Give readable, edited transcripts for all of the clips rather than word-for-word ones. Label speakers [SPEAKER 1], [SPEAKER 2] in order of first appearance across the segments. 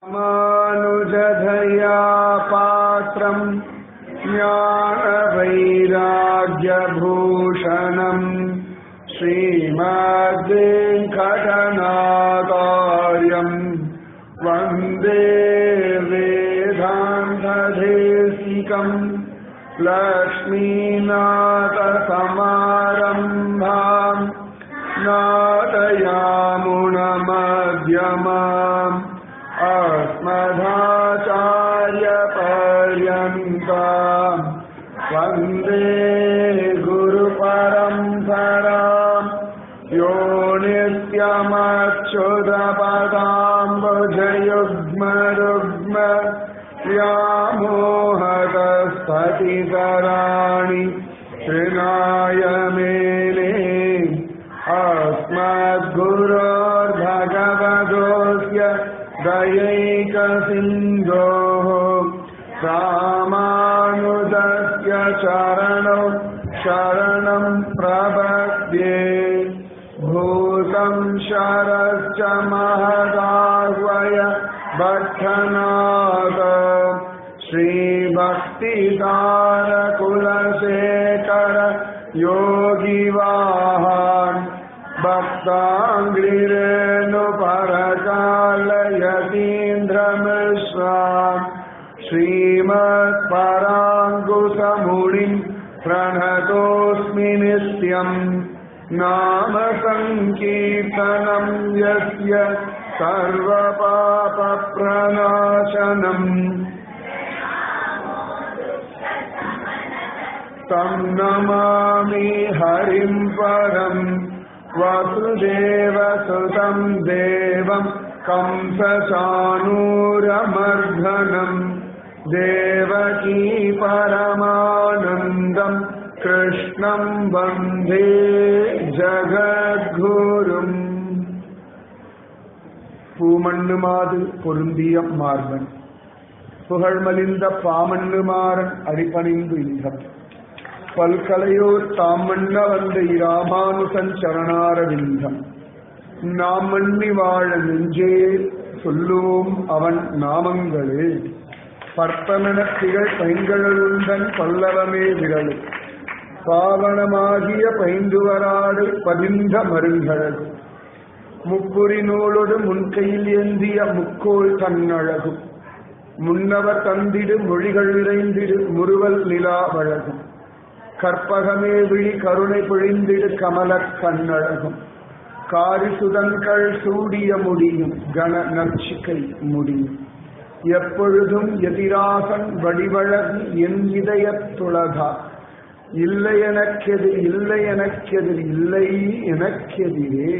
[SPEAKER 1] ராமானுஜதயா பாத்ரம் ஞானவைராக்யபூஷணம் ஸ்ரீமத்வேங்கடநாதார்யம் வந்தே வேதாந்ததேசிகம் லக்ஷ்மீநாதசமாரம்பாம் நாதயாமுனமத்யமாம் अस्मदाचार्यपर्यन्तां वन्दे गुरुपरम्परां यो नित्यमच्युतपदाम्बुजयुग्मरुग्म व्यामोहतस्फटितराणि तृणाय मेने अस्मद्गुरोर्भगवतोऽस्य दयैकसिन्धोः रामानुजस्य चरणौ शरणं प्रपद्ये भूतं शरश्च महदाह्वय भट्टनाथ श्रीभक्तिसारकुलशेखर योगिवाहान् भक्ताङ्घ्रिरेणुपरकालयतीन्द्रमिश्राम् श्रीमत्पराङ्कुशमुनिं प्रणतोऽस्मि नित्यम् नाम सङ्कीर्तनं यस्य सर्वपापप्रणाशनम् तं नमामि हरिं परं वसुदेवसुतं देवं कंसचाणूरमर्दनं देवकी परमानन्दं कृष्णं वन्दे जगद्गुरुम् பூமண்ணுமாது பொருந்திய மார்பன் புகழ்மலிந்த பாமண்ணுமாறன் அடிபணிந்து இன்பம் பல்கலையோர் தாமண்ண வந்த இராமானுசன் சரணாரவிந்தம் நாம் மண்ணி வாழ நெஞ்சே சொல்லுவோம் அவன் நாமங்களே பற்பமென திகழ் பைங்கழலுந்தன் பல்லவமே விரலு பாவனமாகிய பைந்துவராடு பதிந்த மருங்கழகு முப்புரி நூலோடு முன்கையில் ஏந்திய முக்கோள் தன்னழகும் முன்னவர் தந்திடு மொழிகள் நிறைந்திடு முறுவல் நிலா வழகும் கற்பகமே விழி கருணை பொழிந்திடு கமலக் கண்ணழகும் காரிசுதன்கள் சூடிய முடியும் கன நற்சிகை முடியும் எப்பொழுதும் எதிராகன் வடிவழகு என் இதயத்துலகா இல்லை எனக்கெது இல்லை எனக்கெது இல்லை எனக்கெதிரே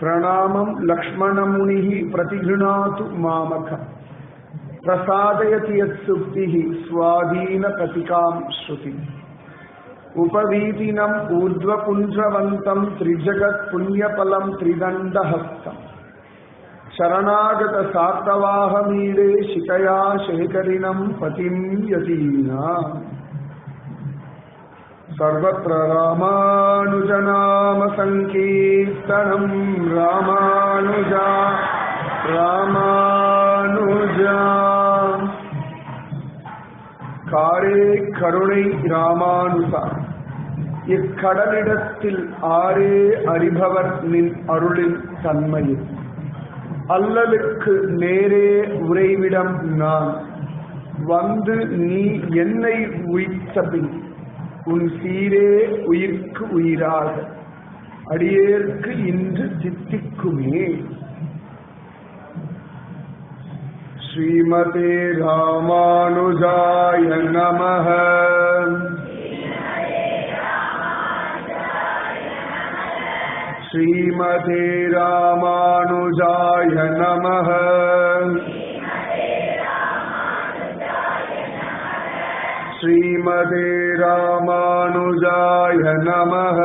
[SPEAKER 1] பிரணாமம் லக்ஷ்மணமுனிः प्रतिगृह्णातु मामकम् प्रसादयति यत्सुक्तिः स्वाधीनपतिकां श्रुतिम् उपवीतिनम् ऊर्ध्वपुञ्जवन्तं त्रिजगत्पुण्यफलं त्रिदण्डहस्तम् शरणागतसार्तवाहमीडे शिखया शेखरिणं पतिं यतीनाम् सर्वत्र रामानुजनाम संकीर्तनं रामानुजा रामानुजा காரே கருணை ராமானுஜா இக்கடலிடத்தில் ஆரே அறிபவர் நின் அருளின் தன்மையில் அல்லலுக்கு நேரே உறைவிடம் நான் வந்து நீ என்னை உய்த்தபின் உன் சீரே உயிர்க்கு உயிராக அடியேற்கு இன்று சித்திக்குமே. ஸ்ரீமதே ராமானுஜாய நமஹ. ஸ்ரீமதே ராமானுஜாய நமஹ. श्रीमते रामानुजाय नमः.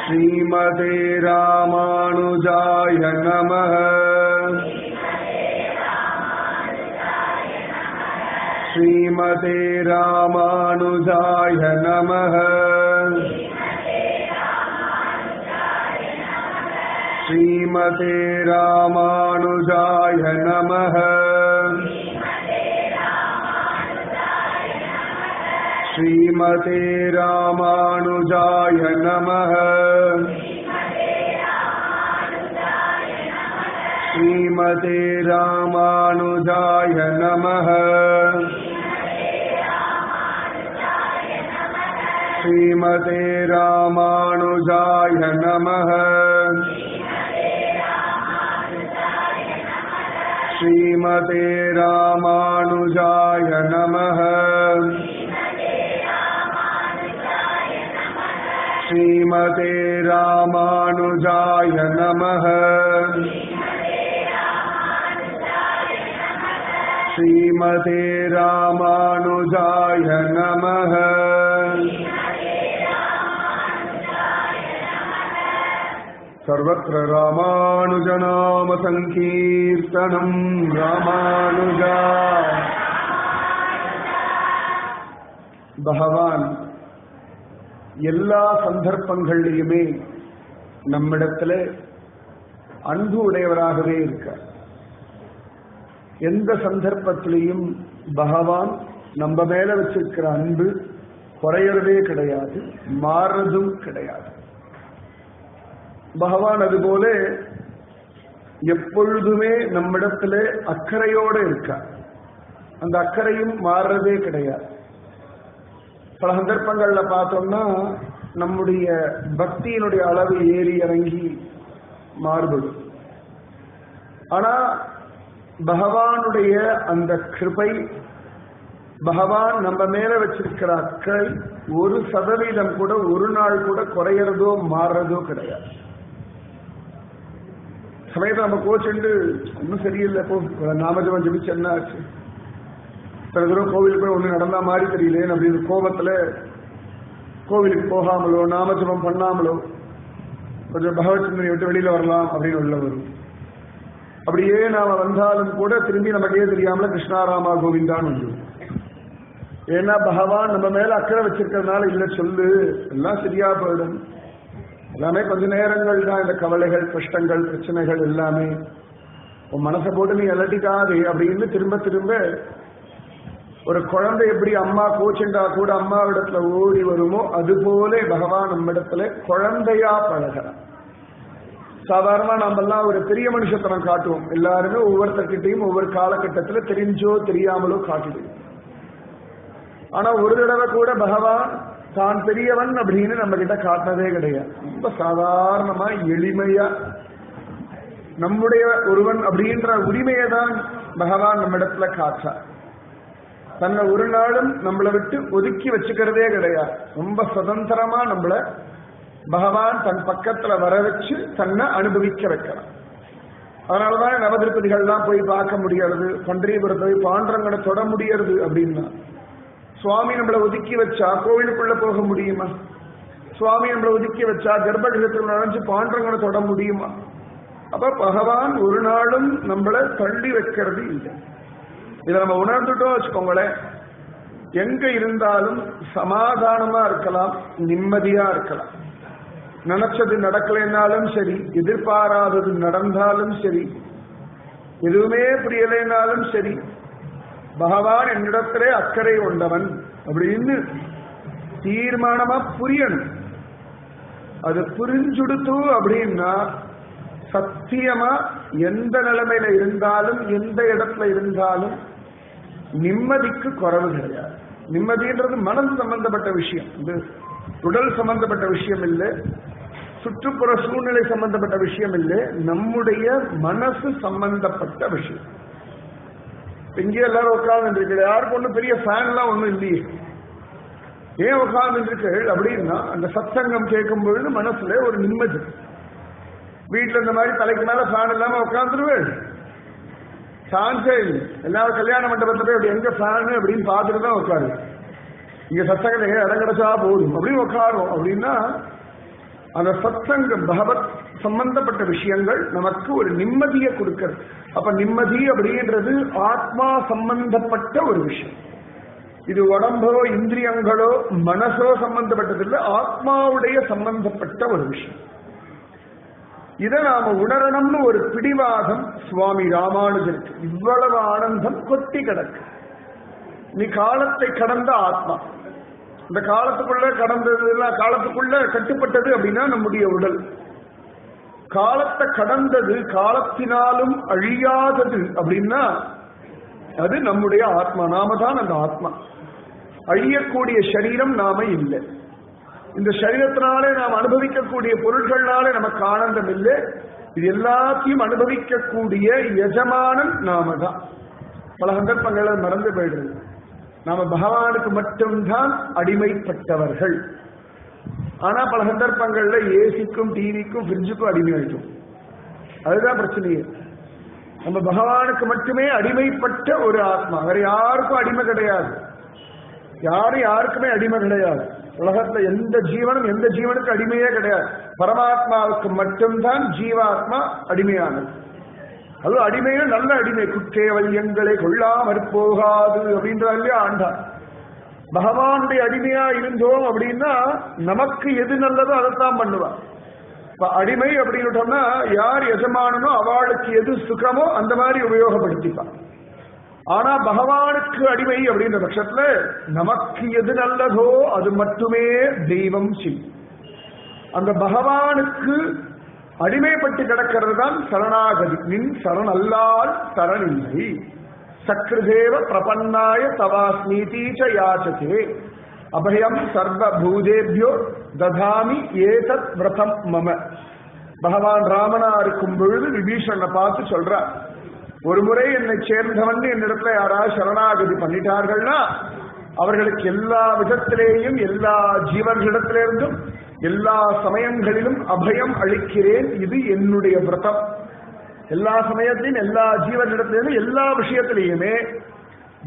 [SPEAKER 1] श्रीमते रामानुजाय नमः. श्रीमते रामानुजाय नमः. श्रीमते रामानुजाय नमः। श्रीमते रामानुजाय नमः। श्रीमते रामानुजाय नमः। श्रीमते रामानुजाय नमः। श्रीमते रामानुजाय नमः। श्रीमते रामानुजाय नमः। श्रीमते रामानुजाय नमः। सर्वत्र रामानुजनाम संकीर्तनं रामानुजा। பகவான் எல்லா சந்தர்ப்பங்களிலுமே நம்மிடத்துல அன்பு உடையவராகவே இருக்கார். எந்த சந்தர்ப்பத்திலையும் பகவான் நம்ம மேல வச்சிருக்கிற அன்பு குறையறதே கிடையாது, மாறுறதும் கிடையாது. பகவான் அதுபோல எப்பொழுதுமே நம்மிடத்துல அக்கறையோடு இருக்கார். அந்த அக்கறையும் மாறுறதே கிடையாது. பல சந்தர்ப்பங்கள்ல பார்த்தோம்னா நம்முடைய பக்தியினுடைய அளவு ஏறி இறங்கி மாறுபடும். ஆனா பகவானுடைய அந்த கிருபை, பகவான் நம்ம மேல வச்சிருக்கிற அக்கறை 1% கூட ஒரு நாள் கூட குறையறதோ மாறுறதோ கிடையாது. சமயத்தை நம்ம கோச்சுண்டு ஒன்றும் சரியில்லை, நாமஜபம் ஜபிச்சு என்ன ஆச்சு, சில தூரம் கோவிலுக்கு போய் ஒண்ணு நடந்தா மாதிரி தெரியலேன்னு அப்படின்னு கோபத்துல கோவிலுக்கு போகாமலோ நாமஜபம் பண்ணாமலோ கொஞ்சம் பகவத் சிந்தனை விட்டு வெளியில வரலாம் அப்படின்னு உள்ள வரும். அப்படியே நாம வந்தாலும் கூட திரும்பி நமக்கே தெரியாமல கிருஷ்ணாராமா கோவிந்தான்னு வந்து. ஏன்னா பகவான் நம்ம மேல அக்கறை வச்சிருக்கிறதுனால இல்ல சொல்லு எல்லாம் சரியா போயிடும். எல்லாமே கொஞ்ச நேரங்கள் தான். இந்த கவலைகள், கஷ்டங்கள், பிரச்சனைகள் எல்லாமே உன் மனசை போட்டு நீ அலட்டிக்காதே அப்படின்னு திரும்ப திரும்ப ஒரு குழந்தை எப்படி அம்மா கோச்சுண்டா கூட அம்மாவிடத்துல ஓடி வருமோ அதுபோல பகவான் நம்ம இடத்துல குழந்தையா பழகிறான். சாதாரணமா நாமெல்லாம் ஒரு பெரிய மனுஷத்தனம் காட்டுவோம். எல்லாருமே ஒவ்வொருத்தர்கிட்டையும் ஒவ்வொரு காலகட்டத்தில் தெரிஞ்சோ தெரியாமலோ காட்டுவோம். ஆனா ஒரு தடவை கூட பகவான் தான் பெரியவன் அப்படின்னு நம்ம கிட்ட காட்டினதே கிடையாது. ரொம்ப சாதாரணமா எளிமையா நம்முடைய ஒருவன் அப்படின்ற உரிமையை தான் பகவான் நம்ம இடத்துல காட்டார். தன்னை ஒரு நாளும் நம்மளை விட்டு ஒதுக்கி வச்சுக்கிறதே கிடையாது. ரொம்ப சுதந்திரமா நம்மள பகவான் தன் பக்கத்துல வர வச்சு தன்னை அனுபவிக்க வைக்கிறான். அதனாலதான் நவதிருப்பதிகள்லாம் போய் பார்க்க முடியாது, பண்டரிபுரத்தை போய் பாண்டரங்கனை தொட முடியாது. அப்படின்னா சுவாமி நம்மளை ஒதுக்கி வச்சா கோவிலுக்குள்ள போக முடியுமா? சுவாமி நம்மளை ஒதுக்கி வச்சா கர்ப்பகிரகத்தில் நுழைஞ்சு பாண்டரங்கனை தொட முடியுமா? அப்ப பகவான் ஒரு நாளும் நம்மளை தள்ளி வைக்கிறது இல்லை. இதை நம்ம உணர்ந்துட்டோம் வச்சுக்கோங்களேன், எங்க இருந்தாலும் சமாதானமா இருக்கலாம், நிம்மதியா இருக்கலாம். நினைச்சது நடக்கலைன்னாலும் சரி, எதிர்பாராதது நடந்தாலும் சரி, எதுவுமே புரியலைனாலும் சரி, பகவான் என்னிடத்திலே அக்கறை கொண்டவன் அப்படின்னு தீர்மானமா புரியணும். அது புரிஞ்சுடுத்து அப்படின்னா சத்தியமா எந்த நிலைமையில இருந்தாலும் எந்த இடத்துல இருந்தாலும் நிம்மதிக்கு குறைவு கிடையாது. நிம்மதின்றது மனசு சம்பந்தப்பட்ட விஷயம், இது உடல் சம்பந்தப்பட்ட விஷயம் இல்லை, சுற்றுப்புற சூழ்நிலை சம்பந்தப்பட்ட விஷயம் இல்லை, நம்முடைய மனசு சம்பந்தப்பட்ட விஷயம். இங்கே எல்லாரும் உட்கார்ந்து இருக்கு, யாருக்கு ஒன்றும் பெரிய ஃபேன்லாம் ஒன்றும் இல்லையே, ஏன் உட்கார்ந்து இருக்கு அப்படின்னா அந்த சத்சங்கம் கேட்கும் பொழுது மனசுல ஒரு நிம்மதி. வீட்டுல இந்த மாதிரி தலைக்கு மேல ஃபேன் இல்லாம உட்காந்துருவேன், சான்ஸே இல்லை. எல்லாரும் கல்யாண மண்டபத்துல போய் அப்படி எங்க ஃபேனு அப்படின்னு பார்த்துட்டு தான் உட்காரு. இங்க சத்சங்கம் இடம் கிடைச்சா போதும் அப்படின்னு உட்காரும். அப்படின்னா அந்த சத்சங்கம் பகவத் சம்பந்தப்பட்ட விஷயங்கள் நமக்கு ஒரு நிம்மதியை கொடுக்கிறது. அப்ப நிம்மதி அப்படின்றது ஆத்மா சம்பந்தப்பட்ட ஒரு விஷயம். இது உடம்போ இந்திரியங்களோ மனசோ சம்பந்தப்பட்டதில்லை, ஆத்மாவுடைய சம்பந்தப்பட்ட ஒரு விஷயம். இதை நாம உணரணும்னு ஒரு பிடிவாதம் சுவாமி ராமானுஜருக்கு. இவ்வளவு ஆனந்தம் கொட்டி கிடக்கு. நீ காலத்தை கடந்த ஆத்மா. இந்த காலத்துக்குள்ள கடந்தது, காலத்துக்குள்ள கட்டுப்பட்டது அப்படின்னா நம்முடைய உடல். காலத்தை கடந்தது, காலத்தினாலும் அழியாதது அப்படின்னா அது நம்முடைய ஆத்மா. நாம தான் அந்த ஆத்மா. அழியக்கூடிய சரீரம் நாம இல்லை. இந்த சரீரத்தினாலே நாம் அனுபவிக்கக்கூடிய பொருட்கள்னாலே நமக்கு ஆனந்தம் இல்லை. இது எல்லாத்தையும் அனுபவிக்கக்கூடிய எஜமானன் நாம தான். பல சந்தர்ப்பங்களை மறந்து போயிடுறது. நாம பகவானுக்கு மட்டும்தான் அடிமைப்பட்டவர்கள். ஆனா பல சந்தர்ப்பங்கள்ல ஏசிக்கும், டிவிக்கும், ஃப்ரிட்ஜுக்கும் அடிமையாயிட்டோம். அதுதான் பிரச்சனையே. நம்ம பகவானுக்கு மட்டுமே அடிமைப்பட்ட ஒரு ஆத்மா. வேற யாருக்கும் அடிமை கிடையாது. யாரும் யாருக்குமே அடிமை கிடையாது. உலகத்துல எந்த ஜீவனும் எந்த ஜீவனுக்கு அடிமையே கிடையாது. பரமாத்மாவுக்கு மட்டும்தான் ஜீவாத்மா அடிமையானது. அது அடிமையும் நல்ல அடிமை. குற்றேவல்யங்களை கொள்ளாமற் போகாது அப்படின்றார் இல்லையா ஆண்டார். பகவானுடைய அடிமையா இருந்தோம் அப்படின்னா நமக்கு எது நல்லதோ அதைத்தான் பண்ணுவார். இப்ப அடிமை அப்படின்னுட்டோம்னா யார் எஜமானனோ அவளுக்கு எது சுகமோ அந்த மாதிரி உபயோகப்படுத்திப்பார். ஆனா பகவானுக்கு அடிமை அப்படின்ற பட்சத்துல நமக்கு எது நல்லதோ அது மட்டுமே தெய்வம் செய்யும். அந்த பகவானுக்கு அடிமைப்பட்டு கிடக்கிறது தான் சரணாகதி. நின் சரண் அல்லால் சரண் இல்லை. சக்ருதேவ பிரபன்னாய தவாஸ்மீதீச்ச யாச்சதே அபயம் சர்வ பூதேபியோ ததாமி ஏதத் விரதம் மம. பகவான் ராமனா இருக்கும் பொழுது விபீஷணனை பார்த்து சொல்றார், ஒரு முறை என்னை சேர்ந்தவன் என்னிடத்துல யாராவது சரணாகதி பண்ணிட்டார்கள்னா அவர்களுக்கு எல்லா விதத்திலேயும் எல்லா ஜீவர்களிடத்திலிருந்தும் எல்லா சமயங்களிலும் அபயம் அளிக்கிறேன். இது என்னுடைய விரதம். எல்லா சமயத்திலும் எல்லா ஜீவர்களிடத்திலும் எல்லா விஷயத்திலையுமே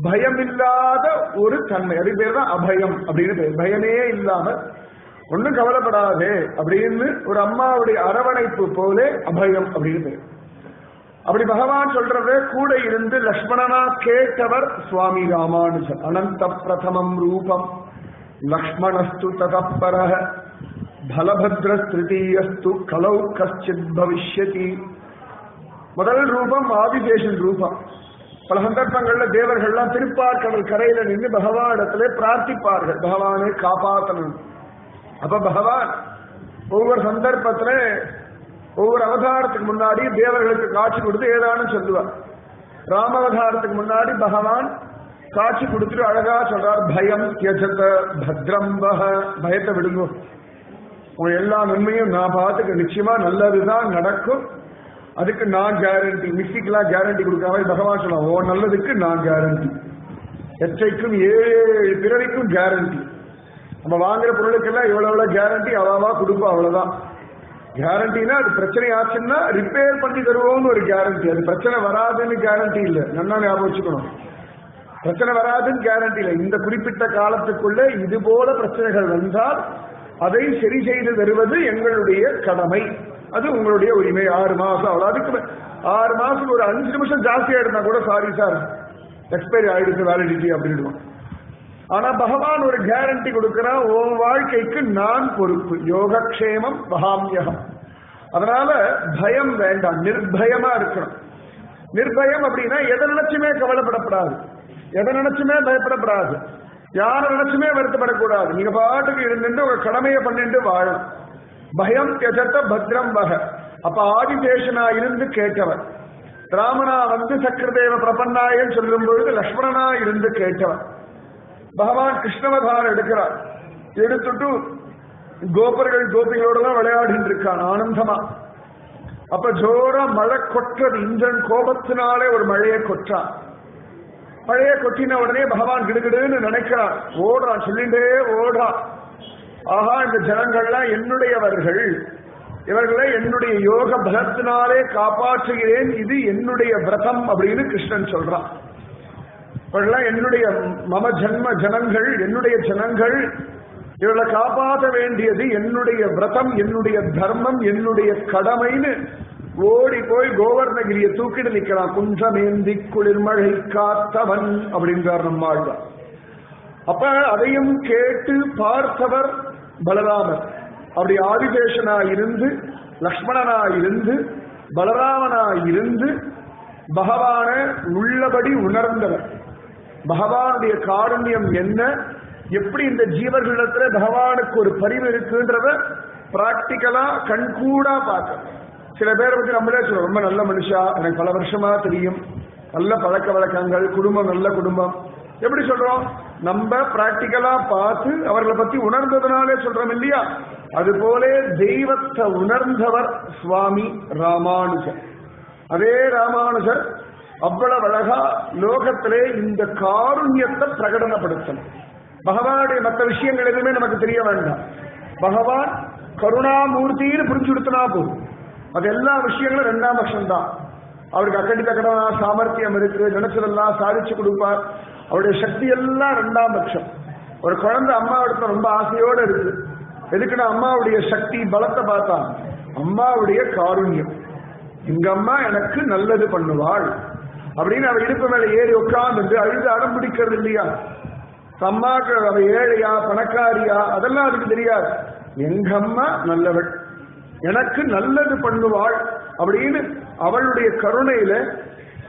[SPEAKER 1] பயமில்லாத ஒரு தன்மை, அது பேர் தான் அபயம் அப்படின்னு பேர். பயமே இல்லாம ஒன்னும் கவலைப்படாதே அப்படின்னு ஒரு அம்மாவுடைய அரவணைப்பு போலே அபயம் அப்படின்னு பேர். அப்படி பகவான் சொல்றத கூட இருந்து லக்ஷ்மணனா கேட்டவர் சுவாமி ராமானுஜர். அனந்த பிரதமம் ரூபம் லக்ஷ்மணஸ்து ததப்பரஹ பலபத்ர திருத்தீயஸ்து கலௌ கஷ்சித் பவிஷ்யதி. முதல் ரூபம் ஆதிசேஷன் ரூபம். பல சந்தர்ப்பங்கள்ல தேவர்கள்லாம் திருப்பார்கடல் கரையில நின்று பகவானிடத்திலே பிரார்த்திப்பார்கள், பகவானை காப்பாற்றணும். அப்ப பகவான் ஒவ்வொரு சந்தர்ப்பத்துல ஒவ்வொரு அவதாரத்துக்கு முன்னாடி தேவர்களுக்கு காட்சி கொடுத்து ஏதானு சொல்லுவார். ராமவதாரத்துக்கு முன்னாடி பகவான் காட்சி கொடுத்துட்டு அழகா சொல்றார், பயம் தியஜத பத்ரம் வஹ. பயத்தை விடுங்க, உங்க எல்லா நன்மையும் நான் பார்த்துக்க, நிச்சயமா நல்லதுதான் நடக்கும், அதுக்கு நான் கேரண்டி. மிஸ்ஸிக்கெல்லாம் கேரண்டி கொடுக்காம பகவான் சொல்லலாம், ஓ நல்லதுக்கு நான் கேரண்டி, எச்சைக்கும் 7 பிறவிக்கும் கேரண்டி. நம்ம வாங்குற பொருளுக்கெல்லாம் இவ்வளவு கேரண்டி அவாவா கொடுப்போம், அவ்வளவுதான் கேரண்டினா. அது பிரச்சனை ஆச்சுன்னா ரிப்பேர் பண்ணி தருவோம்னு ஒரு கேரண்டி. அது பிரச்சனை வராதுன்னு கேரண்டி இல்லை. நல்லா ஞாபகம் வச்சுக்கணும், பிரச்சனை வராதுன்னு கேரண்டி இல்லை. இந்த குறிப்பிட்ட காலத்துக்குள்ள இது போல பிரச்சனைகள் வந்தால் அதை சரி செய்து தருவது எங்களுடைய கடமை, அது உங்களுடைய உரிமை. 6 மாசம் அவ்வளவு. அதுக்கு 6 மாசம் ஒரு 5 நிமிஷம் ஜாஸ்தியா இருந்தா கூட சாரி சார் எக்ஸ்பைரி ஆயிடுச்சு வேலிடிட்டி அப்படின்டுவோம். ஆனா பகவான் ஒரு கேரண்டி கொடுக்கிறான், உன் வாழ்க்கைக்கு நான் பொறுப்பு, யோகக்ஷேமம் வகாமியகம். அதனால பயம் வேண்டாம், நிர்பயமா இருக்கணும். நிர்பயம் அப்படின்னா எதை நினைச்சுமே கவலைப்படப்படாது, எதை நினைச்சுமே பயப்படப்படாது, யாரை நினைச்சுமே வருத்தப்படக்கூடாது. நீங்க பாட்டுக்கு இருந்துட்டு உங்க கடமையை பண்ணிட்டு வாழும். பயம் தியஜத பத்ரம் வஹ. அப்ப ஆதிசேஷனா இருந்து கேட்டவர், ராமனா வந்து சக்கரதேவ பிரபன்னாயன்னு சொல்லும் பொழுது லக்ஷ்மணனா இருந்து கேட்டவர். பகவான் கிருஷ்ணவதாரம் எடுக்கிறார். எடுத்துட்டு கோபர்கள் கோபிகளோட தான் விளையாடிட்டு இருக்கான் ஆனந்தமா. அப்ப ஜோரா மழை கொற்றது. இந்திரன் கோபத்தினாலே ஒரு மழையை கொற்றான். மழையை கொட்டின உடனே பகவான் கிடுகிடுன்னு நினைக்கிறான், ஓடுறான், சொல்லிண்டே ஓடுறான். ஆஹா, இந்த ஜனங்கள்லாம் என்னுடையவர்கள், இவர்களை என்னுடைய யோக பலத்தினாலே காப்பாற்றுகிறேன், இது என்னுடைய விரதம் அப்படின்னு கிருஷ்ணன் சொல்றான். இவர்கள்லாம் என்னுடைய மம ஜன்ம ஜனங்கள், என்னுடைய ஜனங்கள், இவர்களை காப்பாற்ற வேண்டியது என்னுடைய விரதம், என்னுடைய தர்மம், என்னுடைய கடமைன்னு ஓடி போய் கோவர்ணகிரியை தூக்கிட்டு நிற்கிறான். குன்றமேந்தி குளிர்மழை காத்தவன் அப்படின்றார் நம்மாழ்வார். அப்ப அதையும் கேட்டு பார்த்தவர் பலராமர். அப்படி ஆதிசேஷனா இருந்து லக்ஷ்மணனாயிருந்து பலராமனாயிருந்து பகவான உள்ளபடி உணர்ந்தவர். பகவானுடைய காருண்யம் என்ன, எப்படி இந்த ஜீவர்களிடத்துல பகவானுக்கு ஒரு பரிவு இருக்குன்றத பிராக்டிக்கலா கண்கூடா பார்க்க. சில பேரை பத்தி நம்மளே சொல்றோம், ரொம்ப நல்ல மனுஷா, எனக்கு பல வருஷமா தெரியும், நல்ல பழக்க வழக்கங்கள், குடும்பம் நல்ல குடும்பம். எப்படி சொல்றோம்? நம்ம பிராக்டிக்கலா பார்த்து அவர்களை பத்தி உணர்ந்ததுனாலே சொல்றோம் இல்லையா? அதுபோல தெய்வத்தை உணர்ந்தவர் சுவாமி ராமானுஜர். அதே ராமானுஜர் அவ்வளவு அழகா லோகத்திலே இந்த காருண்யத்தை பிரகடனப்படுத்தணும். பகவானுடைய மற்ற விஷயங்கள் எதுவுமே நமக்கு தெரிய வேண்டாம். பகவான் கருணாமூர்த்தின்னு புரிஞ்சு கொடுத்தனா போதும். அது எல்லா விஷயங்களும் 2ஆம் பட்சம் தான். அவருக்கு அக்கடி தக்கடா சாமர்த்தியம் இருக்கு, நினைச்சதெல்லாம் சாதிச்சு கொடுப்பார். அவருடைய சக்தி எல்லாம் 2ஆம் பட்சம். ஒரு குழந்தை அம்மா இடத்துல ரொம்ப ஆசையோட இருக்கு. எதுக்குன்னா அம்மாவுடைய சக்தி பலத்தை பார்த்தா அம்மாவுடைய காருண்யம். எங்க அம்மா எனக்கு நல்லது பண்ணுவாள் அப்படின்னு அவ இடுப்பு மேல ஏறி உட்கார்ந்து அழுது அடம் பிடிக்கிறது இல்லையா? அம்மாக்கு அவ ஏழையா பணக்காரியா அதெல்லாம் அதுக்கு தெரியாது. எங்க அம்மா நல்லவள், எனக்கு நல்லது பண்ணுவாள் அப்படின்னு அவளுடைய கருணையில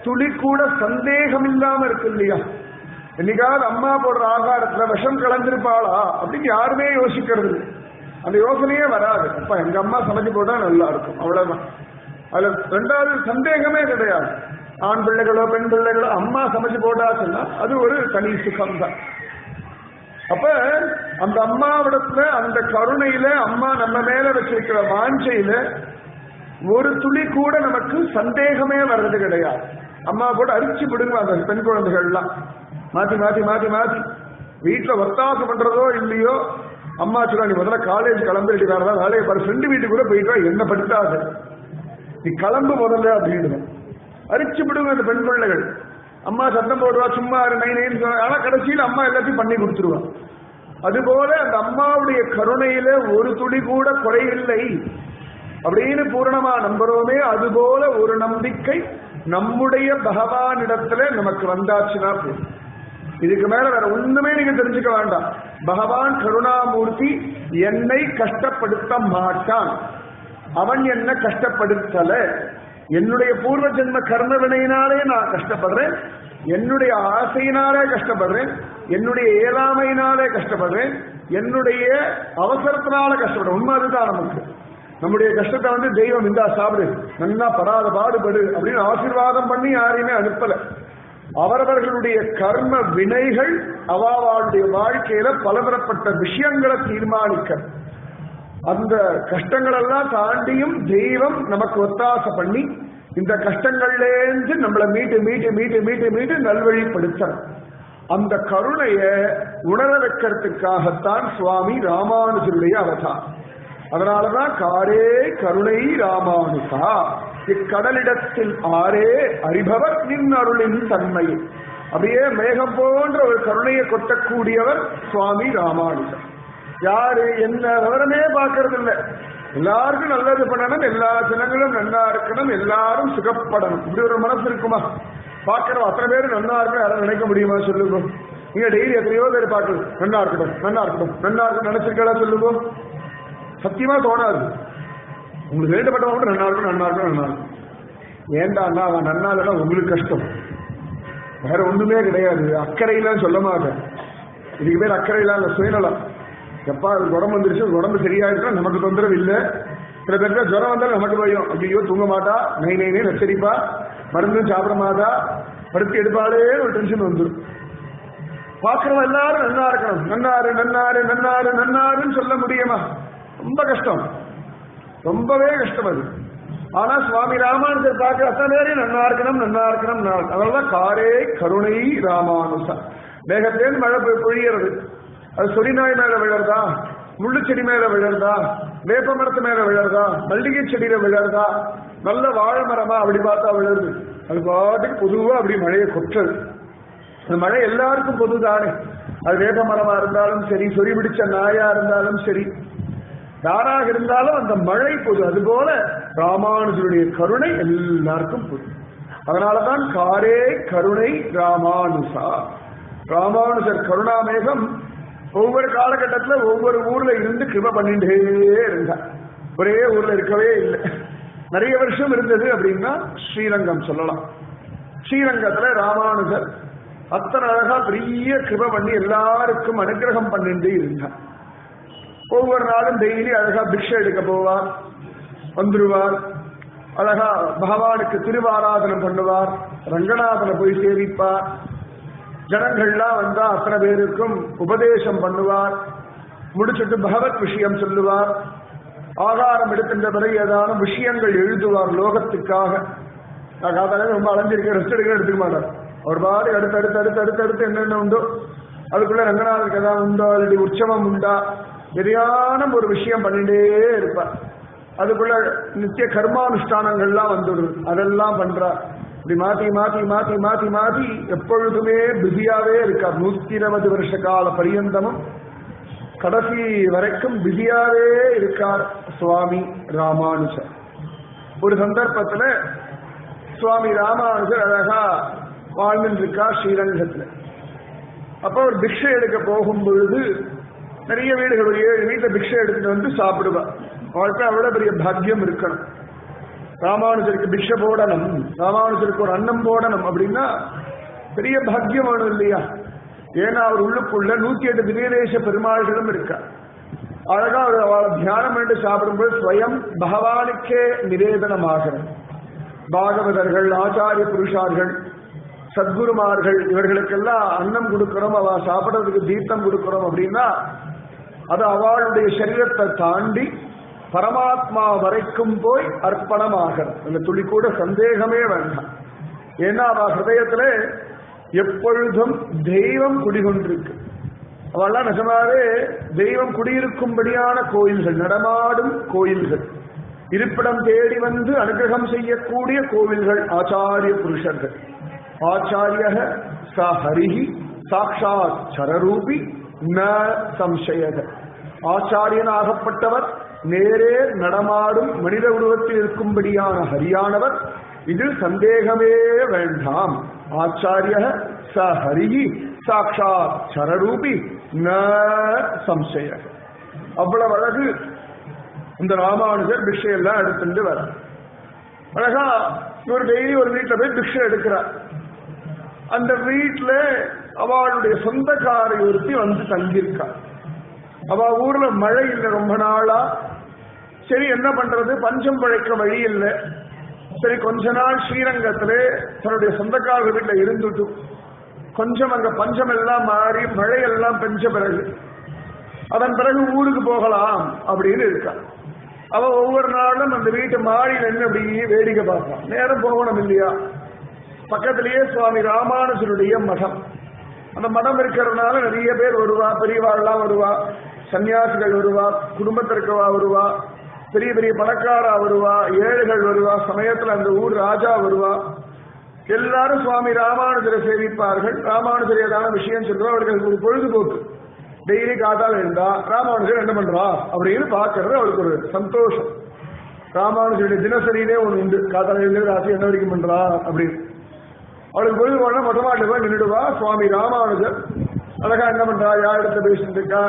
[SPEAKER 1] துளி கூட சந்தேகம் இல்லாம இருக்கு இல்லையா? என்னைக்காவது அம்மா போடுற ஆகாரத்துல விஷம் கலந்திருப்பாளா அப்படின்னு யாருமே யோசிக்கிறது இல்லை. அந்த யோசனையே வராது. அப்ப எங்க அம்மா சமைச்சு போட்டா நல்லா இருக்கும், அவ்வளவுதான். அதுல 2வது சந்தேகமே கிடையாது. ஆண் பிள்ளைகளோ பெண் பிள்ளைகளோ அம்மா சமைச்சு போட்டாச்சுன்னா அது ஒரு தனி சுகம் தான். அப்ப அந்த அம்மாவிடத்துல அந்த கருணையில அம்மா நம்ம மேல வச்சிருக்கிற வாஞ்சையில ஒரு துளி கூட நமக்கு சந்தேகமே வர்றது கிடையாது. அம்மா போட்டு அரிச்சு விடுங்க அந்த பெண் குழந்தைகள்லாம் மாத்தி மாத்தி மாத்தி மாத்தி வீட்டுல ஒத்தாசம் பண்றதோ இல்லையோ, அம்மா சொல்ல நீ முதல்ல காலேஜ் கிளம்பிட்டு வேறதா வேலையை பாரு, ஃப்ரெண்டு வீட்டுக்கு கூட போயிட்டா என்ன படுத்தாது, நீ கிளம்பு முதல்ல அப்படின்னு அரிச்சு விடுங்க அந்த பெண் பிள்ளைகள். அம்மா சத்தம் போடுவா, சும்மா நைன்னு. ஆனா கடைசியில் அம்மா எல்லாத்தையும் பண்ணி கொடுத்துருவா. அதுபோல அந்த அம்மாவுடைய கருணையில ஒரு துளி கூட குறையில்லை அப்படின்னு பூரணமா நம்புறோமே, அதுபோல ஒரு நம்பிக்கை நம்முடைய பகவானிடத்துல நமக்கு வந்தாச்சுன்னா போதும். இதுக்கு மேல வேற ஒண்ணுமே நீங்க தெரிஞ்சுக்க வேண்டாம். பகவான் கருணாமூர்த்தி என்னை கஷ்டப்படுத்த மாட்டான், அவன் என்ன கஷ்டப்படுத்தல. என்னுடைய பூர்வ ஜென்ம கர்மவினையினாலே நான் கஷ்டப்படுறேன், என்னுடைய ஆசையினாலே கஷ்டப்படுறேன், என்னுடைய ஏழாமையினாலே கஷ்டப்படுறேன், என்னுடைய அவசரத்தினால கஷ்டப்படுறேன். உண்மை அதுதான். நமக்கு நம்முடைய கஷ்டத்தை தெய்வம் இந்தா சாப்பிடு, நன்னா படாத பாடுபடு அப்படின்னு ஆசீர்வாதம் பண்ணி யாரையுமே அனுப்பல. அவரவர்களுடைய கர்ம வினைகள் அவளுடைய வாழ்க்கையில பலதரப்பட்ட விஷயங்களை தீர்மானிக்க, அந்த கஷ்டங்கள் எல்லாம் தாண்டியும் தெய்வம் நமக்கு ஒத்தாசை பண்ணி இந்த கஷ்டங்கள்லேருந்து நம்மளை மீட்டு மீட்டு மீட்டு மீட்டு மீட்டு நல்வழிப்படுத்தணும். அந்த கருணைய உணர வைக்கிறதுக்காகத்தான் சுவாமி ராமானுஜருடைய அவதாரம். அதனாலதான் காரே கருணை ராமானுஜா, இக்கடலிடத்தில் ஆரே அறிபவர் நின் அருளின் தன்மை. அப்படியே மேகம் போன்ற ஒரு கருணையை கொட்டக்கூடியவர் சுவாமி ராமானுஜர். யாரு என்ன விவரமே பார்க்கறது இல்லை. எல்லாருக்கும் நல்லது பண்ணணும், எல்லா ஜனங்களும் நல்லா இருக்கணும், எல்லாரும் சுகப்படணும், இப்படி ஒரு மனசு இருக்குமா? பார்க்கிறோம் அத்தனை பேரும் நல்லா இருக்கணும் யாரும் நினைக்க முடியுமா சொல்லுங்க? நீங்க டெய்லி எத்தனையோ பேர் பார்க்கணும் நல்லா இருக்கட்டும் நல்லா இருக்கட்டும் நல்லா இருக்கட்டும் நினைச்சிருக்கா சொல்லுங்க? சத்தியமா தோணாது. உங்களுக்கு வேண்டப்பட்டவங்க நல்லா இருக்கும் நல்லா இருக்கும் நல்லா இருக்கும். ஏண்டான்னா அவன் நன்னா இல்லைன்னா உங்களுக்கு கஷ்டம், வேற ஒண்ணுமே கிடையாது. அக்கறையிலாம் சொல்ல மாட்டேன். இதுக்கு பேர் அக்கறையிலாம் இல்லை, சுயநலம். எப்பா உடம்பு வந்துருச்சு, உடம்பு சரியாயிருக்கா நமக்கு தொந்தரவு இல்லை. சில பேருக்கு ஜுரம் வந்தாலும் நமக்கு பயம், ஐயோ தூங்க மாட்டா, நை நை நச்சரிப்பா, மருந்தும் சாப்பிட மாட்டா, படுத்து எடுப்பாளே ஒரு டென்ஷன் வந்துடும். பார்க்கிறவன் எல்லாரும் நன்னா இருக்கணும், நன்னாரு நன்னாரு நன்னாரு நன்னாருன்னு சொல்ல முடியுமா? ரொம்ப கஷ்டம், ரொம்பவே கஷ்டம் அது. ஆனா சுவாமி ராமானுஜர் பார்க்க அத்தனை பேரையும் நன்னா இருக்கணும் நன்னா இருக்கணும். அதனாலதான் காரே கருணை ராமானுஜா. மேகத்தேன் மழை பொழியறது, அது சொரிநாய் மேல விழறதா, முள்ளு செடி மேல விழறதா, வேப்ப மரத்து மேல விழறதா, மல்லிகை செடியில விழறதா, நல்ல வாழை மரமா அப்படி பார்த்தா விழுது. அது பாட்டுக்கு பொதுவா அப்படி மழையை கொட்டுறது. அந்த மழை எல்லாருக்கும் பொதுதானே. அது வேப்ப மரமா இருந்தாலும் சரி, சொறி பிடிச்ச நாயா இருந்தாலும் சரி, யாராக இருந்தாலும் அந்த மழை பொது. அதுபோல ராமானுஜருடைய கருணை எல்லாருக்கும் பொது. அதனாலதான் காரே கருணை ராமானுஜா. ராமானுஜர் கருணாமேகம் ஒவ்வொரு காலகட்டத்தில் ஒவ்வொரு ஊர்ல இருந்து கிருப பண்ணிட்டே இருந்தார். ஒரே ஊர்ல இருக்கவே இல்லை. நிறைய வருஷம் இருந்தது அப்படின்னா ஸ்ரீரங்கம் சொல்லலாம். ஸ்ரீரங்கத்துல ராமானுஜர் அத்தனை அழகா பெரிய கிருபை பண்ணி எல்லாருக்கும் அனுகிரகம் பண்ணிட்டு இருந்தார். ஒவ்வொரு நாளும் டெய்லி அழகா பிக்ஷை எடுக்க போவார், வந்துடுவார். அழகா பகவானுக்கு திருவாராதனம் பண்ணுவார், ரங்கநாதனை போய் சேவிப்பார். ஜனங்கள்லாம் வந்தா அத்தனை பேருக்கும் உபதேசம் பண்ணுவார். முடிச்சுட்டு பகவத் விஷயம் சொல்லுவார். ஆகாரம் எடுக்கின்ற பிறகு ஏதான விஷயங்கள் எழுதுவார் லோகத்துக்காக. நான் காத்தாலே ரொம்ப அலைஞ்சிருக்கேன், ரெஸ்ட் எடுக்க எடுத்துக்க மாட்டார். அவர் பாரு அடுத்து அடுத்து அடுத்து அடுத்து அடுத்து என்னென்ன உண்டோ அதுக்குள்ள ரங்கநாதருக்கு ஏதாவது உண்டோ, அல்லது உற்சவம் உண்டா, எதையான ஒரு விஷயம் பண்ணிட்டே இருப்பார். அதுக்குள்ள நித்திய கர்மானுஷ்டானங்கள்லாம் வந்துடுது, அதெல்லாம் பண்றார். இப்படி மாத்தி மாத்தி மாத்தி மாத்தி மாத்தி எப்பொழுதுமே பிஸியாவே இருக்கார். 120 வருஷ கால பரியந்தமும் கடைசி வரைக்கும் பிஸியாவே இருக்கார் சுவாமி ராமானுஜர். ஒரு சந்தர்ப்பத்துல சுவாமி ராமானுஜர் அழகா வாழ்ந்துட்டு இருக்கார் ஸ்ரீரங்கத்துல. அப்ப ஒரு பிக்ஷை எடுக்க போகும் பொழுது நிறைய வீடுகள், ஒரு 7 வீட்டுல பிக்ஷை எடுத்துட்டு வந்து சாப்பிடுவார். அவளுக்கு அவ்வளவு பெரிய பாக்கியம் இருக்கணும். ராமானுஜருக்கு பிக்ஷை போடணும், ராமானுஜருக்கு ஒரு அன்னம் போடணும் அப்படின்னா பெரிய பாக்கியம் வேணும் இல்லையா? ஏன்னா அவர் உள்ளுக்குள்ள 108 திவ்யதேச பெருமாள்களும் இருக்கார். அழகா அவளை தியானம் பண்ணிட்டு சாப்பிடும்போது ஸ்வயம் பகவானுக்கே நிவேதனமாகிறது. பாகவதர்கள், ஆச்சாரிய புருஷார்கள், சத்குருமார்கள் இவர்களுக்கெல்லாம் அன்னம் கொடுக்கிறோம், அவ சாப்பிடறதுக்கு தீர்த்தம் கொடுக்கிறோம் அப்படின்னா அது அவளுடைய சரீரத்தை தாண்டி பரமாத்மா வரைக்கும் போய் அர்ப்பணமாகிறது. அந்த துளி கூட சந்தேகமே வேண்டாம். ஏன்னா அவ ஹிருதயத்துல எப்பொழுதும் தெய்வம் குடிகொண்டிருக்கு. அவெல்லாம் நிஜமாவே தெய்வம் குடியிருக்கும்படியான கோயில்கள், நடமாடும் கோயில்கள், இருப்பிடம் தேடி வந்து அனுகிரகம் செய்யக்கூடிய கோவில்கள் ஆச்சாரிய புருஷர்கள். ஆச்சாரிய ச ஹரிஹி சாட்சாத் சரரூபி ந சம்சயத. ஆச்சாரியனாகப்பட்டவர் நேரே நடமாடும் மனித உருவத்தில் இருக்கும்படியான ஹரியானவர், இதில் சந்தேகமே வேண்டாம். ஆச்சாரிய ச ஹரிஹி சாட்சாத் சரரூபி ந சம்சய. அவ்வளவு அழகு இந்த ராமானுஜர் பிக்ஷை எல்லாம் எடுத்துட்டு வர. அழகா இவர் டெய்லி ஒரு வீட்டுல போய் பிக்ஷை எடுக்கிறார். அந்த வீட்டுல அவளுடைய சொந்தக்காரை ஒருத்தி வந்து தங்கியிருக்கா. அவ ஊர்ல மழை இல்லை ரொம்ப நாளா. சரி என்ன பண்றது, பஞ்சம் பழைக்க வழி இல்லை. சரி கொஞ்ச நாள் ஸ்ரீரங்கத்திலே தன்னுடைய சொந்தக்காரர் வீட்டுல இருந்துட்டு கொஞ்சம் அங்க பஞ்சம் எல்லாம் மாறி மழையெல்லாம் பெஞ்ச பிறகு அதன் பிறகு ஊருக்கு போகலாம் அப்படின்னு இருக்கா. அவ ஒவ்வொரு நாளும் அந்த வீட்டு மாடியில் என்ன அப்படி வேடிக்கை பார்ப்பான். நேரம் போகணும் இல்லையா? பக்கத்திலேயே சுவாமி ராமானுஜருடைய மடம். அந்த மடம் இருக்கிறதுனால நிறைய பேர் வருவா, பெரியவாள்லாம் வருவா, சன்னியாசிகள் வருவா, குடும்பத்திற்கவா வருவா, பெரிய பெரிய பணக்காரா வருவா, ஏழைகள் வருவா, சமயத்துல அந்த ஊர் ராஜா வருவா. எல்லாரும் சுவாமி ராமானுஜரை சேவிப்பார்கள். ராமானுஜர் ஏதான விஷயம் சொல்றோம், அவர்களுக்கு ஒரு பொழுதுபோக்கு. டெய்லி காத்தால் இருந்தா ராமானுஜர் என்ன பண்றா அப்படின்னு பாக்குறது அவளுக்கு ஒரு சந்தோஷம். ராமானுஜருடைய தினசரியிலே ஒண்ணு உண்டு, காத்தால் இருந்து ராசி என்ன வரைக்கும் பண்றா அப்படின்னு. அவளுக்கு பொழுதுபோனா மொத்தமாட்டு போய் நின்றுடுவா. சுவாமி ராமானுஜர் அழகா என்ன பண்றா, யார் இடத்துல பேசிட்டு இருக்கா,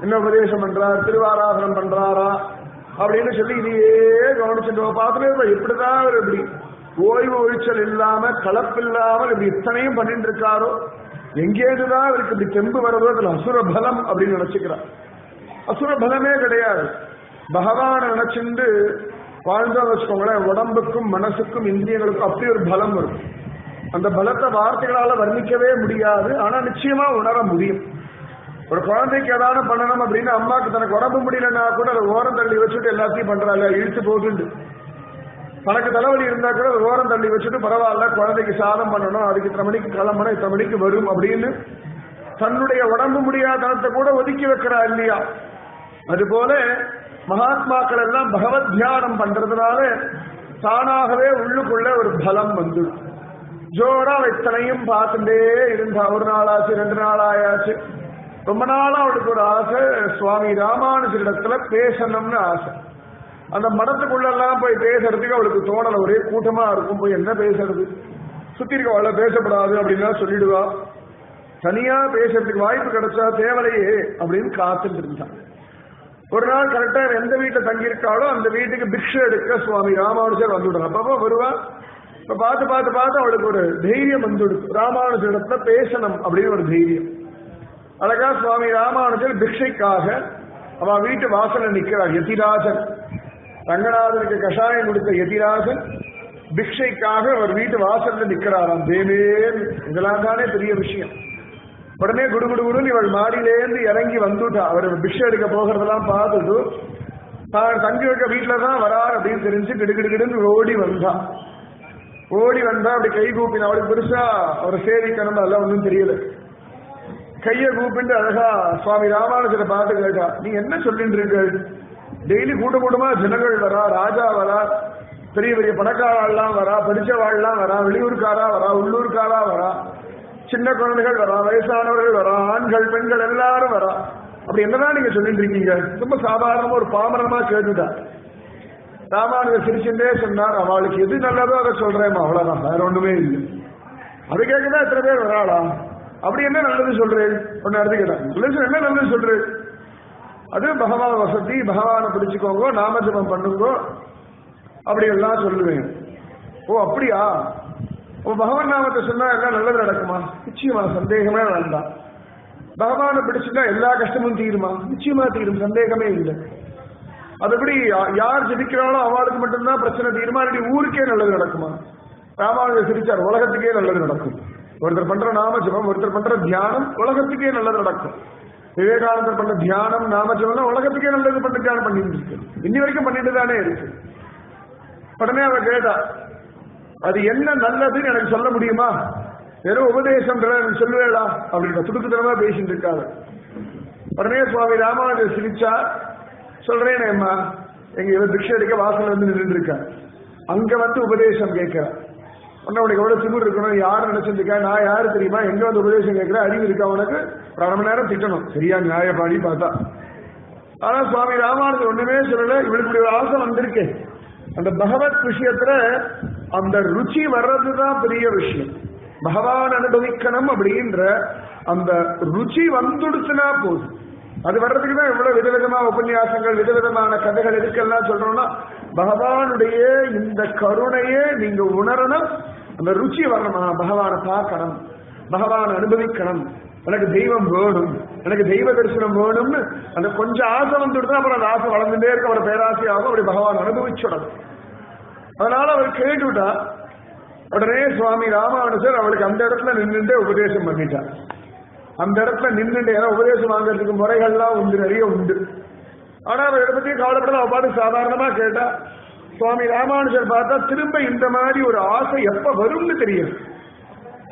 [SPEAKER 1] என்ன உபதேசம் பண்றா, திருவாராதனம் பண்றாரா அப்படின்னு சொல்லி இதையே கவனிச்சுட்டு பார்த்துட்டு எப்படிதான் அவர் இப்படி ஓய்வு ஒழிச்சல் இல்லாம கலப்பில்லாமல் இப்படி இத்தனையும் பண்ணிட்டு இருக்காரோ, எங்கேதுதான் அவருக்கு இப்படி தெம்பு வரதோ அதுல அசுர பலம் அப்படின்னு நினைச்சுக்கிறார். அசுர பலமே கிடையாது. பகவான நினைச்சுண்டு வாழ்ந்தோம் வச்சுக்கோங்களேன், உடம்புக்கும் மனசுக்கும் இந்திரியங்களுக்கும் அப்படி ஒரு பலம் வரும். அந்த பலத்தை வார்த்தைகளால வர்ணிக்கவே முடியாது, ஆனா நிச்சயமா உணர முடியும். ஒரு குழந்தைக்கு ஏதாவது பண்ணணும் அப்படின்னு அம்மாக்கு தனக்கு உடம்பு முடியலன்னா கூட அதை ஓரம் தள்ளி வச்சுட்டு எல்லாத்தையும் பண்றாங்க, இழுத்து போகுது. தனக்கு தலைவலி இருந்தா கூட அதை ஓரம் தள்ளி வச்சுட்டு பரவாயில்ல, குழந்தைக்கு சாதம் பண்ணணும், அதுக்கு இத்தனை மணிக்கு கிளம்பணும், இத்தனை மணிக்கு வரும் அப்படின்னு தன்னுடைய உடம்பு முடியாத தனத்தை கூட ஒதுக்கி வைக்கிறா இல்லையா? அதுபோல மகாத்மாக்கள் எல்லாம் பகவத் தியானம் பண்றதுனால தானாகவே உள்ளுக்குள்ள ஒரு பலம் வந்து ஜோரா இத்தனையும் பார்த்துட்டே இருந்தா. ஒரு நாள் ஆச்சு, 2 நாள் ஆயாச்சு. ரொம்ப நாளா அவளுக்கு ஒரு ஆசை, சுவாமி ராமானுஜரிடத்துல பேசணும்னு ஆசை. அந்த மடத்துக்குள்ளெல்லாம் போய் பேசுறதுக்கு அவளுக்கு தோணல. ஒரே கூட்டமா இருக்கும், போய் என்ன பேசுறது, சுத்தி இருக்க அவளை பேசப்படாது அப்படின்னா சொல்லிடுவா. தனியா பேசுறதுக்கு வாய்ப்பு கிடைச்சா தேவலையே அப்படின்னு காத்துட்டு இருந்தான். ஒரு நாள் கரெக்டா எந்த வீட்டுல தங்கியிருக்காளோ அந்த வீட்டுக்கு பிக்ஷை எடுக்க சுவாமி ராமானுஜர் வந்துவிடுறார். அப்பப்போ வருவா. இப்ப பார்த்து பார்த்து பார்த்து அவளுக்கு ஒரு தைரியம் வந்துடுது. ராமானுஜரிடத்துல பேசணும் அப்படின்னு ஒரு தைரியம். அழகா சுவாமி ராமானுஜர் பிக்ஷைக்காக அவ வீட்டு வாசல்ல நிக்கிறார். யதிராஜன், ரங்கநாதனுக்கு கஷாயம் கொடுத்த யதிராஜன் பிக்ஷைக்காக அவர் வீட்டு வாசல்ல நிக்கிறாராம். தேவேன், இதெல்லாம் தானே பெரிய விஷயம். உடனே குடுகுடுன்னு இவள் மாடியிலேருந்து இறங்கி வந்துட்டா. அவர் பிக்ஷை எடுக்க போகிறதெல்லாம் பார்த்துட்டு தான் தங்கி வைக்க வீட்டுலதான் வரார் அப்படின்னு தெரிஞ்சு கிடுகிடுகிடுன்னு ஓடி வந்தா. அப்படி கை கூப்பின. அவளுக்கு பெருசா அவரை சேவிக்கணும் அதெல்லாம் ஒன்றும் தெரியல. கையை கூப்பிட்டு அழகா சுவாமி ராமானுஜரை பார்த்து கேட்டா, நீ என்ன சொல்லிட்டு இருக்க? டெய்லி கூட்டமா ஜனங்கள் வரா, ராஜா வரா, பெரிய பெரிய பணக்காரெல்லாம் வரா, படிச்சவாள்லாம் வரா, வெளியூர்காரா வரா, உள்ளூர்காரா வரா, சின்ன குழந்தைகள் வரா, வயசானவர்கள் வரா, ஆண்கள் பெண்கள் எல்லாரும் வரா. அப்படி என்னதான் நீங்க சொல்லிட்டு இருக்கீங்க? ரொம்ப சாதாரணமா ஒரு பாமரமா கேட்டுட்டா. ராமானுஜர் சிரிச்சுட்டே சொன்னார், அவளுக்கு எது நல்லதோ அதை சொல்றேன், அவ்வளவுதான், வேற ஒண்ணுமே இல்லை. அது கேட்கதான் எத்தனை பேர் வராளா? அப்படி என்ன நல்லது சொல்றேன்? ஒன்னு அடுத்து கேட்டாங்க, என்ன நல்லது சொல்றேன்? அது பகவான் வசதி, பகவானை பிடிச்சுக்கோங்க, நாமஜபம் பண்ணுங்க, அப்படி எல்லாம் சொல்லுவேன். ஓ அப்படியா? ஓ பகவான் நாமத்தை சொன்னா எல்லாம் நல்லது நடக்குமா? நிச்சயமா, சந்தேகமே வேண்டாம். பகவானை பிடிச்சுட்டா எல்லா கஷ்டமும் தீருமா? நிச்சயமா தீரும், சந்தேகமே இல்லை. அதுபடி யார் ஜெபிக்கிறாளோ அவளுக்கு மட்டும்தான் பிரச்சனை தீருமா? அப்படி ஊருக்கே நல்லது நடக்குமா? ராமானுஜர் சிரிச்சார், உலகத்துக்கே நல்லது நடக்கும். ஒருத்தர் பண்ற நாமஜபம், ஒருத்தர் பண்ற தியானம் உலகத்துக்கே நல்லது நடக்கும். விவேகானந்தர் பண்ண தியானம் நாமஜபம் உலகத்துக்கே நல்லது பண்ண தியானம் பண்ணிட்டு இருக்கு, இன்னி வரைக்கும் பண்ணிட்டு தானே இருக்கு. உடனே அவ கேட்டா, அது என்ன நல்லதுன்னு எனக்கு சொல்ல முடியுமா? வெறும் உபதேசம் எனக்கு சொல்லுவேடா அப்படின்ற துடுக்குத்தனமா பேசிட்டு இருக்காரு. உடனே சுவாமி ராமானுஜர் சிரிச்சா, சொல்றேனேம்மா, எங்க இவ பிக்ஷை எடுக்க வாசல் வந்து நின்று இருக்க, அங்க வந்து உபதேசம் கேட்கிறேன். உனக்கு எவ்வளவு திமிர் இருக்கணும், யாரும் நினைச்சிருக்கா, நான் யாரு தெரியுமா, எங்க வந்து உபதேசம் கேட்கிற, அறிவு இருக்கா உனக்கு? ஒரு அரை மணி நேரம் திட்டணும், சரியா நியாயப்பாடி பார்த்தா. ஆனா சுவாமி ராமானுஜர் ஒண்ணுமே சொல்லல. இவளுக்கு ஒரு ஆசை வந்திருக்கேன், அந்த பகவத் விஷயத்துல அந்த ருச்சி வர்றதுதான் பெரிய விஷயம். பகவான் அனுபவிக்கணும் அப்படின்ற அந்த ருச்சி வந்துடுச்சுன்னா போதும். அது வர்றதுக்கு தான் இவ்வளவு விதவிதமா உபன்யாசங்கள், விதவிதமான கதைகள் எதுக்கெல்லாம் சொல்றோம்னா, பகவானுடைய இந்த கருணையே நீங்க உணரணும், அந்த ருச்சி வரணும். பகவானை பார்க்கணும், பகவான் அனுபவிக்கணும், எனக்கு தெய்வம் வேணும், எனக்கு தெய்வ தரிசனம் வேணும்னு அந்த கொஞ்சம் ஆசை வந்துடுதான் அப்புறம் அந்த ஆசை வளர்ந்துட்டே இருக்க, அவர் பேராசையாகும். அப்படி பகவான் அனுபவிச்சுடணும். அதனால அவர் கேட்டுட்டா. உடனே சுவாமி ராமானுஜர் அவளுக்கு அந்த இடத்துல நின்றுட்டே உபதேசம் பண்ணிட்டார். அந்த இடத்துல நின்றுட்டு, ஏன்னா உபதேசம் வாங்கறதுக்கு முறைகள்லாம் உண்டு, நிறைய உண்டு. ஆனா அவ இதை பத்தி கவலைப்பட அவ பாட்டு சாதாரணமா கேட்டா. சுவாமி ராமானுஜர் பார்த்தா திரும்ப இந்த மாதிரி ஒரு ஆசை எப்ப வரும்னு தெரியும்.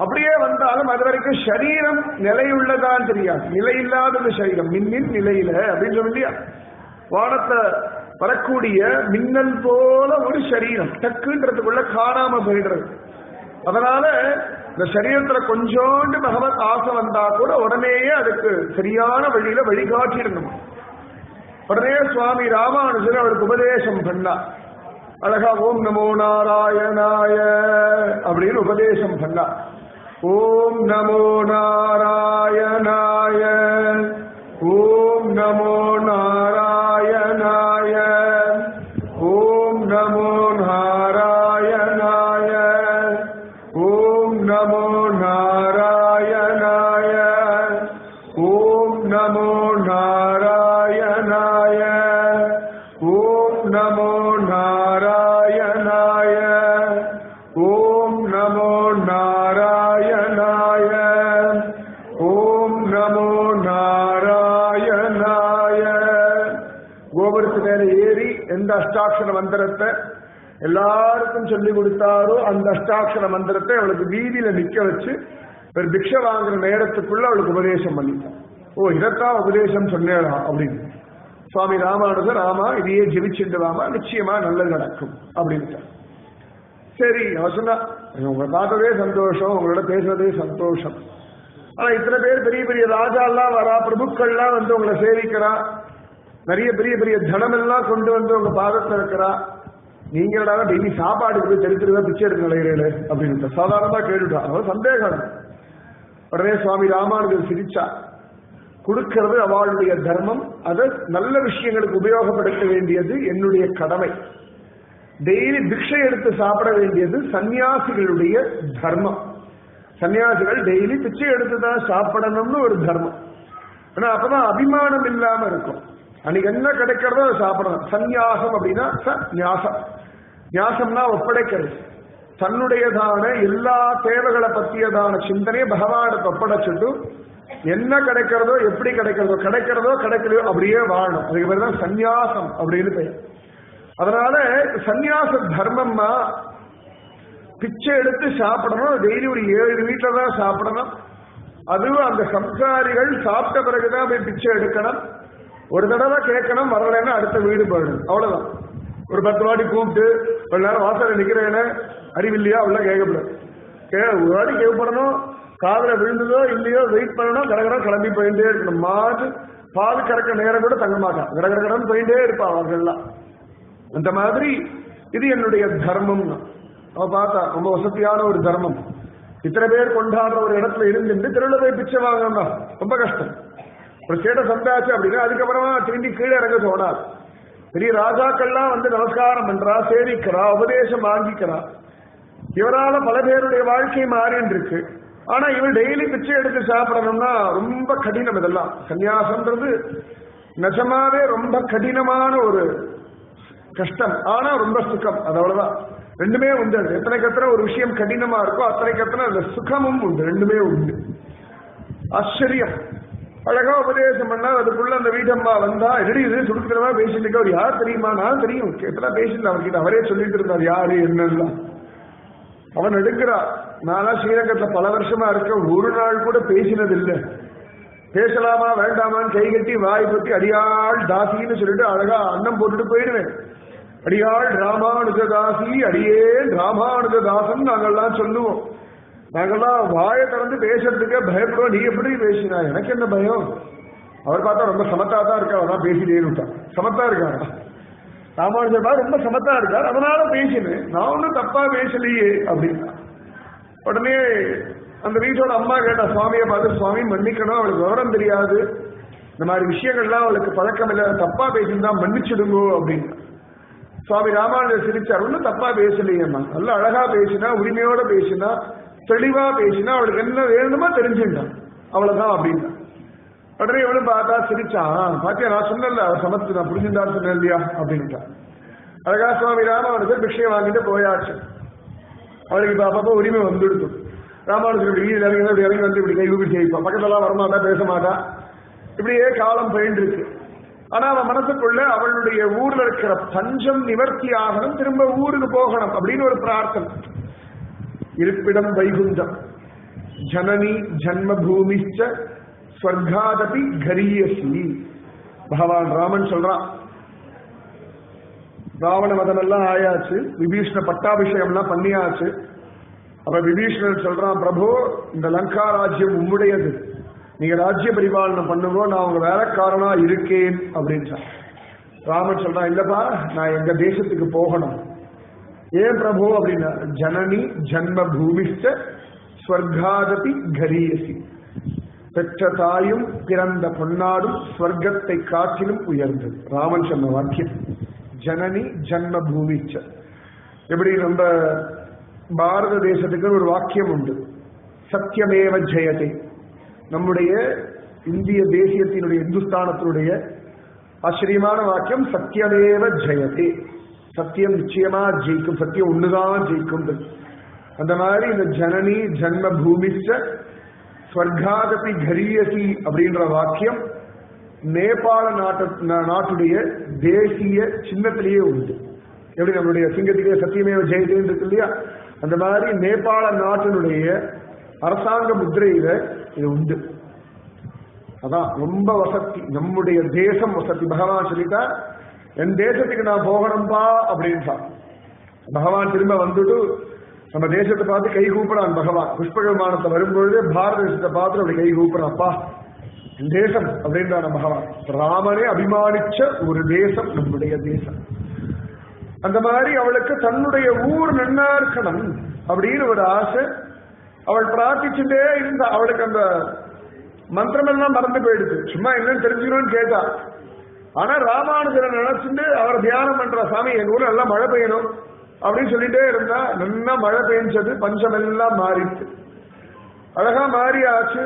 [SPEAKER 1] அப்படியே வந்தாலும் அது வரைக்கும் சரீரம் நிலையுள்ளதான் தெரியாது, நிலையில்லாதது சரீரம், மின்னின் நிலையில அப்படின்னு சொல்லி வானத்தை வரக்கூடிய மின்னல் போல ஒரு சரீரம் டக்குன்றதுக்குள்ள காணாம போயிடுறது. அதனால இந்த சரீரத்துல கொஞ்சோண்டு பகவத் ஆசை வந்தா கூட உடனேயே அதுக்கு சரியான வழியில வழிகாட்டிடணும். உடனே சுவாமி ராமானுஜர் அவருக்கு உபதேசம் பண்ணா. அழகா ஓம் நமோ நாராயணாய அப்படின்னு உபதேசம் பண்ணா. ஓம் நமோ நாராயணாய, ஓம் நமோ நாராயணாய, ஓம் நமோ நாராயணாய, ஓம் நமோ நாராயணாய, ஓம் நமோ நாராயணாய, ஓம் நமோ நாராயணாய, ஓம் நமோ நாராயணாய, ஓம் நமோ நாராயணாய. கோபுரத்து மேல ஏறி எந்த அஷ்டாட்சர மந்திரத்தை எல்லாருக்கும் சொல்லி கொடுத்தாரோ அந்த அஷ்டாட்சர மந்திரத்தை அவளுக்கு வீதியில நிக்க வச்சு ஒரு பிக்ஷை வாங்குற நேரத்துக்குள்ள அவளுக்கு உபதேசம் பண்ணிட்டான். ஓ இதத்தான் உபதேசம் சொன்னேடா அப்படின்னு. சுவாமி ராமானுஜர், ஆமா இதையே ஜெபிச்சுட்டு வாமா, நிச்சயமா நல்லது நடக்கும் அப்படின்ட்டு. சரி அவன் சொன்னா, உங்களை பார்த்ததே சந்தோஷம், உங்களோட பேசுறதே சந்தோஷம். ஆனா இத்தனை பேர் பெரிய பெரிய ராஜா எல்லாம் வரா, பிரபுக்கள்லாம் வந்து உங்களை சேவிக்கிறா, நிறைய பெரிய பெரிய தனம் எல்லாம் கொண்டு வந்து உங்க பாதத்தில் இருக்கிறா, நீங்களா டெய்லி சாப்பாடுக்கு போய் தெரு பிச்சை எடுக்க நிலையிறே அப்படின்னு சாதாரணமா கேட்டுட்டா. அவன் சந்தேகம். உடனே சுவாமி ராமானுஜர் சிரிச்சா. கொடுக்கிறது அவளுடைய தர்மம், அதை நல்ல விஷயங்களுக்கு உபயோகப்படுத்த வேண்டியது என்னுடைய கடமை. டெய்லி பிக்ஷை எடுத்து சாப்பிட வேண்டியது சன்னியாசிகளுடைய தர்மம். சன்னியாசிகள் டெய்லி பிச்சை எடுத்து தான் சாப்பிடணும்னு ஒரு தர்மம். ஆனா அப்பதான் அபிமானம் இல்லாம இருக்கும். அன்னைக்கு என்ன கிடைக்கிறதோ அதை சாப்பிடணும். சந்நியாசம் அப்படின்னா ஞாசம். ஞாசம்னா ஒப்படைக்கிறது. தன்னுடையதான எல்லா தேவைகளை பற்றியதான சிந்தனையை பகவானுக்கு ஒப்படைச்சிட்டு என்ன கிடைக்கிறதோ எப்படி கிடைக்கிறதோ கிடைக்கலையோ அப்படியே வாழணும். அதுக்கு பேர் தான் சந்நியாசம் அப்படின்னு பெயர். அதனால சந்நியாச தர்மம்னா பிச்சை எடுத்து சாப்பிடணும். டெய்லி ஒரு 7 வீட்டுல தான் சாப்பிடணும். அதுவும் அந்த சம்சாரிகள் சாப்பிட்ட பிறகுதான் போய் பிச்சை எடுக்கணும். ஒரு தடவை கேட்கணும், வரலன்னா அடுத்த வீடு போயிடும். அவ்வளவுதான். ஒரு 10 வாட்டி கூப்பிட்டு ஒரு நேரம் வாசல நிக்கிறேன்னு அறிவில்லையா அவ்வளோ கேட்கப்படும். ஒரு வாட்டி கேட்கப்படணும். காதல விழுந்ததோ இல்லையோ வெயிட் பண்ணணும். கடகட கிளம்பி போயிட்டே இருக்கணும். மாட்டு பால் கறக்க நேரம் கூட தங்க மாட்டான். கடகடன்னு போயிட்டே இருப்பா அவர்கள்லாம். அந்த மாதிரி இது என்னுடைய தர்மம். அவ பார்த்தா ரொம்ப வசதியான ஒரு தர்மம். இத்தனை பேர் கொண்டாடுற ஒரு இடத்துல இருந்து திருவிழா போய் பிச்சை வாங்கணும் ரொம்ப கஷ்டம். ஒரு சேட்டை சந்தாச்சு அப்படின்னா அதுக்கப்புறமா திரும்பி கீழே இறங்க தோணாது. பெரிய ராஜாக்கள்லாம் வந்து நமஸ்காரம் பண்றா, சேவிக்கிறா, உபதேசம் வாங்கிக்கிறா. இவரால பல பேருடைய வாழ்க்கை மாறின்னு இருக்கு. ஆனா இவர் டெய்லி பிச்சை எடுத்து சாப்பிடணும்னா ரொம்ப கடினம். இதெல்லாம் சன்னியாசம்ன்றது நிஜமாவே ரொம்ப கடினமான ஒரு கஷ்டம். ஆனா ரொம்ப சுகம். அது அவ்வளவுதான். ரெண்டுமே உண்டு. எத்தனைக்கு எத்தனை ஒரு விஷயம் கடினமா இருக்கோ அத்தனைக்கு எத்தனை அந்த சுகமும் உண்டு. ரெண்டுமே உண்டு. ஆச்சரியம். அழகா உபதேசம் பண்ணா அதுக்குள்ள அந்த வீட்டம்மா வந்தா எப்படி இது சுடுக்கிறவா பேசிட்டு இருக்க. அவர் யார் தெரியுமா? நான் தெரியும். எப்பதான் பேசிட்டு அவர்கிட்ட அவரே சொல்லிட்டு இருந்தார் யாரு என்னெல்லாம். அவன் எடுக்கிறா. நானா ஸ்ரீரங்கத்துல பல வருஷமா இருக்க, ஒரு நாள் கூட பேசினது இல்லை. பேசலாமா வேண்டாமான்னு கை கட்டி வாய் பத்தி அடியாள் தாசின்னு சொல்லிட்டு அழகா அன்னம் போட்டுட்டு போயிடுவேன். அடியாள் ராமானுஜதாசி, அடியேன் ராமானுஜதாசன் நாங்கள்லாம் சொல்லுவோம். நாங்கள்லாம் வாயை திறந்து பேசுறதுக்கே பயப்படுவோம். நீ எப்படி பேசினா? எனக்கு என்ன பயம்? அவர் பார்த்தா ரொம்ப சமத்தா தான் இருக்கார். அதான் பேசிட்டேன்னு விட்டான். சமத்தா இருக்காரு ராமானுஜபா, ரொம்ப சமத்தா இருக்கார், அதனால பேசினேன். நான் ஒன்னும் தப்பா பேசலையே அப்படின்னா. உடனே அந்த வீட்டோட அம்மா கேட்டா சுவாமியை பார்த்து, சுவாமி மன்னிக்கணும், அவளுக்கு விவரம் தெரியாது, இந்த மாதிரி விஷயங்கள்லாம் அவளுக்கு பழக்கம் இல்லை, தப்பா பேசியிருந்தா மன்னிச்சிடுங்கோ அப்படின்னு. சுவாமி ராமானுஜர் சிரிச்சார். ஒன்னும் தப்பா பேசலையேம்மா, நல்ல அழகா பேசினா, உரிமையோட பேசினா, தெளிவா பேசினா, அவளுக்கு என்ன வேணுமோ தெரிஞ்சுட்டான், அவ்வளவுதான் அப்படின்னா. உடனே இவனும் பார்த்தா சிரிச்சான். பாத்தியா நான் சொன்னல அவர் சமத்து, நான் புரிஞ்சுட்டான்னு சொன்னேன் இல்லையா அப்படின்ட்டான். அழகா சுவாமி ராமானுஜர் பிக்ஷையை வாங்கிட்டு போயாச்சு. அவருக்கு இப்ப அப்பப்போ உரிமை வந்துடுத்து. ராமானுஜர் இறங்கி வந்து இப்படி கை கூப்பி செய்வான். பக்கத்தெல்லாம் வரமாட்டா, பேச மாட்டா. இப்படியே காலம் போயிட்டு இருக்கு. ஆனா அவன் மனசுக்குள்ள அவளுடைய ஊர்ல இருக்கிற பஞ்சம் நிவர்த்தி ஆகணும், திரும்ப ஊருக்கு போகணும் அப்படின்னு ஒரு பிரார்த்தனை. இருப்பிடம் வைகுண்டம், ஜனனி ஜன்ம பூமிச்ச ஸ்வர்காதபி கரியசி. பகவான் ராமன் சொல்றான். ராவண மதம் எல்லாம் ஆயாச்சு, விபீஷ்ண பட்டாபிஷேகம் எல்லாம் பண்ணியாச்சு. அப்ப விபீஷ்ணன் சொல்றான், பிரபு இந்த லங்கா ராஜ்யம் உம்முடையது, நீங்க ராஜ்ய பரிபாலனம் பண்ணுங்க, நான் உங்க வேலைக்காரனா இருக்கேன் அப்படின்னு. ராமன் சொல்றான், இல்லப்பா நான் எங்க தேசத்துக்கு போகணும். ஏன் பிரபு அப்படின்னா, ஜனனி ஜன்ம பூமிஷ்ட ஸ்வர்காதபி கரியசி. பெற்ற தாயும் பிறந்த பொன்னாடும் ஸ்வர்க்கத்தை காட்டிலும் உயர்ந்தது. ராமன் சொன்ன வாக்கியம். ஜனனி ஜன்ம பூமிச்ச. எப்படி நம்ம பாரத தேசத்துக்கு ஒரு வாக்கியம் உண்டு, சத்தியமேவ ஜெயதே. நம்முடைய இந்திய தேசியத்தினுடைய, இந்துஸ்தானத்தினுடைய ஆச்சரியமான வாக்கியம் சத்தியமேவ ஜெயதே. சத்தியம் நிச்சயமா ஜெயிக்கும், சத்தியம் ஒண்ணுதான் ஜெயிக்கும். அந்த மாதிரி இந்த ஜனனி ஜன்ம பூமிச்ச ஸ்வர்காதபி கரியசி அப்படின்ற வாக்கியம் நேபாள நாட்டுடைய தேசிய சின்னத்திலேயே உண்டு. எப்படி நம்மளுடைய சிங்கத்திலேயே சத்தியமேவ ஜெயதேன்னு இருக்கு இல்லையா, அந்த மாதிரி நேபாள நாட்டினுடைய அரசாங்க முத்திரையில இது உண்டு. அதான் ரொம்ப வசதி, நம்முடைய தேசம் வசதி. பகவான் சொல்லிட்டா, என் தேசத்துக்கு நான் போகணும்பா அப்படின்ட்டா. பகவான் திரும்ப வந்துட்டு நம்ம தேசத்தை பார்த்து கை கூப்பிடான். பகவான் புஷ்ப விமானத்தை வரும்பொழுதே பாரத தேசத்தை பார்த்து அப்படி கை கூப்பிடான்ப்பா, என் தேசம் அப்படின்றான பகவான். ராமனே அபிமானிச்ச ஒரு தேசம் நம்முடைய தேசம். அந்த மாதிரி அவளுக்கு தன்னுடைய ஊர் நன்னா இருக்கணும் அப்படின்னு ஒரு ஆசை. அவள் பிரார்த்திச்சுட்டே இருந்தா. அவளுக்கு அந்த மந்திரம் எல்லாம் மறந்து போயிடுது. சும்மா என்னன்னு தெரிஞ்சுக்கணும்னு கேட்டா, ஆனா ராமானுஜரை நினைச்சுட்டு அவர் தியானம் பண்ற சாமி எங்க ஊர்ல நல்லா மழை பெய்யணும் அப்படின்னு சொல்லிட்டே இருந்தா நல்லா மழை பெஞ்சது, பஞ்சம் எல்லாம் மாறிட்டு அழகா மாறி ஆச்சு.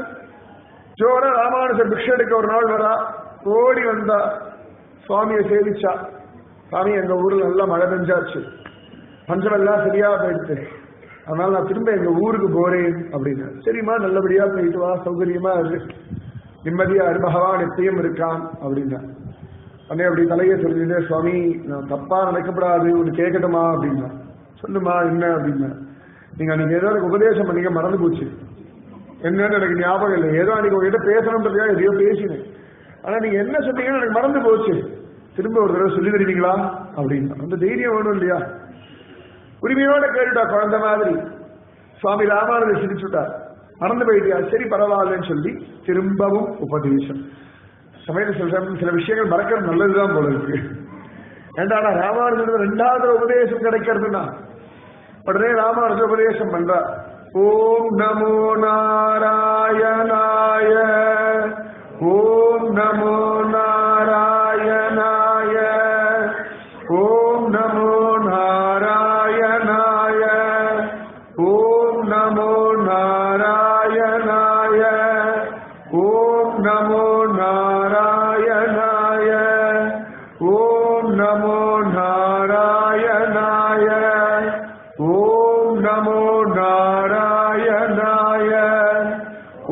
[SPEAKER 1] ஜோர ராமானுஜர் பிக்ஷை எடுக்க ஒரு நாள் வரா, ஓடி வந்தா, சுவாமியை சேவிச்சா. சாமி எங்க ஊர்ல நல்லா மழை பெஞ்சாச்சு, பஞ்சம் எல்லாம் சரியா போயிடுச்சு, அதனால நான் திரும்ப எங்க ஊருக்கு போறேன் அப்படின்னா. சரிம்மா நல்லபடியா போயிட்டு வா, சௌகரியமா இருக்கு, நிம்மதியா இரு, பகவான் எப்பயும் இருக்கான் அப்படின்னா. அண்ணே அப்படி தலையை சொல்லிட்டு, சுவாமி நான் தப்பா நினைக்கப்படாது, ஒன்று கேட்கட்டுமா அப்படின்னா. சொல்லுமா என்ன அப்படின்னா. நீங்க அன்னைக்கு ஏதோ எனக்கு உபதேசம் பண்ணீங்க, மறந்து போச்சு, என்னன்னு எனக்கு ஞாபகம் இல்லை. ஏதோ அன்னைக்கு உங்ககிட்ட பேசணுன்றதுக்காக எதையோ பேசினேன், ஆனா நீங்க என்ன சொன்னீங்கன்னு எனக்கு மறந்து போச்சு, திரும்ப ஒரு தடவை சொல்லி தருவீங்களா அப்படின்னா. அந்த தைரியம் வேணும் இல்லையா? உரிமையோட கேட்டுட்டா குழந்தை மாதிரி. சுவாமி ராமானுஜர் சிரிச்சுட்டார், மறந்து போயிட்டியா, சரி பரவாயில்லன்னு சொல்லி திரும்பவும் உபதேசம். சமயத்தில் சில விஷயங்கள் மறக்கிறது நல்லதுதான் போல இருக்கு. ஏண்டாடா ராமானுஜர் ரெண்டாவது உபதேசம் கிடைக்கிறதுனா உடனே ராமானுஜர் உபதேசம் பண்றார். ஓம் நமோ நாராயணாய, ஓம் நமோ நாராயணாய, ஓம் நமோ நாராயணாய, ஓம் நமோ நாராயணாய, ஓம் நமோ நாராயணாய, ஓம் நமோ நாராயணாய, ஓம் நமோ நாராயணாய,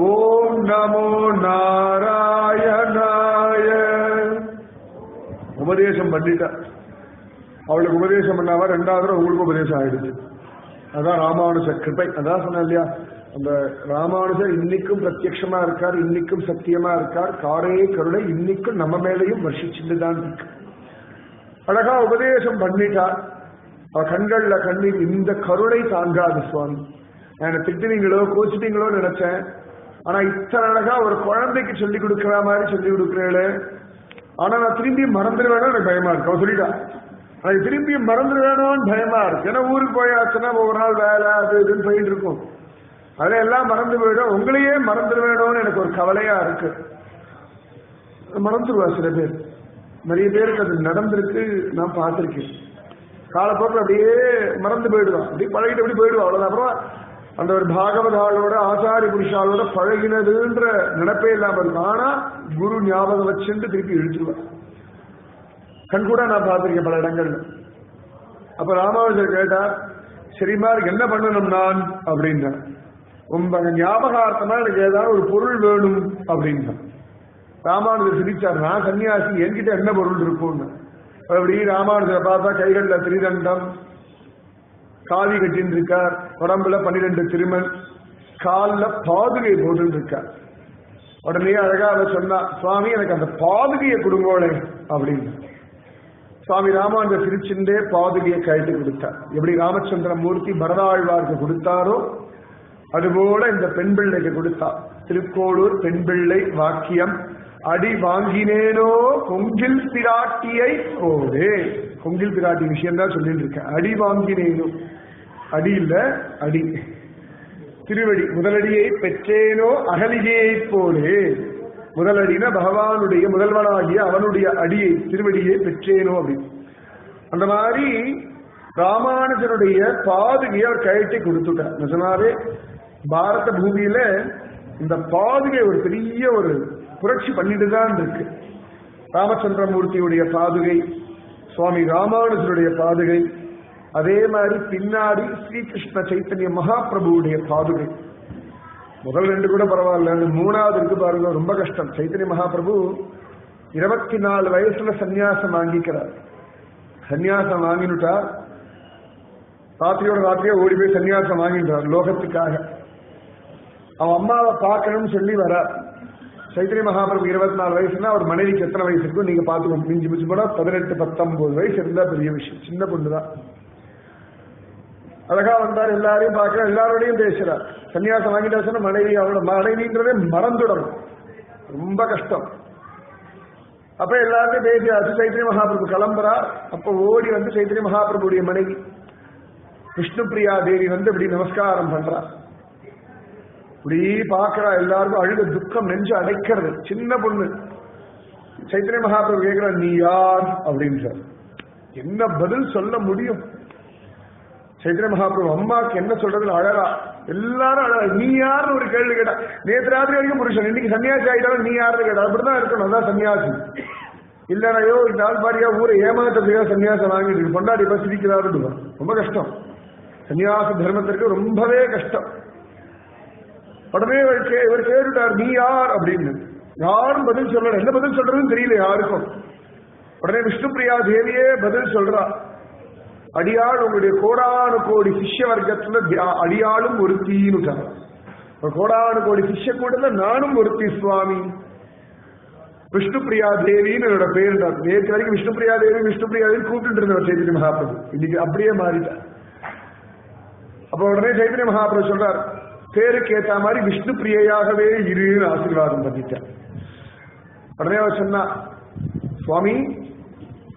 [SPEAKER 1] ஓம் நமோ நாராயணாய. உபதேசம் பண்ணிட்டா. அவளுக்கு உபதேசம் பண்ணாவா, ரெண்டாவது உங்களுக்கு உபதேசம் ஆயிடுச்சு. அதான் ராமானுஜ கிருபை. அதான் சொன்ன இல்லையா, அந்த ராமானுஜர் இன்னைக்கும் பிரத்யட்சமா இருக்கார், இன்னைக்கும் சத்தியமா இருக்கார், காரே கருணை இன்னைக்கும் நம்ம மேலையும் வர்ஷிச்சுட்டு தான் இருக்கு. அழகா உபதேசம் பண்ணிட்டா. அவ கண்கள்ல கண்ணீர், இந்த கருணை தாங்காது சுவாமி, நான் திட்டுவீங்களோ கோச்சிட்டீங்களோ நினைச்சேன், ஆனா இத்தனை அழகா ஒரு குழந்தைக்கு சொல்லி கொடுக்கிற மாதிரி சொல்லி கொடுக்குறேளே, ஆனா நான் திரும்பி மறந்துடுவேணும் எனக்கு பயமா இருக்கு. அவன் சொல்லிட்டா, எனக்கு திரும்பி மறந்துடுவேணும்னு பயமா இருக்கு. ஏன்னா ஊருக்கு போயாச்சுன்னா ஒவ்வொரு நாள் வேலை அது இதுன்னு போயிட்டு இருக்கும், அதெல்லாம் மறந்து போயிடும், உங்களையே மறந்துடுவேணும்னு எனக்கு ஒரு கவலையா இருக்கு. மறந்துடுவா சில பேர், நிறைய பேருக்கு அது நடந்திருக்கு, நான் பார்த்திருக்கேன். காலப்போக்கில் அப்படியே மறந்து போயிடுவான், அப்படியே பழகிட்டு அப்படி போயிடுவான், அவ்வளவுதான். அப்புறம் அந்த ஒரு பாகவதாளோட ஆச்சாரி புருஷாலோட பழகினதுன்ற நினைப்பே இல்லாம இருக்கும். ஆனா குரு ஞாபகம் வச்சுட்டு திருப்பி இழுத்துருவான். கண் கூட நான் பார்த்திருக்கேன் பல இடங்கள்ல. அப்ப ராமானுஜர் கேட்டா, சரிமா என்ன பண்ணணும் நான் அப்படின்னா. உங்க ஞாபகார்த்தமா எனக்கு ஏதாவது ஒரு பொருள் வேணும் அப்படின்னா. ராமானுஜர் சிரிச்சார், நான் சன்னியாசி, என்கிட்ட என்ன பொருள் இருக்கும்னு. அப்படி ராமானுஜரை பார்த்தா கைகள்ல திரிதண்டம், காவி கட்டின்னு இருக்கார், உடம்புல 12 திருமண், காலில் பாதுகை போட்டு இருக்கார். உடனே அழகா அதை சொன்னா, சுவாமி எனக்கு அந்த பாதுகையை கொடுங்கோளே அப்படின்னு. சுவாமி ராமானுஜர் சிரிச்சுண்டே பாதுகையை கழட்டி கொடுத்தார். எப்படி ராமச்சந்திர மூர்த்தி பரதாழ்வாருக்கு கொடுத்தாரோ அதுபோல இந்த பெண் பிள்ளைக்கு கொடுத்தார். திருக்கோளூர் பெண் பிள்ளை வாக்கியம், அடி வாங்கினேனோ கொங்கில் பிராட்டியை போதே. கொங்கில் பிராட்டி விஷயம் தான் சொல்லிட்டு இருக்கேன். அடி வாங்கினேனோ, அடி இல்ல அடி, திருவடி, முதலடியை பெற்றேனோ அகலிகையை போலே. முதலடினா பகவானுடைய முதல்வனாகிய அவனுடைய அடியை, திருவடியை பெற்றேனோ அப்படின்னு. அந்த மாதிரி ராமானுஜனுடைய பாதுகையை அவர் கழட்டி கொடுத்துட்டார். நிஜமாவே பாரத பூமியில இந்த பாதுகை ஒரு பெரிய ஒரு புரட்சி பண்ணிட்டு தான் இருக்கு. ராமச்சந்திரமூர்த்தியுடைய பாதுகை, சுவாமி ராமானுஜருடைய பாதுகை, அதே மாதிரி பின்னாடி ஸ்ரீகிருஷ்ண சைத்தன்ய மகாபிரபுடைய பாதுகை. முதல் 2 கூட பரவாயில்ல, மூணாவது இருக்கு பாருங்க, ரொம்ப கஷ்டம். சைத்தன்ய மகாபிரபு 24 வயசுல சன்னியாசம் வாங்கிக்கிறார். சன்னியாசம் வாங்கினுட்டார், ராத்திரியோட ராத்திரியா ஓடி போய் சன்னியாசம் வாங்கின்றார் லோகத்துக்காக. அவன் அம்மாவை பார்க்கணும்னு சொல்லி வரார். சைத்தன்ய மகாபிரபு 24 வயசுன்னா அவர் மனைவிக்கு எத்தனை வயசு இருக்கும் நீங்க பாத்துக்கோங்க. மிஞ்சி மிஞ்சி போனா 18-19 வயசு இருந்தா பெரிய விஷயம், சின்ன பொண்ணுதான். அழகா வந்தார், எல்லாரையும் பார்க்க, எல்லாரோடையும் பேசுறார். சன்னியாசம் வாங்கிட்டாச்சுன்னா மனைவி, அவளோட மனைவின்றதே மறந்துடணும், ரொம்ப கஷ்டம். அப்ப எல்லாருக்கும் பேசியாச்சு. சைத்தன்ய மகாபிரபு கிளம்புறார். அப்ப ஓடி வந்து சைத்தன்ய மகாபிரபுடைய மனைவி விஷ்ணுபிரியா தேவி வந்து இப்படி நமஸ்காரம் பண்றா. இப்படி பாக்குறா, எல்லாருக்கும் அழுத துக்கம் நெஞ்சு அடைக்கிறது. சின்ன பொண்ணு, சைத்தன்ய மகாபிரபு கேட்கிற நீ யார் அப்படின்னு சார். என்ன பதில் சொல்ல முடியும்? சைத்தன்ய மகாபிரபு அம்மாக்கு என்ன சொல்றதுன்னு அழகா, எல்லாரும் அழகா. நீ யாருன்னு ஒரு கேள்வி கேட்டா, நேற்று ராத்திரி வரைக்கும் புருஷன், இன்னைக்கு சன்னியாசி ஆகிட்டாலும் நீ யாருன்னு கேட்டா, அப்படிதான் இருக்கணும், அதான் சன்னியாசி. இல்லைனாயோ இந்த ஆள் பாரியா ஊரை ஏமாற்றத்துக்காக சன்னியாசம் வாங்கிட்டு பொண்டாடி இப்ப சிரிக்கிறாரு, ரொம்ப கஷ்டம். சன்னியாச தர்மத்திற்கு ரொம்பவே கஷ்டம். உடனே இவர் கேட்டுட்டார் நீ யார் அப்படின்னு. யாரும் பதில் சொல்ற, என்ன பதில் சொல்றதுன்னு தெரியல யாருக்கும். உடனே விஷ்ணுபிரியா தேவியே பதில் சொல்றா, அடியாள் உங்களுடைய கோடானு கோடி சிஷ்ய வர்க்கத்துல அடியாளும் ஒருத்தின்னு. கோடானு கோடி சிஷ்ய கூட்டத்துல நானும் ஒருத்தி சுவாமி. விஷ்ணுபிரியா தேவின்னு என்னோட பேர். நேற்று வரைக்கும் விஷ்ணுபிரியா தேவி விஷ்ணுபிரியா தேவி கூப்பிட்டு இருந்தவர் சைத்தன்ய மகாபிரபு, இன்னைக்கு அப்படியே மாறிட்டார். அப்ப உடனே சைத்தன்ய மகாபிரபு சொல்றார், பேருக்கு ஏற்ற மாதிரி விஷ்ணு பிரியையாகவே இருன்னு ஆசீர்வாதம் பண்ணிட்டார். உடனே அவர் சொன்னா, சுவாமி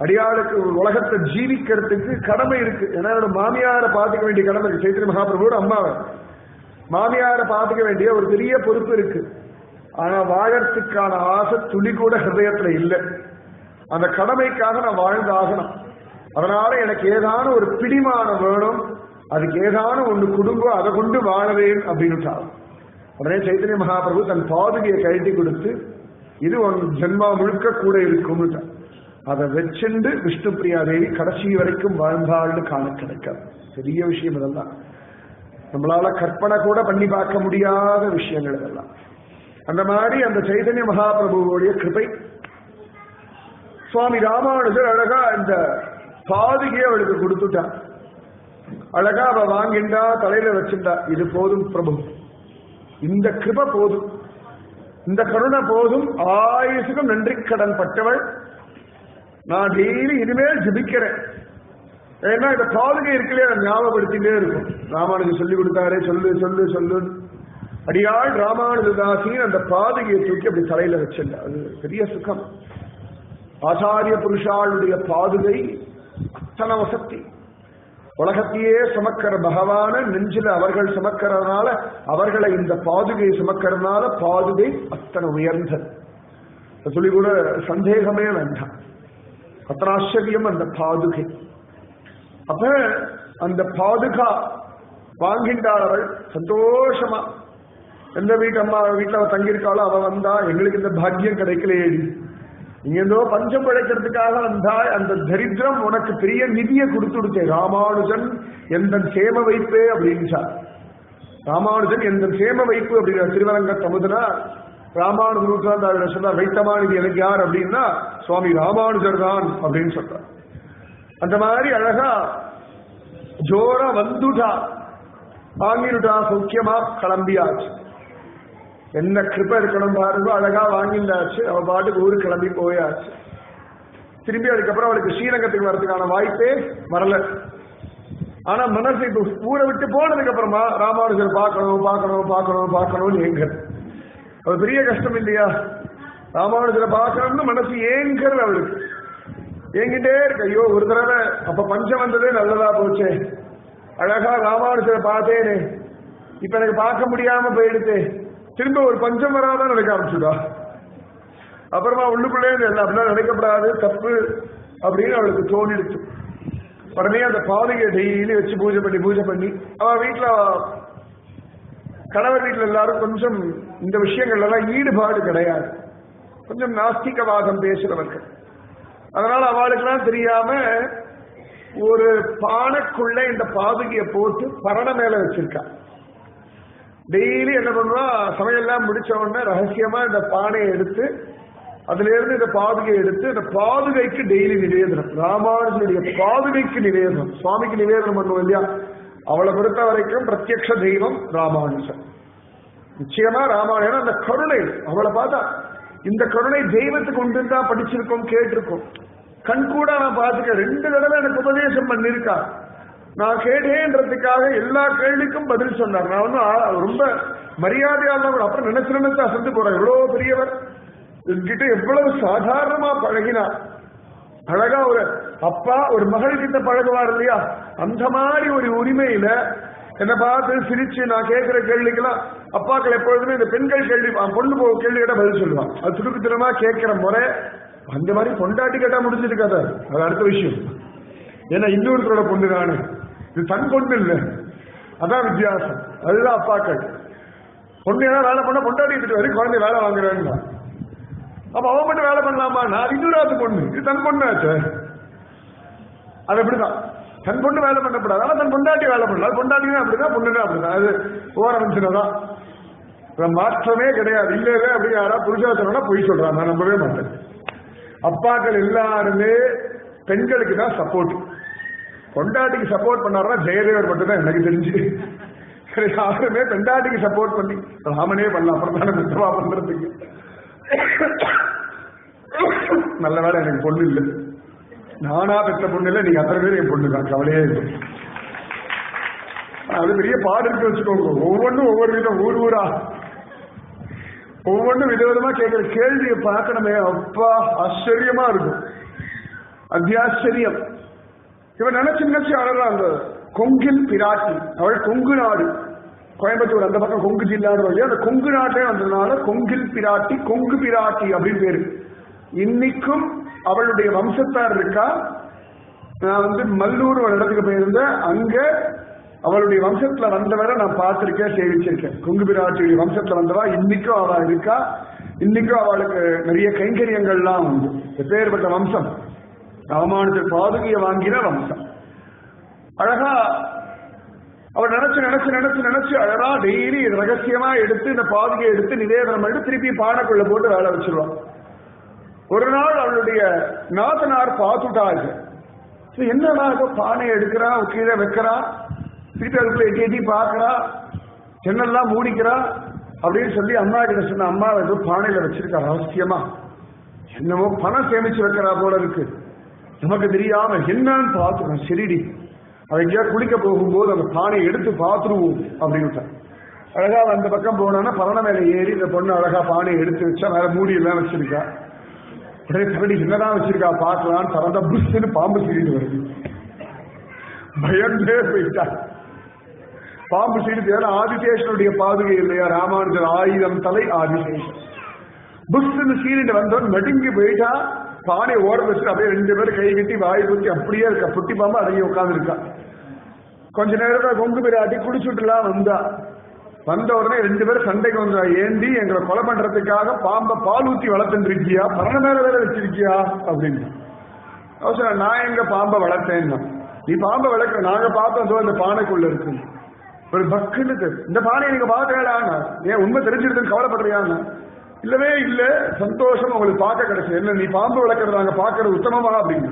[SPEAKER 1] அடியாளுக்கு உலகத்தை ஜீவிக்கிறதுக்கு கடமை இருக்கு. ஏன்னா என்னோட மாமியாரை பார்த்துக்க வேண்டிய கடமை இருக்கு. சைத்தன்ய மகாபிரபுவோட அம்மாவை மாமியாரை பார்த்துக்க வேண்டிய ஒரு பெரிய பொறுப்பு இருக்கு. ஆனா வாழறதுக்கான ஆசை துளி கூட ஹிருதயத்துல இல்லை. அந்த கடமைக்காக நான் வாழ்ந்து ஆகணும். அதனால எனக்கு ஏதான ஒரு பிடிமானம் வேணும், அதுக்கு ஏதான ஒன்று குடும்பம், அதை கொண்டு வாழவேன் அப்படின்னு. உடனே சைத்தன்ய மகாபிரபு தன் பாதுகையை கழட்டி கொடுத்து, இது உன் ஜென்மா முழுக்க கூட இருக்கும். அதை வச்சுண்டு விஷ்ணு பிரியா தேவி கடைசி வரைக்கும் வாழ்ந்தாள்னு காண கிடைக்காது. பெரிய விஷயம் இதெல்லாம், நம்மளால கற்பனை கூட பண்ணி பார்க்க முடியாத விஷயங்கள் இதெல்லாம். அந்த மாதிரி அந்த சைதன்ய மகாபிரபுவோடைய கிருபை. சுவாமி ராமானுஜர் அழகா இந்த பாதுகையை அவளுக்கு கொடுத்துட்டா. அழகா அவ வாங்கிண்டா, தலையில வச்சுட்டா. இது போதும் பிரபு, இந்த கிருபை போதும், இந்த கருணை போதும், ஆயுசுக்கும் நன்றி கடன் பட்டவள் நான் டெய்லி இனிமேல் ஜபிக்கிறேன். ஏன்னா இந்த பாதுகை இருக்கலையே ஞாபகப்படுத்திட்டே இருக்கும். ராமானுஜர் சொல்லி கொடுத்தாரே, சொல்லு சொல்லு சொல்லு. அடியாள் ராமானுஜதாசின்னு அந்த பாதுகையை தூக்கி அப்படி தலையில வச்சிருந்த, அது பெரிய சுகம். ஆச்சாரிய புருஷாளுடைய பாதுகை அத்தனை வசதி. உலகத்தையே சுமக்கிற பகவான நெஞ்சில அவர்கள் சுமக்கிறதுனால, அவர்களை இந்த பாதுகை சுமக்கிறதுனால பாதுகை அத்தனை உயர்ந்தது. சொல்லி கூட சந்தேகமே வேண்டாம். அத்தனை ஆச்சரியம் அந்த பாதுகை. அப்ப அந்த பாதுகா வாங்கின்றாள் அவள் சந்தோஷமா. எந்த அம்மா வீட்டுல அவ தங்கியிருக்காளோ அவ வந்தா, எங்களுக்கு இந்த பாக்கியம் கிடைக்கலையேடி, நீங்க ஏதோ பஞ்சம் படைக்கிறதுக்காக வந்தா, அந்த தரித்திரம் உனக்கு பெரிய நிதியை கொடுத்துடுச்சே. ராமானுஜன் எந்த சேம வைப்பு அப்படின்னு. ராமானுஜன் எந்த சேம வைப்பு அப்படிங்கிற திருவரங்க தமுதுனா ராமானுஜன் சொன்னார், வைத்தமானிதி எனக்கு யார் அப்படின்னா சுவாமி ராமானுஜர் தான் அப்படின்னு சொல்றார். அந்த மாதிரி அழகா ஜோரா வந்துட்டா, வாங்கிட்டா, சௌக்கியமா கிளம்பியாச்சு. என்ன கிருப்பை இருக்கணும் பாருங்க, அழகா வாங்கிட்டாச்சு. அவ பாட்டுக்கு ஊருக்கு கிளம்பி போயாச்சு. திரும்பி அதுக்கப்புறம் அவளுக்கு ஸ்ரீரங்கத்துக்கு வரதுக்கான வாய்ப்பே வரல. ஆனா மனசு இப்ப ஊரை விட்டு போனதுக்கு அப்புறமா ராமானுஜர் பார்க்கணும் பார்க்கணும் பார்க்கணும் பார்க்கணும்னு ஏங்க, அது பெரிய கஷ்டம் இல்லையா? ராமானுஜரை பார்க்கணும்னு மனசு ஏங்கர் அவளுக்கு, ஏங்கிட்டே இருக்கு. ஐயோ ஒரு தடவை அப்ப பஞ்சம் வந்ததே நல்லதா போச்சே, அழகா ராமானுஜரை பார்த்தேனே, இப்ப எனக்கு பார்க்க முடியாம போயிடுச்சு, திரும்ப ஒரு பஞ்சம் வராதான் நடக்க ஆரம்பிச்சுடா. அப்புறமா உள்ளுக்குள்ளே அப்படிலாம் நினைக்கப்படாது, தப்பு அப்படின்னு அவளுக்கு தோணிடுச்சு. உடனே அந்த பாதையை டெய்லி வச்சு பூஜை பண்ணி அவன் வீட்டுல, கணவர் வீட்டுல எல்லாரும் கொஞ்சம் இந்த விஷயங்கள்ல எல்லாம் ஈடுபாடு கிடையாது, கொஞ்சம் நாஸ்திகவாதம் பேசுறவர்கள். அதனால அவளுக்கெல்லாம் தெரியாம ஒரு பானைக்குள்ள இந்த பாதுகையை போட்டு பரண மேல வச்சிருக்கா. டெய்லி என்ன பண்ணுவா, சமையல்லாம் முடிச்ச உடனே ரகசியமா இந்த பானையை எடுத்து அதுல இருந்து இந்த பாதுகையை எடுத்து இந்த பாதுகைக்கு டெய்லி நிவேதனம், ராமானுஜனுடைய பாதுகைக்கு நிவேதனம், சுவாமிக்கு நிவேதனம் பண்ணுவோம் இல்லையா, அவளை பொறுத்த வரைக்கும் பிரத்யக்ஷ தெய்வம் ராமானுஜன். நிச்சயமா ராமாயணம் அந்த கருணை அவளை பார்த்தா, இந்த கருணை தெய்வத்துக்கு உண்டு தான் படிச்சிருக்கோம், கேட்டிருக்கோம். கண் கூட நான் பார்த்துக்க 2 தடவை எனக்கு உபதேசம் பண்ணிருக்கா. நான் கேட்டேன்றதுக்காக எல்லா கேள்விக்கும் பதில் சொன்னார். நான் வந்து ரொம்ப மரியாதையால் அப்புறம் நினைச்சு அசந்து போறேன். எவ்வளவு பெரியவர் கிட்ட எவ்வளவு சாதாரணமா பழகினார். அழகா ஒரு அப்பா ஒரு மகள் கிட்ட பழகுவார் இல்லையா, அந்த மாதிரி ஒரு உரிமையில என்ன பார்த்து சிரிச்சு நான் கேட்கிற கேள்விக்கெல்லாம் அப்பாக்கள் எப்பொழுதுமே இந்த பெண்கள் கேள்வி, பொண்ணு கேள்வி கேட்ட பதில் சொல்லுவான். அது துடுக்குத்தனமா கேட்கிற முறை அந்த மாதிரி பொண்டாட்டி கேட்டா முடிஞ்சிருக்காத, அது அடுத்த விஷயம். ஏன்னா இன்னொருத்தரோட பொண்ணு தானே, இது தன் பொண்ணு இல்லை, அதான் வித்தியாசம். அதுதான் அப்பாக்கள். பொண்ணு ஏதாவது வேலை பண்ணா பொண்டாட்டி எடுத்துட்டு வரை குழந்தை வேலை வாங்குறாங்க. அப்ப அவன் மட்டும் வேலை பண்ணலாமா? நான் இன்னொரு பொண்ணு, இது தன் பொண்ணு ஆச்சு. அது எப்படிதான் தன் பொண்ணு வேலை பண்ணப்படாது, ஆனா தன் பொண்டாட்டி வேலை பண்ணலாம். பொண்டாட்டினா அப்படிதான், பொண்ணுன்னா அப்படிதான். அது ஓரமிச்சுனதான், மாற்றமே கிடையாது. இல்லவே அப்படி யாரா புருஷா சொன்னா பொய் சொல்றாங்க, நான் நம்பவே மாட்டேன். அப்பாக்கள் எல்லாருமே பெண்களுக்கு தான் சப்போர்ட். பொண்டாட்டிக்கு சப்போர்ட் பண்ணாருன்னா ஜெயதேவர் மட்டும் தான் எனக்கு தெரிஞ்சு. யாருமே பெண்டாட்டிக்கு சப்போர்ட் பண்ணி ராமனே பண்ணலாம், அப்புறம் தானே பெற்றவா பண்றதுக்கு. நல்ல வேலை எனக்கு பொண்ணு இல்லை, நானா பெற்ற பொண்ணு இல்லை, நீங்க அத்தனை பேர் என் பொண்ணு தான், கவலையே இல்லை. அது பெரிய பாடு இருக்கு வச்சுக்கோங்க. ஒவ்வொன்றும் ஒவ்வொரு விதம், ஊர் ஊரா ஒவ்வொன்றும் விதவிதமா கேட்கிற கேள்வியை பார்க்கணுமே, அப்பா ஆச்சரியமா இருக்கும், அத்தியாச்சரியம். இவன் நினைச்சு அழகான். அந்த கொங்கில் பிராட்டி, அவள் கொங்கு நாடு, கோயம்புத்தூர் அந்த பக்கம் கொங்கு ஜில்லாடு வழியா அந்த கொங்கு நாட்டே வந்ததுனால கொங்கில் பிராட்டி, கொங்கு பிராட்டி அப்படின்னு பேரு. இன்னைக்கும் அவளுடைய வம்சத்தார் இருக்கா. நான் மல்லூர் ஒரு இடத்துக்கு போயிருந்தேன், அங்க அவளுடைய வம்சத்துல வந்தவரை நான் பார்த்திருக்கேன், சேவிச்சிருக்கேன். கொங்கு பிராட்டியுடைய வம்சத்துல வந்தவா இன்னைக்கும் அவள் இருக்கா. இன்னைக்கும் அவளுக்கு நிறைய கைங்கரியங்கள்லாம் உண்டு. எப்பேற்பட்ட வம்சம், ராமானுஜர் பாதுகையை வாங்கின வம்சம். அழகா அவர் நினைச்சு அழகா டெய்லி ரகசியமா எடுத்து இந்த பாதுகையை எடுத்து நிவேதனம் எடுத்து திருப்பி பானைக்குள்ள போட்டு வேலை வச்சிருவான். ஒரு நாள் அவளுடைய நாத்தனார் பார்த்துட்டாங்க, என்னடா பானையை எடுக்கிறா, கீழே வைக்கிறா, திருப்பி அதுக்குள்ள எட்டி பார்க்கறா, ஜன்னல்லாம் மூடிக்கிறா அப்படின்னு சொல்லி அம்மா கிட்ட சொன்ன. அம்மா ஏதோ பானையில வச்சிருக்கா ரகசியமா, என்னமோ பணம் சேமிச்சு வைக்கிறா போல இருக்கு, நமக்கு தெரியாம என்னன்னு பார்த்துக்கணும். சரிடி, அவ எங்கேயா குளிக்க போகும்போது அந்த பானையை எடுத்து பார்த்துருவோம் அப்படின்னு. அழகா அந்த பக்கம் போனோன்னா பரண மேல ஏறி இந்த பொண்ணு அழகா பானையை எடுத்து வச்சா, வேற மூடி எல்லாம் வச்சிருக்கா. உடனே கரடி என்னதான் வச்சிருக்கா பார்க்கலான்னு திறந்தா புஷ்ன்னு பாம்பு சீடிட்டு வருது. பயந்தே போயிட்டா. பாம்பு சீடிட்டு, ஆதிசேஷனுடைய பாதுகை இல்லையா, ராமானுஜர் ஆயுதம் தலை ஆதிசேஷன். புஷ்ன்னு சீடிட்டு வந்தவன் நடுங்கி போயிட்டா. பானை ஓட வச்சுட்டு அப்படியே ரெண்டு பேரும் கை கட்டி வாய் ஊற்றி அப்படியே இருக்கா. புட்டி பாம்பு அடங்கி உட்கார்ந்து இருக்கா. கொஞ்ச நேரத்துல கொங்கு பிராட்டி குடிச்சுட்டுலாம் வந்த உடனே ரெண்டு பேரும் சண்டைக்கு வந்தா. ஏண்டி எங்களை கொலை பண்றதுக்காக பாம்பை பால் ஊத்தி வளர்த்துட்டு இருக்கியா, பரண மேல வேற வச்சிருக்கியா அப்படின்னு. அவசரம், நான் எங்க பாம்பை வளர்த்தேன்னா, நீ பாம்பை வளர்க்க நாங்க பார்த்தோம் இந்த பானைக்குள்ள இருக்கு. ஒரு பக்குன்னு இந்த பானையை நீங்க பார்க்கலான்னா, ஏன் உண்மை தெரிஞ்சிருக்குன்னு கவலைப்படுறியான்னு. இல்லவே இல்ல, சந்தோஷம் உங்களுக்கு பார்க்க கிடைச்சது. என்ன நீ பாம்பு வளர்க்கறது நாங்க பார்க்கறது உத்தமமா அப்படின்னு.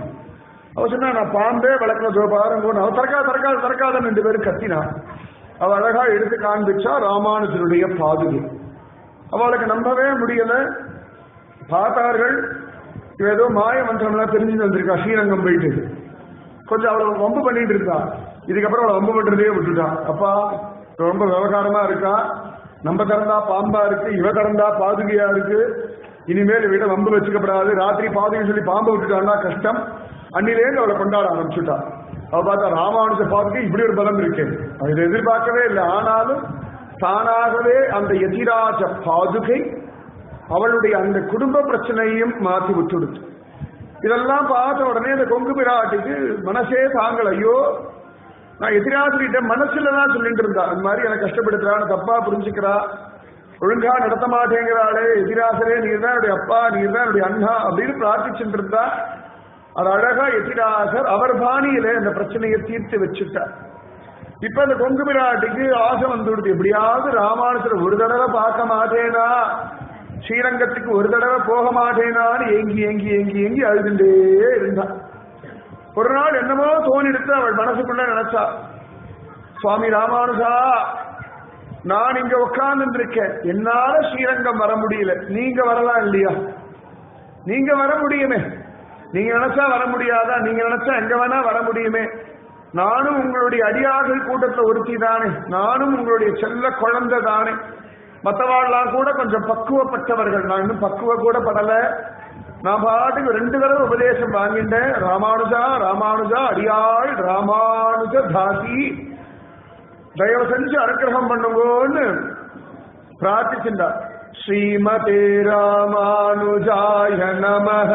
[SPEAKER 1] அவ சொன்னா, நான் பாம்பே வளர்க்கறதோ பாருங்க. அவ தற்காதன்னு ரெண்டு பேரும் கத்தினா. அவ அழகா எடுத்து காண்பிச்சா ராமானுஜருடைய பாதுகை. அவளுக்கு நம்பவே முடியல. பார்த்தார்கள், ஏதோ மாய மந்திரம்லாம் தெரிஞ்சு வந்திருக்கா. ஸ்ரீரங்கம் போயிட்டு கொஞ்சம் அவளை வம்பு பண்ணிட்டு இருந்தா. இதுக்கப்புறம் அவளை வம்பு பண்றதே விட்டுட்டான். அப்பா ரொம்ப விவகாரமா இருக்கா, நம்ம திறந்தா பாம்பா இருக்கு, இவ திறந்தா பாதுகையா இருக்கு, இனிமேல் வீட வம்பு வச்சுக்கப்படாது, ராத்திரி பாதுகை சொல்லி பாம்பை விட்டுட்டான்னா கஷ்டம். அன்னிலேருந்து அவளை கொண்டாட ஆரம்பிச்சுட்டா. அவ பார்த்தா ராமானுஜ பாதுகை இப்படி ஒரு பலம் இருக்கு, அதை எதிர்பார்க்கவே இல்லை. ஆனாலும் தானாகவே அந்த எதிராஜ பாதுகை அவளுடைய அந்த குடும்ப பிரச்சனையும் மாற்றி விட்டுடுச்சு. இதெல்லாம் பார்த்த உடனே இந்த கொங்கு பிராட்டிக்கு மனசே தாங்கள். ஐயோ, நான் எதிராசிரிட்ட மனசுலதான் சொல்லிட்டு இருந்தா, அந்த மாதிரி எனக்கு கஷ்டப்படுத்துறான்னு தப்பா புரிஞ்சுக்கிறா, ஒழுங்கா நடத்த மாட்டேங்கிறாளே, எதிராசரே நீர் தான் என்னுடைய அப்பா, நீர் தான் என்னுடைய அண்ணா அப்படின்னு பிரார்த்திச்சுட்டு இருந்தா. அது அழகா எதிராசர் அவர் பாணியிலே அந்த பிரச்சனையை தீர்த்து வச்சுட்டார். இப்ப அந்த கொங்கு பிராட்டிக்கு ஆசை வந்துடுது, எப்படியாவது ராமானுஜரை ஒரு தடவை பார்க்க மாட்டேனா, ஸ்ரீரங்கத்துக்கு ஒரு தடவை போக மாட்டேனான்னு ஏங்கி ஏங்கி ஏங்கி ஏங்கி அழுதுண்டே இருந்தான். ஒரு நாள் என்னமோ தோணிடுத்து அவள் மனசுக்குள்ள நினைச்சா, சுவாமி ராமானுஜா, நான் இங்க உட்கார்ந்து இருக்கேன், என்னால ஸ்ரீரங்கம் வர முடியல, நீங்க வரலாம் இல்லையா? நீங்க வர முடியுமே, நீங்க நினைச்சா வர முடியாதா? நீங்க நினைச்சா எங்க வேணா வர முடியுமே. நானும் உங்களுடைய அடியார்கள் கூட்டத்துல ஒருத்தி தானே, நானும் உங்களுடைய செல்ல குழந்தை தானே. மற்றவாள்லாம் கூட கொஞ்சம் பக்குவப்பட்டவர்கள், நான் இன்னும் பக்குவ கூட படல. நான் பாட்டுக்கு 2 தடவை உபதேசம் வாங்கிட்டேன். ராமானுஜா ராமானுஜா, அடியாள் ராமானுஜ தாசி, தயவு செஞ்சு அனுகிரகம் பண்ணுங்கன்னு பிரார்த்திச்சுட்டார். ஸ்ரீமதே ராமானுஜாய நமஹ.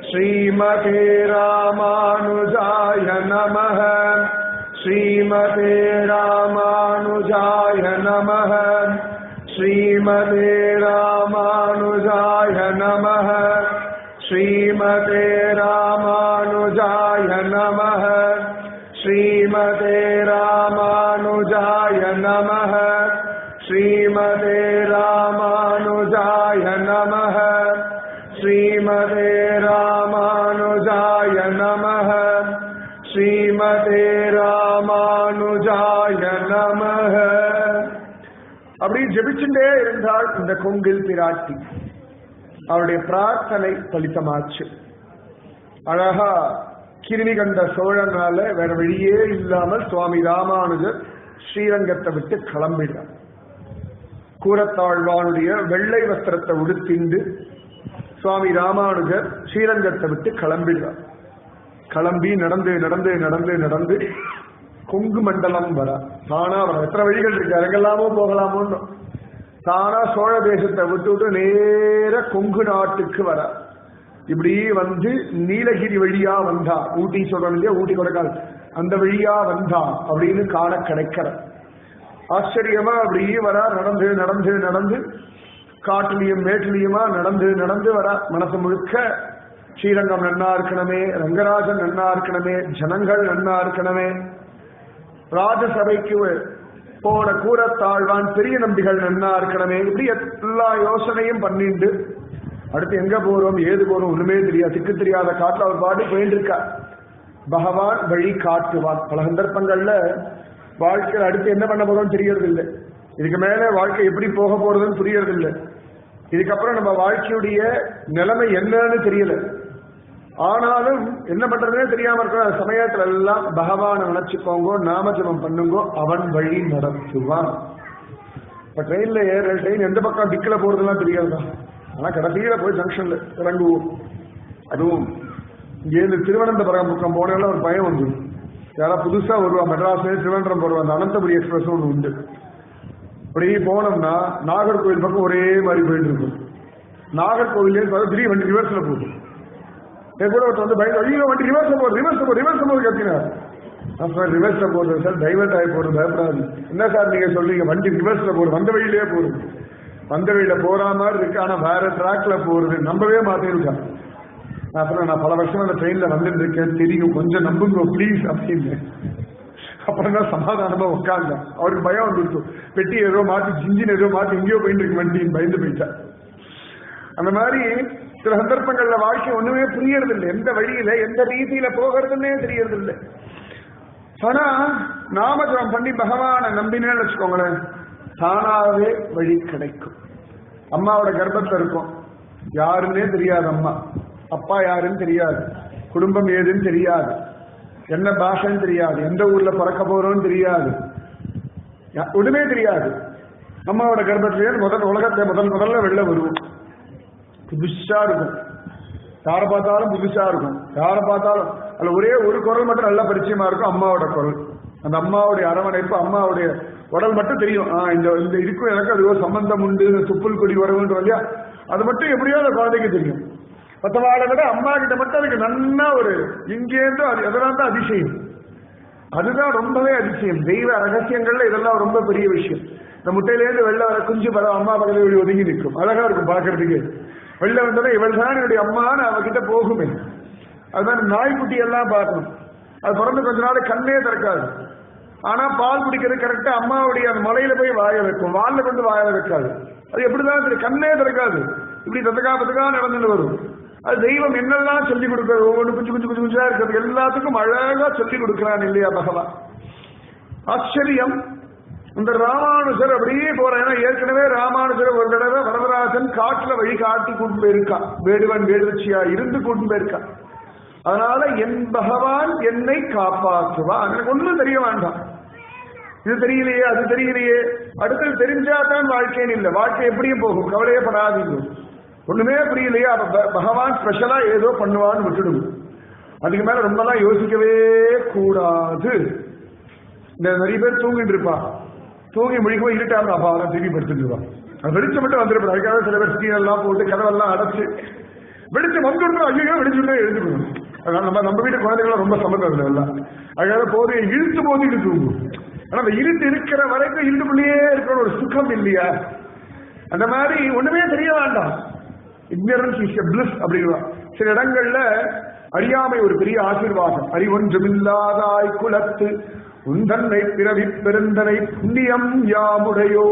[SPEAKER 1] ஸ்ரீமதே ராமானுஜாய நமஹ. ஸ்ரீமதே ராமானுஜாய நமஹ. ஸ்ரீமதே ராமானுஜாய நமஹ. ஸ்ரீமதே ராமானுஜாய நமஹ. ஸ்ரீமதே ராமானுஜாய நமஹ. ஸ்ரீமதே ராமானுஜாய நமஹ. ஸ்ரீமதே ராமானுஜாய நமஹ. ஸ்ரீமதே ராமானுஜாய நமஹ. அப்படி ஜெபிச்சுட்டே இருந்தால் இந்த கொங்கில் பிராட்டி. அவருடைய பிரார்த்தனை பலிதமாச்சு. அழகா கிருமி கண்ட சோழனால வேற வழியே இல்லாமல் சுவாமி ராமானுஜர் ஸ்ரீரங்கத்தை விட்டு கிளம்பிடுறார். கூரத்தாழ்வானுடைய வெள்ளை வஸ்திரத்தை உடுத்திண்டு சுவாமி ராமானுஜர் ஸ்ரீரங்கத்தை விட்டு கிளம்பிடுறார். கிளம்பி நடந்து நடந்து நடந்து நடந்து கொங்கு மண்டலம் வர தானா வர. எத்தனை வழிகள் இருக்கு, எங்கெல்லாமோ போகலாமோன்னு தானா சோழ தேசத்தை விட்டு விட்டு நேர கொங்கு நாட்டுக்கு வர. இப்படி வந்து நீலகிரி வழியா வந்தா, ஊட்டி சொல்றோம் இல்லையா, ஊட்டி கொடைக்கால் அந்த வழியா வந்தா அப்படின்னு காண கிடைக்கிற ஆச்சரியமா அப்படியே வர. நடந்து நடந்து நடந்து காட்டுலயும் மேட்டுலயுமா நடந்து நடந்து வர. மனசு முழுக்க ஸ்ரீரங்கம் நன்னா இருக்கணுமே, ரங்கராஜன் நன்னா இருக்கணுமே, ஜனங்கள் நன்னா இருக்கணுமே, ராஜசபைக்கு போன கூரத்தாழ்வான் பெரிய நம்பிகள் நன்னா இருக்கணுமே, இப்படி எல்லா யோசனையும் பண்ணிட்டு அடுத்து எங்க போறோம் ஏது போறோம் ஒண்ணுமே தெரியாது. திக்கு தெரியாத காட்டுல அவர் பாட்டு போயிட்டு இருக்கா. பகவான் வழி காட்டுவான். பல சந்தர்ப்பங்கள்ல வாழ்க்கையில் அடுத்து என்ன பண்ண போறோம்னு தெரியறது இல்லை. இதுக்கு மேல வாழ்க்கை எப்படி போக போறதுன்னு புரியறது இல்லை. இதுக்கப்புறம் நம்ம வாழ்க்கையுடைய நிலைமை என்னன்னு தெரியல. ஆனாலும் என்ன பண்றதுனே தெரியாம இருக்கிற சமயத்துல எல்லாம் பகவானை நினைச்சுக்கோங்க, நாமஜபம் பண்ணுங்கோ, அவன் வழி நடத்துவான். இப்ப ட்ரெயின்ல ஏற ட்ரெயின் எந்த பக்கம் திக்கில போறதுலாம் தெரியாதுதான். ஆனா கடைசியில போய் ஜங்ஷன்ல இறங்குவோம். அதுவும் இங்கேருந்து திருவனந்தபுரம் பக்கம் போனால ஒரு பயம் உண்டு. யாராவது புதுசா வருவா, மெட்ராஸ்ல திருவனந்தபுரம் போடுவா, அந்த அனந்தபுரி எக்ஸ்பிரஸ் ஒன்று உண்டு. அப்படி போனோம்னா நாகர்கோவில் பக்கம் ஒரே மாதிரி போயிட்டு இருக்கும். நாகர்கோவிலே திடீர் வண்டி ரிவர்ஸ்ல போகுது. என் கூட ஒருத்தர் வந்து பயந்து ஐயோ வண்டி ரிவர்ஸ்ல போகுது ரிவர்ஸ்ல போகுது ரிவர்ஸ்ல போகுது கத்தினார். சார் ரிவர்ஸ்ல போடுறது சார், டைவர்ட் ஆகி போறது, பயப்படாது. என்ன சார் நீங்க சொல்றீங்க, வண்டி ரிவர்ஸ்ல போகுது, வந்த வழியிலேயே போகுது. வந்த வழியில போற மாதிரி இருக்கு, ஆனா வேற டிராக்ல போறது, நம்பவே மாட்டேன். அப்புறம் நான் பல வருஷம் அந்த ட்ரெயின்ல வந்துட்டு இருக்கேன், தெரியும், கொஞ்சம் நம்புங்க ப்ளீஸ் அப்படின்னு. அப்புறம் தான் சமாதானமா உட்கார்ந்த. அவருக்கு பயம் வந்துருக்கும், பெட்டி ஏதோ மாத்தி இன்ஜின் ஏதோ மாத்தி எங்கேயோ போயிட்டு இருக்கு வண்டின்னு பயந்து போயிட்டா. அந்த மாதிரி சில சந்தர்ப்பங்கள்ல வாழ்க்கை ஒண்ணுமே புரியறது இல்லை. எந்த வழியில எந்த ரீதியில போகிறதுன்னே தெரியறது இல்லை. ஆனா நாமஜபம் பண்ணி பகவானை நம்பினேன்னு வச்சுக்கோங்களேன், தானாவே வழி கிடைக்கும். அம்மாவோட கர்ப்பத்துல இருக்கும், யாருன்னே தெரியாது, அம்மா அப்பா யாருன்னு தெரியாது, குடும்பம் ஏதுன்னு தெரியாது, என்ன பாஷன்னு தெரியாது, எந்த ஊர்ல பிறக்க போறோம்னு தெரியாது, ஒண்ணுமே தெரியாது. அம்மாவோட கர்ப்பத்திலேயே உலகத்தை முதல்ல வெளில வருவோம். புதுசா இருக்கும், யாரை பார்த்தாலும் புதுசா இருக்கும். யாரை பார்த்தாலும் அதுல ஒரே ஒரு குரல் மட்டும் நல்லா பரிச்சயமா இருக்கும், அம்மாவோட குரல். அந்த அம்மாவுடைய அரவணைப்பு, அம்மாவுடைய உடல் மட்டும் தெரியும். இந்த இருக்கும் எனக்கு அது ஒரு சம்பந்தம் உண்டு, துப்புல் கொடி வரவுன்ற இல்லையா, அது மட்டும் எப்படியோ அந்த குழந்தைக்கு தெரியும். மற்றவாளை விட அம்மா கிட்ட மட்டும் அதுக்கு நல்லா ஒரு இங்கேருந்து அதெல்லாம் தான் அதிசயம். அதுதான் ரொம்பவே அதிசயம். தெய்வ ரகசியங்கள்ல இதெல்லாம் ரொம்ப பெரிய விஷயம். இந்த முட்டையிலேருந்து வெளில வர குஞ்சு படம் அம்மா பக்கத்துல ஒதுங்கி நிற்கும், அழகா இருக்கும் பாக்குறதுக்கு. வெளில வந்ததை இவள் தான் என்னுடைய அம்மான்னு அவகிட்ட போகுமே. அதுதான் நாய்க்குட்டி எல்லாம் பார்க்கணும். அது பிறந்து கொஞ்ச நாள் கண்ணே திறக்காது, ஆனா பால் குடிக்கிறது கரெக்டா அம்மாவுடைய அந்த மலையில போய் வாய வைக்கும், வால்ல கொண்டு வாய வைக்காது. அது எப்படிதான் தெரியும், கண்ணே திறக்காது, இப்படி தத்துக்கா நடந்துட்டு வரும். அது தெய்வம் என்னெல்லாம் சொல்லிக் கொடுக்கிறது, ஒவ்வொன்று குஞ்சு குஞ்சு குஞ்சு குஞ்சா இருக்கிறது எல்லாத்துக்கும் அழகா சொல்லிக் கொடுக்கிறான் இல்லையா பகவான். ஆச்சரியம். இந்த ராமானுஜர் அப்படியே போறான். ஏன்னா ஏற்கனவே ராமானுஜர் ஒரு தடவை வரதராஜன் காட்டுல வழி காட்டி கூட்டு போயிருக்கான், வேடுவன் வேடுவச்சியா இருந்து கூட்டு போயிருக்கான். அதனால என் பகவான் என்னை காப்பாற்றுவான். எனக்கு ஒன்றும் தெரிய வேண்டாம், இது தெரியலையே அது தெரியலையே, அடுத்தது தெரிஞ்சாதான் வாழ்க்கைன்னு இல்லை, வாழ்க்கை எப்படியும் போகும், கவலையே படாதீங்க. ஒண்ணுமே புரியலையே, அப்ப பகவான் ஸ்பெஷலா ஏதோ பண்ணுவான்னு விட்டுடுவோம். அதுக்கு மேல ரொம்பலாம் யோசிக்கவே கூடாது. இந்த நிறைய பேர் தூங்கிட்டு இருப்பா, தூங்கி முடிக்கும் இருட்டாம அப்பாவெல்லாம் திருப்பி படுத்துருவான். வெளிச்சம் மட்டும் வந்துருப்பாரு. அதுக்காக சில பேர் ஸ்கிரீன் எல்லாம் போட்டு கதவெல்லாம் அடைச்சு வெளிச்சம் வந்துடும், ஐயோ வெளிச்சுட்டு எழுந்துக்கணும். அதனால நம்ம வீட்டு குழந்தைகளும் ரொம்ப சம்மந்தம் இல்லை எல்லாம். அதுக்காக போதையை இழுத்து போதிட்டு தூங்கும். ஆனா அந்த இருட்டு இருக்கிற வரைக்கும் இருட்டுக்குள்ளேயே இருக்கிற ஒரு சுகம் இல்லையா? அந்த மாதிரி ஒண்ணுமே தெரிய வேண்டாம். ignorance is a bliss அப்படின்னா. சில இடங்கள்ல அறியாமை ஒரு பெரிய ஆசீர்வாதம். அறிவொன்றுமில்லாதாய் குலத்து உந்தன்னை பிறவி பெருந்தனை புண்ணியம் யாமுடையோ.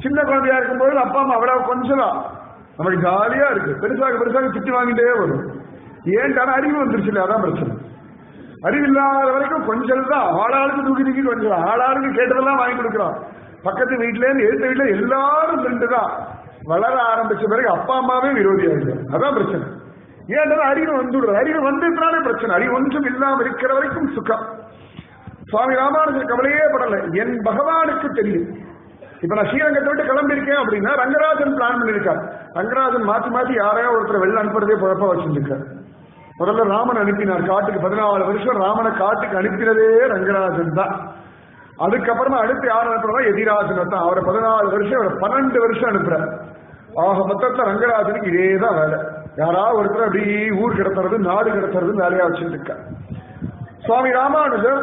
[SPEAKER 1] சின்ன குழந்தையா இருக்கும்போது அப்பா அம்மா அவ்வளவு கொஞ்சம் நமக்கு ஜாலியா இருக்கு. பெருசாக பெருசாக திட்டு வாங்கிட்டே வரும். ஏன்டான அறிவு வந்துருச்சு இல்லை, அதான் பிரச்சனை. அறிவில்லாத வரைக்கும் கொஞ்சம் தான். ஆளாளுக்கு தூக்கி தூக்கி கொஞ்சம், ஆளாளுக்கு கேட்டதெல்லாம் வாங்கி கொடுக்குறோம். பக்கத்து வீட்டுல இருந்து எழுத்த வீட்டுல எல்லாரும் ரெண்டு தான். வளர ஆரம்பிச்ச பிறகு அப்பா அம்மாவே விரோதியாயிருக்கு. அதான் பிரச்சனை. ஏன்டா அறிவு வந்துடுறது. அறிவு வந்ததுனாலே பிரச்சனை. அறிவு ஒன்றும் இல்லாம இருக்கிற வரைக்கும் சுகம். சுவாமி ராமானுஜர் கவலையே படலை. என் பகவானுக்கு தெரியும். இப்ப நான் ஸ்ரீரங்கத்தை விட்டு கிளம்பியிருக்கேன் அப்படின்னா ரங்கராஜன் பிளான் பண்ணிருக்காரு. ரங்கராஜன் மாத்தி மாத்தி யாரையா ஒருத்தர் வெளில அனுப்புறதே குழப்ப வச்சிருக்காரு. முதல்ல ராமன் அனுப்பினார் காட்டுக்கு. 14 வருஷம் ராமனை காட்டுக்கு அனுப்பினதே ரங்கராஜன் தான். அதுக்கப்புறமா அடுத்து யார் அனுப்புறதா? எதிராஜன் தான். அவரை 14 வருஷம், அவரை 12 வருஷம் அனுப்புறார். ஆக மொத்தத்துல ரங்கராஜனுக்கு இதேதான் வேலை. யாராவது ஒருத்தர் அப்படி ஊர் கிடத்துறது, நாடு கிடத்துறது வேலையா வச்சுட்டு இருக்க. சுவாமி ராமானுஜர்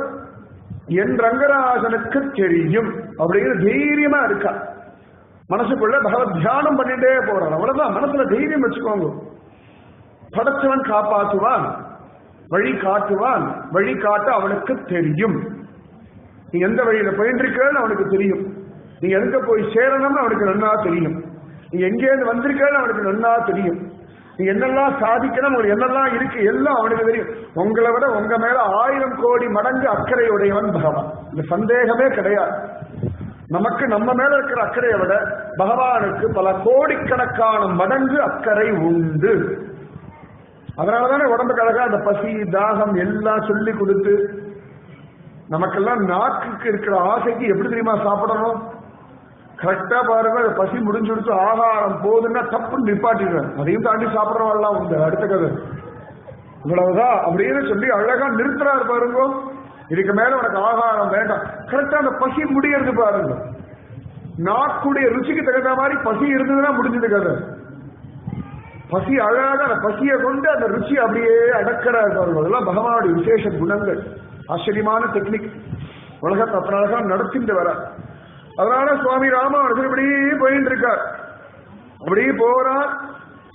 [SPEAKER 1] என் ரங்கராஜனுக்கு தெரியும் அப்படிங்கிற தைரியமா இருக்கா. மனசுக்குள்ள பகவத் தியானம் பண்ணிட்டே போறான். அவ்வளவுதான். மனசுல தைரியம் வச்சுக்கோங்க. படைச்சவன் காப்பாற்றுவான், வழி காட்டுவான், வழி காட்ட அவனுக்கு தெரியும். நீ எந்த வழியில போயிட்டு அவனுக்கு தெரியும். நீ எங்க போய் சேரணும்னு அவனுக்கு நன்னா தெரியும். நீ எங்கேருந்து வந்திருக்கன்னு அவனுக்கு நன்னா தெரியும். நீ என்னெல்லாம் சாதிக்கணும், உங்களுக்கு என்னெல்லாம் இருக்கு எல்லாம் அவனுக்கு தெரியும். உங்களை விட உங்க மேல 1000 கோடி மடங்கு அக்கறை உடையவன் பகவான். இந்த சந்தேகமே கிடையாது. நமக்கு நம்ம மேல இருக்கிற அக்கறையை விட பகவானுக்கு பல கோடிக்கணக்கான மடங்கு அக்கறை உண்டு. அதனாலதானே உடம்புக்கு அழகா அந்த பசி தாகம் எல்லாம் சொல்லி கொடுத்து நமக்கெல்லாம் நாக்குக்கு இருக்கிற ஆசைக்கு எப்படி தெரியுமா சாப்பிடணும்? கரெக்டா பாருங்க. பசி முடிஞ்சுடுத்து ஆகாரம் போதுன்னா தப்புன்னு நிப்பாட்டிடுறேன். அதையும் தாண்டி சாப்பிடறவெல்லாம் உண்டு. அடுத்த கதை இவ்வளவுதான் அப்படின்னு சொல்லி அழகா நிறுத்துறாரு பாருங்க. இதுக்கு மேல உனக்கு ஆகாரம் வேண்டாம். கரெக்டா அந்த பசி முடியறது பாருங்க. நாக்குடைய ருச்சிக்கு தகுந்த மாதிரி பசி இருந்ததுன்னா முடிஞ்சது கதை. பசி அழகாக அந்த பசியை கொண்டு அந்த ருச்சி அப்படியே அடக்கிறார் பாருங்க. அதெல்லாம் பகவானுடைய விசேஷ குணங்கள். ஆச்சரியமான டெக்னிக். உலகத்தை அத்தனை அழகா நடத்திட்டு வர. அதனால சுவாமி ராமானுஜர் இப்படி போயிட்டு இருக்கார். அப்படி போறார்.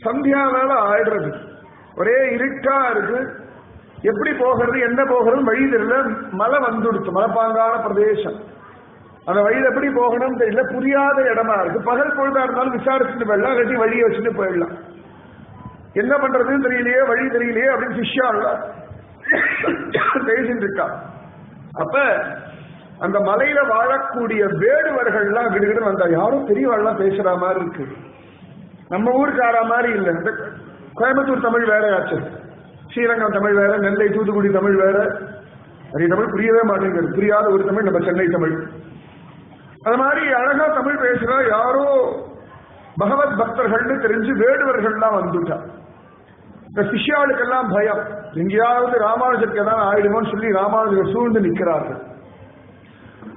[SPEAKER 1] சந்தியா வேலை ஆயிடுறது. ஒரே இருக்கா இருக்கு. எப்படி போகிறது என்ன போகிறது வழி தெரியல. மலை வந்துடுச்சு. மலைப்பாங்கான பிரதேசம். அந்த வழியில் எப்படி போகணும் தெரியல. புரியாத இடமா இருக்கு. பகல் பொழுதா இருந்தாலும் விசாரிச்சுட்டு போயிடலாம், கட்டி வழியை வச்சுட்டு போயிடலாம். என்ன பண்றதுன்னு தெரியலையே, வழி தெரியலையே அப்படின்னு சிஷ்யா பேசிட்டு இருக்கா. அப்ப அந்த மலையில வாழக்கூடிய வேடுவர்கள்லாம் விடுகிட்டு வந்தா. யாரும் பெரியவாள்லாம் பேசுற மாதிரி இருக்கு. நம்ம ஊருக்கார மாதிரி இல்லை. இந்த கோயம்புத்தூர் தமிழ் வேற ஆச்சு, ஸ்ரீரங்கம் தமிழ் வேற, நெல்லை தூத்துக்குடி தமிழ் வேற. நிறைய தமிழ் புரியவே மாட்டேங்குது. புரியாத ஒரு தமிழ் நம்ம சென்னை தமிழ். அது மாதிரி அழகா தமிழ் பேசுறா. யாரோ பகவத் பக்தர்கள்னு தெரிஞ்சு வேடுவர்கள்லாம் வந்துட்டா. இந்த சிஷ்யாளுக்கெல்லாம் பயம். எங்கேயாவது ராமானுஜருக்கு ஏதாவது ஆயிடுமோன்னு சொல்லி ராமானுஜர் சூழ்ந்து நிற்கிறார்கள்.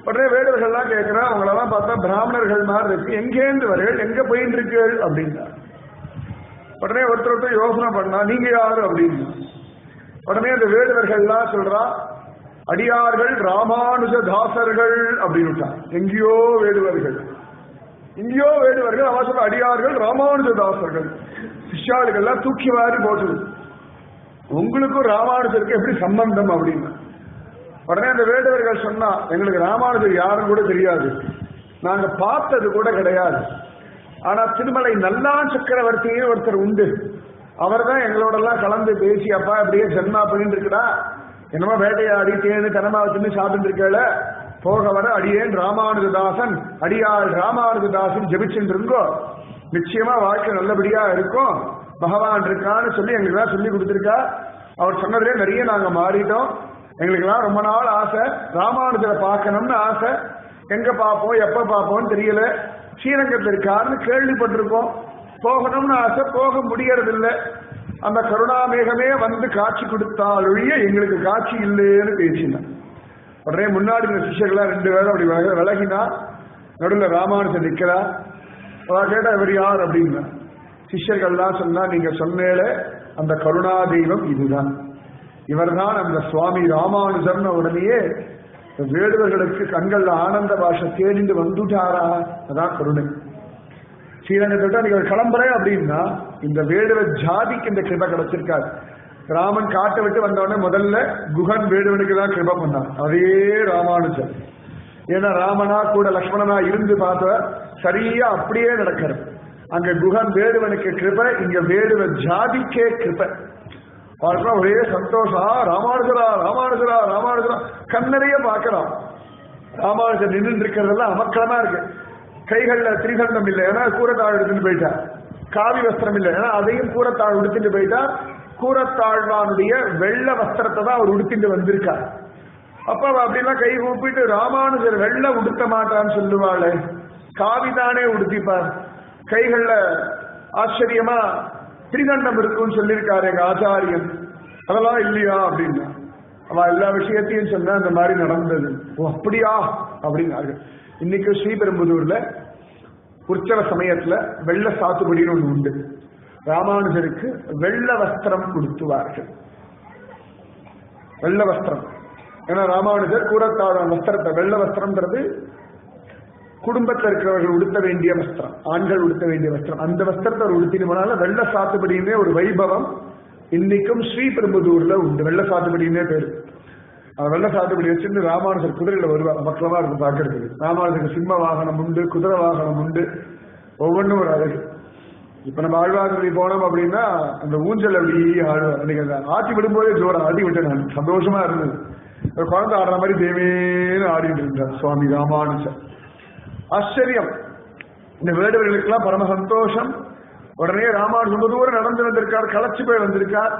[SPEAKER 1] உடனே வேடுவர்கள்லாம் கேட்கிறா, அவங்களெல்லாம் பார்த்தா பிராமணர்கள் மாதிரி இருக்கு, எங்கேருந்து வரீர்கள், எங்க போயிட்டு இருக்கீர்கள் அப்படின்னா. உடனே ஒருத்தர் யோசனை பண்ணா, நீங்க யாரு அப்படின்னு. உடனே அந்த வேடுவர்கள்லாம் சொல்றா, அடியார்கள் ராமானுஜ தாசர்கள் அப்படின்னு. எங்கேயோ வேடுவர்கள், எங்கேயோ வேடுவர்கள். அவ சொல்ற அடியார்கள் ராமானுஜ தாசர்கள். சிஷ்யாளுக்கெல்லாம் தூக்கி வாரி போட்டுது. உங்களுக்கும் ராமானுஜருக்கு எப்படி சம்பந்தம் அப்படின்னு. உடனே அந்த வேடுவர்கள் சொன்னா, எங்களுக்கு ராமானுஜர் யாரும் கூட தெரியாது, நாங்க பார்த்தது கூட கிடையாது. ஆனா திருமலை நல்லான் சக்கரவர்த்தின்னு ஒருத்தர் உண்டு. அவர் தான் எங்களோட எல்லாம் கலந்து பேசி, அப்பா அப்படியே ஜென்மா பண்ணிட்டு இருக்கடா, என்னமோ வேட்டையாடி தேனு கனமாவை தின்னு சாப்பிட்டு இருக்கல, போக வர அடியேன் ராமானுஜதாசன், அடியாள் ராமானுஜதாசன் ஜெபிச்சுட்டு இருங்கோ, நிச்சயமா வாழ்க்கை நல்லபடியா இருக்கும், பகவான் இருக்கான்னு சொல்லி எங்களுக்கு சொல்லி கொடுத்துருக்கா. அவர் சொன்னதுலேயே நிறைய நாங்க மாறிட்டோம். எங்களுக்கெல்லாம் ரொம்ப நாள் ஆசை, ராமானுஜரை பார்க்கணும்னு ஆசை. எங்க பார்ப்போம் எப்ப பார்ப்போம்னு தெரியல. ஸ்ரீரங்கத்தில் இருக்காருன்னு கேள்விப்பட்டிருக்கோம். போகணும்னு ஆசை, போக முடியறதில்லை. அந்த கருணாமேகமே வந்து காட்சி கொடுத்தாலொழிய எங்களுக்கு காட்சி இல்லைன்னு பேசினான். உடனே முன்னாடி இந்த சிஷ்யர்களா 2 பேரும் அப்படி விலகினா. நடுவில் ராமானுஜர் நிற்கிறார். கேட்டா இவர் யார் அப்படின்னா சிஷ்யர்கள்லாம் சொன்னா நீங்க சொன்னேல அந்த கருணா தெய்வம் இதுதான், இவர்தான் அந்த சுவாமி ராமானுஜர்னு உடனேயே வேடுவர்களுக்கு கண்கள்ல ஆனந்த பாஷை தேடிண்டு வந்துட்டாரா, அதான் கருணை. ஸ்ரீரங்கத்தை நீங்க கிளம்புறேன் அப்படின்னா இந்த வேடுவ ஜாதிக்கு இந்த கிருபை கிடைச்சிருக்காது. ராமன் காட்டை விட்டு வந்தவொடனே முதல்ல குகன் வேடுவனுக்கு தான் கிருபை பண்ணான், அதே ராமானுஜர். ஏன்னா ராமனா கூட லக்ஷ்மணனா இருந்து பார்த்த சரியா அப்படியே நடக்கிறது. அங்க குகன் வேடுவனுக்கு கிருபை, இங்க வேடுவ ஜாதிக்கே கிருபை. பார்க்கலாம் ஒரே சந்தோஷம், ராமானுஜரா ராமானுஜரா ராமானுஜரா கண்ணறைய பார்க்கலாம். ராமானுஜர் நின்று இருக்கிறதெல்லாம் அமக்கலமா இருக்கு. கைகள்ல திரிகண்டம் இல்லை, ஏன்னா கூரத்தாழ் எடுத்துட்டு போயிட்டார். காவி வஸ்திரம் இல்லை, ஏன்னா அதையும் கூரத்தாழ் உடுத்திட்டு போயிட்டார். கூரத்தாழ்வானுடைய வெள்ள வஸ்திரத்தை தான் அவர் உடுத்திட்டு வந்திருக்கார். அப்ப அப்படிலாம் கை கூப்பிட்டு ராமானுஜர் வெள்ள உடுத்த மாட்டான்னு சொல்லுவாள், காவிதானே உடுத்திப்பார். கைகள்ல ஆச்சரியமா திரிகண்டம் இருக்குன்னு சொல்லியிருக்காரு எங்க ஆச்சாரியன், அதெல்லாம் இல்லையா அப்படின்னா அவ எல்லா விஷயத்தையும் சொன்ன அந்த மாதிரி நடந்தது. ஓ அப்படியா அப்படின்னாரு. இன்னைக்கு ஸ்ரீபெரும்புதூர்ல உற்சவ சமயத்துல வெள்ள சாத்துபடின்னு ஒண்ணு உண்டு. ராமானுஜருக்கு வெள்ள வஸ்திரம் கொடுத்துவார்கள். வெள்ள வஸ்திரம், ஏன்னா ராமானுஜர் கூரத்தாழ வஸ்திரத்தை, வெள்ள வஸ்திரம்ன்றது குடும்பத்தில் இருக்கிறவர்கள் உடுத்த வேண்டிய வஸ்திரம், ஆண்கள் உடுத்த வேண்டிய வஸ்திரம். அந்த வஸ்திரத்தை அவர் உடுத்தினால வெள்ள சாத்துபடியுமே ஒரு வைபவம் இன்னைக்கும் ஸ்ரீபெரும்புதூர்ல உண்டு. வெள்ள சாத்துபடியுமே பேரு. வெள்ள சாத்துபடி வச்சுட்டு ராமானுஜர் குதிரையில வருவார், மக்களமா இருக்கு பாக்குறதுக்கு. ராமானுஜருக்கு சிம்ம வாகனம் உண்டு, குதிரை வாகனம் உண்டு, ஒவ்வொன்றும் ஒரு அழகு. இப்ப நம்ம ஆழ்வார்கடி போனோம் அப்படின்னா அந்த ஊஞ்சல் அப்படி ஆழ்வார். அன்னைக்கு ஆட்டி விடும்போதே ஜோரா ஆட்டி விட்டேன், நான் சந்தோஷமா இருந்தது. குழந்தை ஆடுற மாதிரி தேவேன்னு ஆடிட்டு இருந்தார் சுவாமி ராமானுஜர். ஆச்சரியம். இந்த வேடுவர்களுக்கெல்லாம் பரம சந்தோஷம். உடனே ராமானுஜர் ரொம்ப தூரம் நடந்து வந்திருக்கார், களைச்சு போய் வந்திருக்கார்.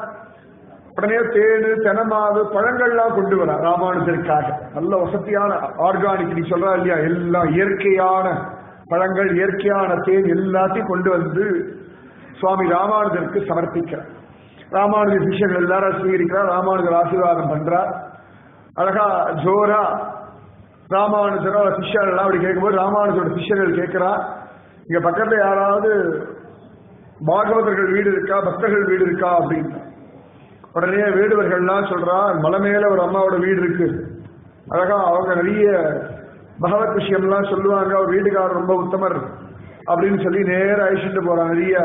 [SPEAKER 1] உடனே தேடு தெனமாவு பழங்கள்லாம் கொண்டு வர ராமானுஜருக்காக. நல்ல வசதியான ஆர்கானிக், நீ சொல்றா இல்லையா, எல்லாம் இயற்கையான பழங்கள், இயற்கையான தேன் எல்லாத்தையும் கொண்டு வந்து சுவாமி ராமானுஜருக்கு சமர்ப்பிக்கிறார். ராமானுஜர் சிஷ்யர்கள் எல்லாரும் ஸ்வீகரிக்கிறார். ராமானுஜர் ஆசீர்வாதம் பண்றார். அழகா ஜோரா ராமானுஜரோ சிஷ்யர்கள் அப்படி கேட்கும்போது ராமானுஜரோட சிஷ்யர்கள் கேட்கிறார், இங்க பக்கத்துல யாராவது பாகவதர்கள் வீடு இருக்கா, பக்தர்கள் வீடு இருக்கா அப்படின்னு. உடனே வேடுவர்கள்லாம் சொல்றா, மலை மேல ஒரு அம்மாவோட வீடு இருக்கு. அழகா அவங்க நிறைய பகவத் விஷயம்லாம் சொல்லுவாங்க, அவர் வீட்டுக்காரர் ரொம்ப உத்தமர் அப்படின்னு சொல்லி நேரம் அழிச்சுட்டு போறான். நிறைய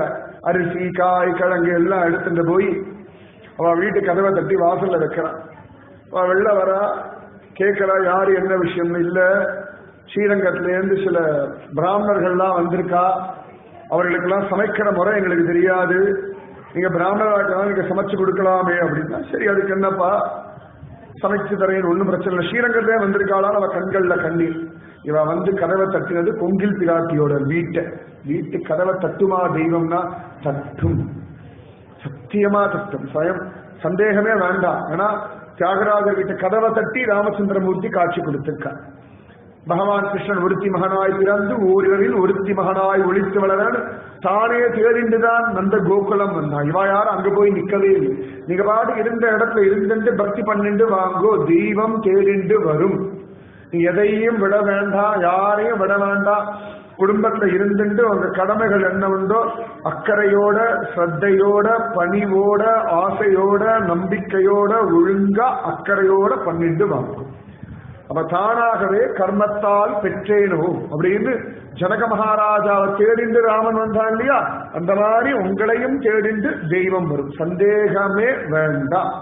[SPEAKER 1] அரிசி காய் கிழங்கு எல்லாம் எடுத்துட்டு போய் அவ வீட்டு கதவை தட்டி வாசல்ல வைக்கிறான். அவ வெளில வரா, கேட்கிறா யாரு என்ன விஷயம்னு. இல்ல, ஸ்ரீரங்கத்துல இருந்து சில பிராமணர்கள்லாம் வந்திருக்கா, அவர்களுக்கெல்லாம் சமைக்கிற முறை எங்களுக்கு தெரியாது, நீங்க பிராமணராக நீங்க சமைச்சு கொடுக்கலாமே அப்படின்னா. சரி, அதுக்கு என்னப்பா, சமைச்சு தரேன்னு, ஒன்றும் பிரச்சனை இல்லை. ஸ்ரீரங்கத்திலே வந்திருக்காளான்னு அவ கண்கள்ல கண்ணீர். இவ வந்து கதவை தட்டினது கொங்கில் பிராட்டியோட வீட்டு கதவை தட்டுமா தெய்வம்னா தட்டும், சத்தியமா தட்டும், சுயம் சந்தேகமே வேண்டாம். ஏன்னா தியாகராஜர் வீட்டு கதவை தட்டி ராமச்சந்திரமூர்த்தி காட்சி கொடுத்திருக்கார். பகவான் கிருஷ்ணன் ஒருத்தி மகனாய் பிறந்து ஓரிரவில் ஒருத்தி மகனாய் ஒழித்து வளரன் தானே தேடிண்டுதான் நந்த கோகுலம் வந்தான். இவா யாரும் அங்க போய் நிக்கவே இல்லை. நீங்க பாடு இருந்த இடத்துல இருந்துட்டு பக்தி பண்ணிட்டு வாங்கோ, தெய்வம் தேடிண்டு வரும். நீ எதையும் விட வேண்டாம், யாரையும் விட வேண்டாம். குடும்பத்துல இருந்துட்டு உங்க கடமைகள் என்ன உண்டோ அக்கறையோட, ஸ்ரத்தையோட, பணிவோட, ஆசையோட, நம்பிக்கையோட, ஒழுங்கா அக்கறையோட பண்ணிட்டு வாங்கும். அப்ப தானாகவே கர்மத்தால் பெற்றேனோ அப்படின்னு ஜனக மகாராஜாவை தேடிண்டு ராமன் வந்தான் இல்லையா, அந்த மாதிரி உங்களையும் தேடிண்டு தெய்வம் வரும். சந்தேகமே வேண்டாம்,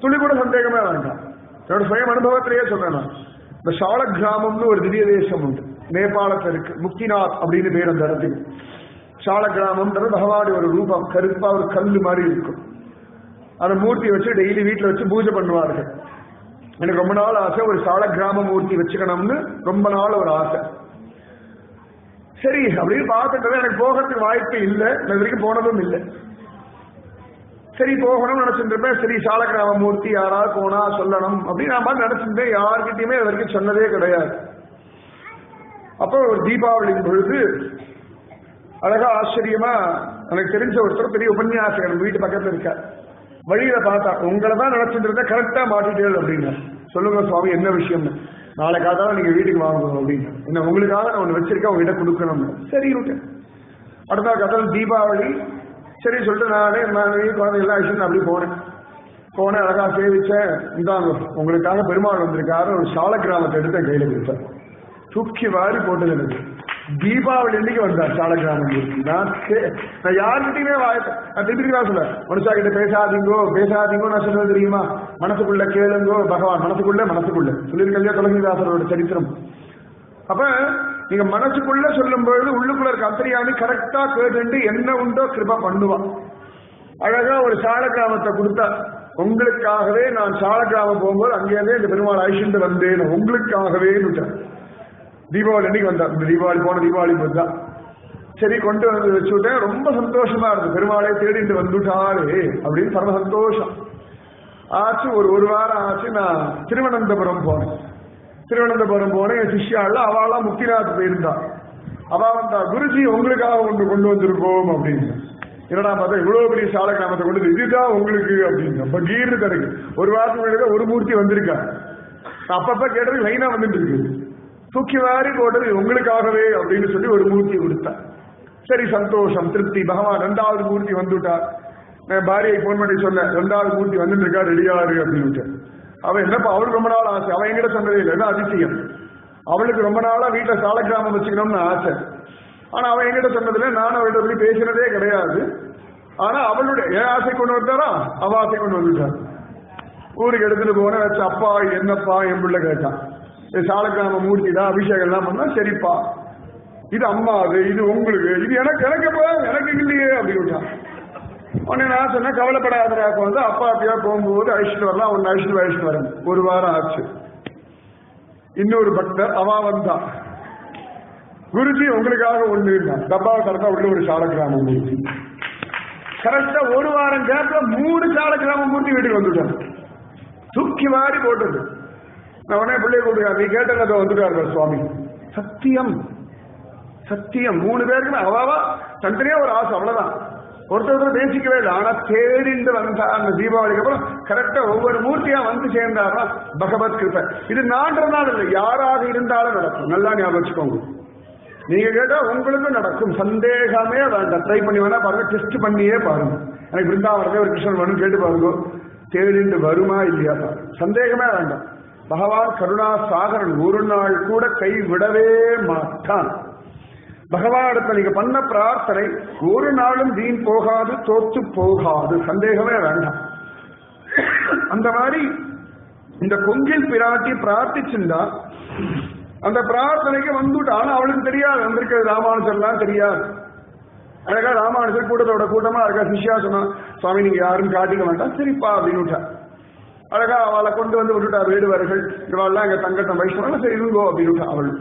[SPEAKER 1] துளி கூட சந்தேகமே வேண்டாம். என்னோட சுயம் அனுபவத்திலேயே சொல்றேன். இந்த சால கிராமம்னு ஒரு திவ்ய தேசம் உண்டு, நேபாளத்தில் இருக்கு. முக்திநாத் அப்படின்னு பேர் அந்த இடத்துக்கு. சால கிராமம்ன்றது பகவானுடைய ஒரு ரூபம், கருப்பா ஒரு கல்லு மாதிரி இருக்கும். அந்த மூர்த்தி வச்சு டெய்லி வீட்டுல வச்சு பூஜை பண்ணுவார்கள். எனக்கு ரொம்ப நாள் ஆசை, ஒரு சால கிராம மூர்த்தி வச்சுக்கணும்னு ரொம்ப நாள் ஒரு ஆசை. சரி அப்படின்னு பார்த்துட்டு எனக்கு போகிறதுக்கு வாய்ப்பு இல்லை, நான் வரைக்கும் போனதும் இல்லை. சரி போகணும்னு நினைச்சிட்டு இருப்பேன். சரி சால கிராம மூர்த்தி யாராவது போனா சொல்லணும் அப்படின்னு நான் பார்த்து நினைச்சிருந்தேன். யாருக்கிட்டையுமே இது வரைக்கும் சொன்னதே கிடையாது. அப்போ ஒரு தீபாவளியின் பொழுது அழகா ஆச்சரியமா எனக்கு தெரிஞ்ச ஒருத்தர் பெரிய உபன்யாசகர் வீட்டு பக்கத்துல இருக்க. வழியில பார்த்தா, உங்களை தான் நினைச்சிட்டு இருந்தேன், கரெக்டா மாட்டிட்டேள் அப்படின்னா. சொல்லுங்க சுவாமி என்ன விஷயம்னு. நாளை காத்தாலும் நீங்க வீட்டுக்கு வாங்கணும் அப்படின்னு. என்ன உங்களுக்காக நான் ஒண்ணு வச்சிருக்கேன், உங்ககிட்ட கொடுக்கணும். சரி விட்டேன். அடுத்த நாள் காத்தாலும் தீபாவளி. சரி சொல்லிட்டு நானே குழந்தைகள்லாம் அழிச்சுட்டு அப்படி போனேன். அழகா சேவிச்சேன். இந்தாங்க உங்களுக்காக பெருமாள் வந்திருக்காரு. ஒரு சால கிராமத்தை எடுத்து கையில கொடுத்தேன். தூக்கி வாரி போட்டது எனக்கு. தீபாவளி அன்னைக்கு வந்தார் சால கிராமம். நான் யாருக்கிட்டையுமே நான் திருப்பி சொல்ல மனுஷா கிட்ட பேசாதீங்கோ நான் சொல்றது தெரியுமா? மனசுக்குள்ள கேளுங்கோ பகவான். மனசுக்குள்ள சொல்லியிருக்கலையா துளசிதாசரோட சரித்திரம். அப்ப நீங்க மனசுக்குள்ள சொல்லும் பொழுது உள்ளுக்குள்ள இருக்க அந்தரியாமி கரெக்டா கேட்டு என்ன உண்டோ கிருபா பண்ணுவான். அழகா ஒரு சால கிராமத்தை கொடுத்தா. உங்களுக்காகவே நான் சால கிராமம் போகும்போது அங்கேயே இந்த பெருமாள் அழிச்சுட்டு வந்தேன், உங்களுக்காகவே தீபாவளி அன்னைக்கு வந்தார். இந்த போன தீபாவளி போதுதான். சரி கொண்டு வந்து வச்சுட்டேன். ரொம்ப சந்தோஷமா இருக்கு. பெருமாளை தேடிட்டு வந்துட்டாரு அப்படின்னு பரம சந்தோஷம் ஆச்சு. ஒரு வாரம் ஆச்சு. நான் திருவனந்தபுரம் போனேன். என் சிஷ்யால அவெல்லாம் முக்திநாத் போயிருந்தா. அவ வந்தா, குருஜி உங்களுக்காக ஒன்று கொண்டு வந்திருக்கோம் அப்படின்னு. என்னடா பார்த்தா இவ்வளவு பெரிய சால கிராமத்தை கொண்டு இதுதான் உங்களுக்கு அப்படின்னு பகீர்னு தருக்கு. ஒரு வாரத்துக்கு முன்னாடி ஒரு மூர்த்தி வந்திருக்கா. அப்பப்ப கேட்டது லைனா வந்துட்டு இருக்கு. தூக்கி வாரி போட்டது உங்களுக்காகவே அப்படின்னு சொல்லி ஒரு மூர்த்தி கொடுத்தா. சரி சந்தோஷம் திருப்தி. பகவான் 2வது மூர்த்தி வந்துட்டார். நான் பாரியை போன் பண்ணி சொன்னேன், 2வது மூர்த்தி வந்துட்டு இருக்கா, ரெடியாரு அப்படின்னு. அவன் என்னப்பா அவளுக்கு ரொம்ப நாள் ஆசை. அவன் எங்கிட்ட சொன்னதே இல்லை. என்ன அதிசயம். அவளுக்கு ரொம்ப நாளா வீட்டுல சால கிராமம் வச்சுக்கணும்னு ஆசை. ஆனா அவன் எங்கிட்ட சொன்னதில்லை. நானும் அவள்கிட்ட பத்தி பேசினதே கிடையாது. ஆனா அவளுடைய என் ஆசை கொண்டு வந்தாரா, அவ ஆசை கொண்டு வந்துட்டார். ஊருக்கு எடுத்துட்டு போன வச்ச. அப்பா என்னப்பா என் பிள்ளை கேட்டான். சால கிராம மூர்த்திதான் அபிஷேகம் எல்லாம் பண்ணா. சரிப்பா இது அம்மா, இது உங்களுக்கு, இது எனக்கு இல்லையே அப்படின்னு விட்டான். உடனே நான் சொன்னேன் கவலைப்படாத வந்து அப்பா அப்பா போகும்போது அழிச்சுட்டு வரலாம். ஒன்னு அழிச்சுட்டு வரேன். ஒரு வாரம் ஆச்சு. இன்னொரு பக்தர் அவ வந்தா. குருஜி உங்களுக்காக ஒண்ணு டப்பாவை கரெக்டா உள்ள ஒரு சால கிராம மூர்த்தி. கரெக்டா ஒரு வாரம் கேப்ல 3 சால கிராம மூர்த்தி வீட்டுக்கு வந்துட்டான். தூக்கி வாரி போட்டது. நான் உடனே பிள்ளைய கூப்பிடுறேன். நீ கேட்டதை வந்துட்டாரு சுவாமி. சத்தியம் 3 பேருக்குமே அவாவா தனித்தனியா ஒரு ஆசை. அவ்வளவுதான். ஒருத்தர் பேசிக்கவே இல்லை. ஆனா தேடிண்டு வந்தா அந்த தீபாவளிக்கு அப்புறம் கரெக்டா ஒவ்வொரு மூர்த்தியா வந்து சேர்ந்தாருன்னா பகவத் கிருபை. இது நான்றனால இல்லை, யாராக இருந்தாலும் நடக்கும். நல்லா ஞாபகம் வச்சுக்கோங்க. நீங்க கேட்டா உங்களுக்கும் நடக்கும். சந்தேகமே வேண்டாம். ட்ரை பண்ணி வேணா பாருங்க. டெஸ்ட் பண்ணியே பாருங்க. எனக்கு பிருந்தாவனமே ஒரு கிருஷ்ணன் வேணும் கேட்டு பாருங்க. தேடிண்டு வருமா இல்லையா பாருங்க. சந்தேகமே வேண்டாம். பகவான் கருணா சாகரன். ஒரு நாள் கூட கை விடவே மாட்டான். பகவானிடத்தில் நீங்க பண்ண பிரார்த்தனை ஒரு நாளும் வீண் போகாது, தோத்து போகாது. சந்தேகமே வேண்டாம். அந்த மாதிரி இந்த கொங்கில் பிராட்டி பிரார்த்திச்சுண்டா அந்த பிரார்த்தனைக்கு வந்துட்டா. ஆனா அவளுக்கு தெரியாது வந்திருக்கிறது ராமானுஜர்லாம் தெரியாது. அழகா ராமானுஜர் கூட்டமா அழகா சிஷ்யா சொன்னா, சுவாமி நீங்க யாரும் காட்டிக்க வேண்டாம். சரிப்பா அப்படின்னு விட்டா. அழகா அவளை கொண்டு வந்து விட்டுட்டா. வேடுவர்கள் இவாள்லாம் எங்க தங்கட்டம் வைஷ்ணவன். சரி இருங்கோ அப்படின்னு விட்டா. அவள்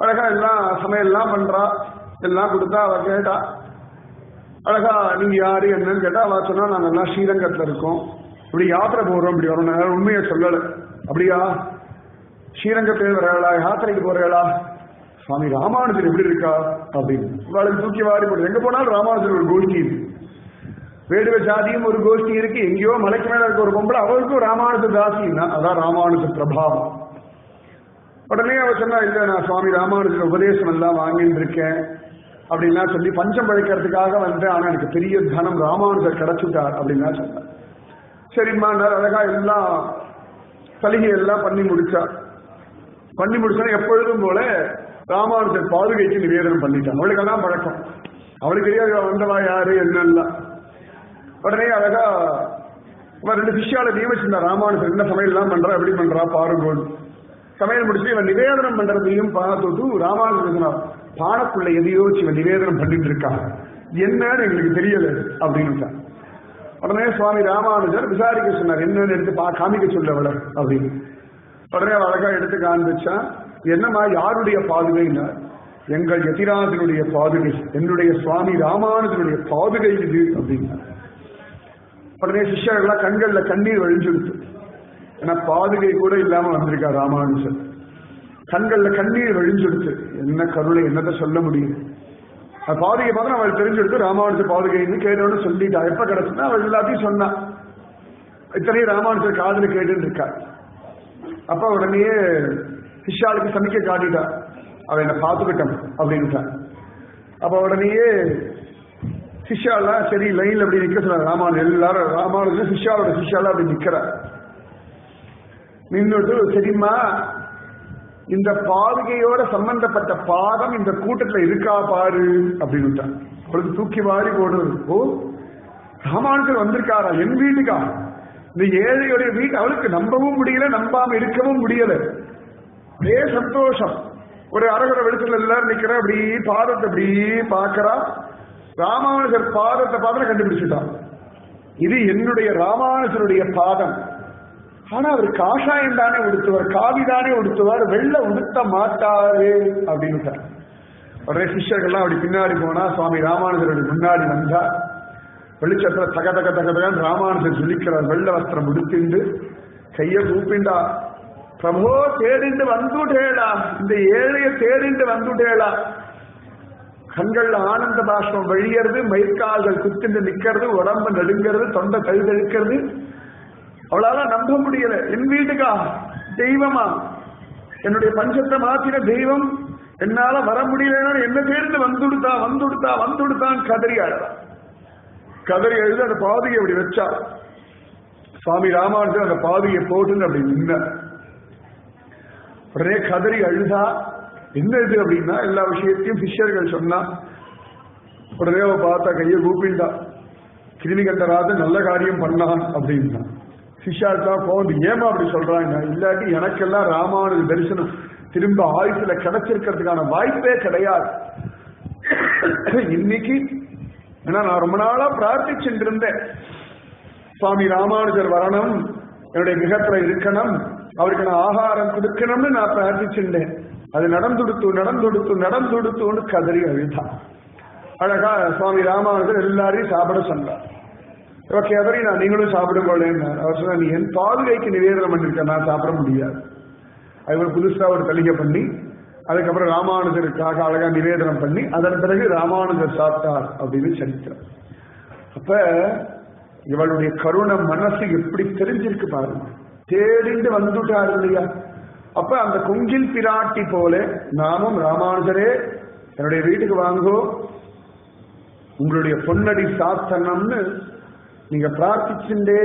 [SPEAKER 1] அழகா எல்லாம் சமையல்லாம் பண்றா. எல்லாம் கொடுத்தா. அவ கேட்டா அழகா நீங்க யாரு என்னன்னு கேட்டா. அவ சொன்னா நாங்க எல்லாம் ஸ்ரீரங்கத்துல இருக்கோம், இப்படி யாத்திரை போறோம், இப்படி வரோம். உண்மையை சொல்லல. அப்படியா ஸ்ரீரங்கத்தில் வரையலா, யாத்திரைக்கு போறீங்களா? சுவாமி ராமானுஜர் எப்படி இருக்கா அப்படின்னு இவளுக்கு தூக்கி வாரி போட்டு. எங்க போனாலும் ராமானுஜர் ஒரு கோஷ்டி இருக்கு. வேடுவ ஜாதியும் ஒரு கோஷ்டி இருக்கு. எங்கேயோ மலைக்கு மேல இருக்க ஒரு பொம்பளை, அவருக்கும் ராமானுஜர் தாசின்னா அதான் ராமானுஜர் பிரபாவம். உடனே அவர் சொன்னா, இல்ல நான் சுவாமி ராமானுஜர் உபதேசம் எல்லாம் வாங்கிட்டு இருக்கேன் அப்படின்னா சொல்லி பஞ்சம் பழைக்கிறதுக்காக வந்தேன். ஆனா எனக்கு பெரிய தனம் ராமானுஜர் கிடைச்சுட்டார் அப்படின்னா சொன்னார். சரிம்மா அழகா எல்லாம் சலுகை எல்லாம் பண்ணி முடிச்சா. எப்பொழுதும் போல ராமானுஜர் பாதுகைக்கு நிவேதனம் பண்ணிட்டான். அவளுக்கு எல்லாம் பழக்கம். அவளுக்கு தெரியாது வந்தவா யாரு என்னெல்லாம். உடனே அழகா 2 சிஷ்யால நியமிச்சிருந்தா. ராமானுஜர் என்ன சமையல் எல்லாம் பண்றா, எப்படி பண்றா பாருங்க. சமையல் முடிச்சு இவன் நிவேதனம் பண்றதையும் பார்த்துட்டு ராமானுஜர் பானக்குள்ள எதையோ இவன் நிவேதனம் பண்ணிட்டு இருக்காங்க. என்னன்னு எங்களுக்கு தெரியல அப்படின்னு. உடனே சுவாமி ராமானுஜர் விசாரிக்க சொன்னார். என்னன்னு எடுத்து காமிக்க சொல்லவள அப்படின்னு. உடனே அழகா எடுத்து காண்பிச்சா. என்னமா யாருடைய பாதுகைன்னா, எங்கள் யதிராஜனுடைய பாதுகை, என்னுடைய சுவாமி ராமானுஜனுடைய பாதுகை இது அப்படின்னா. உடனே சிஷ்யர்கள்லாம் கண்கள்ல கண்ணீர் வழிஞ்சுடுத்து. ஏன்னா பாதுகை கூட இல்லாம வந்திருக்கா ராமானுஜர். கண்கள்ல கண்ணீர் வழிஞ்சுடுத்து. என்ன கருணை, என்னத்தை சொல்ல முடியும். பாதுகை பார்த்தா அவள் தெரிஞ்செடுத்து ராமானுஜர் பாதுகைன்னு கேட்டோன்னு சொல்லிட்டா. எப்ப கிடைச்சுன்னா அவள் எல்லாத்தையும் சொன்னா. இத்தனையும் ராமானுஜர் காதல கேட்டு இருக்கா. அப்ப உடனே சிஷ்யாளுக்கு சமிக்க காட்டிட்டா, அவ என்ன பார்த்துக்கிட்டோம் அப்படின்ட்டான். அப்ப உடனேயே சிஷ்யாலாம் சரி லைன்ல அப்படி நிக்க சொன்னார். ராமானுஜர் எல்லாரும் ராமானுஜர் சிஷ்யாவோட சிஷ்யாலாம் அப்படி நிக்கிற நின்றுட்டு, சரிம்மா இந்த பாதுகையோட சம்பந்தப்பட்ட பாதம் இந்த கூட்டத்துல இருக்கா பாரு அப்படின்னு அவளுக்கு தூக்கி வாரி போடுறது. ஓ, ராமானுஜர் வந்திருக்காரா என் வீட்டுக்கா? இந்த ஏழையுடைய வீட்டு அவளுக்கு நம்பவும் முடியல, நம்பாம இருக்கவும் முடியல. ஒரே சந்தோஷம். ஒரு அரகுற வெளிச்சத்துல எல்லாரும் நிக்கிற, அப்படி பாதத்தை அப்படி பாக்கிறா. ராமானுஜர் பாதத்தை பாதம் கண்டுபிடிச்சுட்டான். இது என்னுடைய ராமானுஜருடைய பாதம். ஆனா அவர் காஷாயம் தானே உடுத்துவார், காவி தானே உடுத்துவார், வெள்ள உடுத்த மாட்டாரு அப்படின்னு. உடனே சிஷ்யர்கள்லாம் அப்படி பின்னாடி போனா சுவாமி ராமானுஜருடைய முன்னாடி வந்தா. வெளிச்சத்துல தக தக தகதான் ராமானுஜர் சொல்லிக்கிறார். வெள்ள வஸ்திரம் உடுத்திண்டு கைய கூப்பிண்டா, பிரபோ தேடிண்டு வந்துட்டேடா, இந்த ஏழைய தேடிண்டு வந்துட்டேடா. கண்கள்ல ஆனந்த பாஷ்பம் வழியறது, மயிர்கால்கள் குத்திண்டு நிக்கிறது, உடம்பு நடுங்கிறது, தொண்டை தழுதழுக்கிறது. அவளால நம்ப முடியல. என் வீட்டுக்கா தெய்வமா, என்னுடைய பஞ்சத்தை மாத்தின தெய்வம் என்னால வர முடியலன்னா என்ன தேர்ந்து வந்துடுத்தா வந்துடுத்தா வந்துடுத்தான் கதறி அழுதா. கதறி அழுது அந்த பாதையை அப்படி வச்சா. சுவாமி ராமானுஜர் அந்த பாதையை போட்டுன்னு அப்படி நின்ன. உடனே கதறி அழுதா. என்ன இது அப்படின்னா எல்லா விஷயத்தையும் சிஷ்யர்கள் சொன்னா. உடனே அவ பார்த்தா கையை கூப்பிண்டா, கிருமிகண்டராஜன் நல்ல காரியம் பண்ணான் அப்படின்னா. சிஷ்யாத்தான் போகுது, ஏமா அப்படி சொல்றாங்க? இல்லாட்டி எனக்கெல்லாம் ராமானுஜ தரிசனம் திரும்ப ஆயுசுல கிடைச்சிருக்கிறதுக்கான வாய்ப்பே கிடையாது. இன்னைக்கு ஏன்னா நான் ரொம்ப நாளா பிரார்த்திச்சுட்டு இருந்தேன், சுவாமி ராமானுஜர் வரணும், என்னுடைய கிரகத்துல இருக்கணும், அவருக்கு நான் ஆகாரம் கொடுக்கணும்னு நான் பிரார்த்திச்சுட்டேன். அது நடந்துடுத்து நடந்துடுத்து நடந்துடுத்துன்னு கதறி அழுதா. அழகா சுவாமி ராமானுஜர் எல்லாரையும் சாப்பிட சொன்னார். கதறி நான் நீங்களும் சாப்பிடுங்களேன்னு அவர் சொன்னா, நீ என் பாதுகைக்கு நிவேதனம் பண்ணிருக்க, நான் சாப்பிட முடியாது. அது புதுசா ஒரு தலிகை பண்ணி அதுக்கப்புறம் ராமானுஜருக்காக அழகா நிவேதனம் பண்ணி அதன் பிறகு ராமானுஜர் சாப்பிட்டார் அப்படின்னு சரித்திரம். அப்ப இவளுடைய கருணை மனசு எப்படி தெரிஞ்சிருக்கு பாருங்க. தேடிண்டு வந்துட்டார் இல்லையா? அப்ப அந்த கொங்கில் பிராட்டி போல நாமும் ராமானுஜரே என்னுடைய வீட்டுக்கு வாங்கோ, உங்களுடைய பொன்னடி சாத்தனம்னு நீங்க பிரார்த்திச்சுட்டே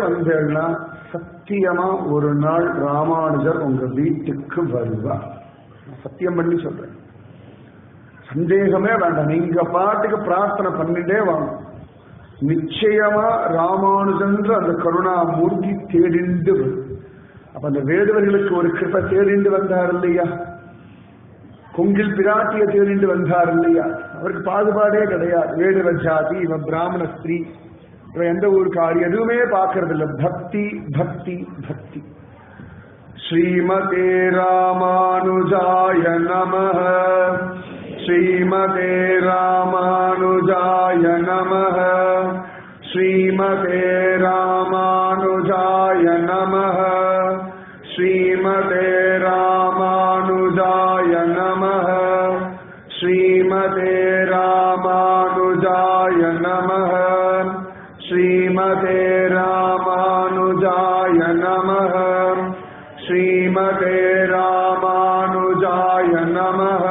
[SPEAKER 1] வந்தேன்னா சத்தியமா ஒரு நாள் ராமானுஜர் உங்க வீட்டுக்கு வருவார். சத்தியம் பண்ணி சொல்றேன், சந்தேகமே வேண்டாம். நீங்க பாட்டுக்கு பிரார்த்தனை பண்ணிட்டே வாங்க, நிச்சயமா ராமானுஜன்ற அந்த கருணாமூர்த்தி தேடிண்டு வரும். அப்ப அந்த வேடுவர்களுக்கு ஒரு கிருபை தேடிண்டு வந்தார் இல்லையா? கொங்கில் பிராட்டிய தேடிண்டு வந்தார் இல்லையா? அவருக்கு பாகுபாடே கிடையாது. வேடுவ ஜாதி, இவன் பிராமண ஸ்திரீ, இவன் எந்த ஊருக்காரி எதுவுமே பார்க்கறது இல்லை. பக்தி பக்தி பக்தி. ஸ்ரீமதே ராமானுஜாய நமஹ, ஸ்ரீமதே ராமானுஜாய நமஹ, ஸ்ரீமதே ராமானுஜாய நமஹ, ஸ்ரீமதே ராமானுஜாய நமஹ, ஸ்ரீமதே ராமானுஜாய நமஹ, ஸ்ரீமதே ராமானுஜாய நமஹ, ஸ்ரீமதே ராமானுஜாய நமஹ,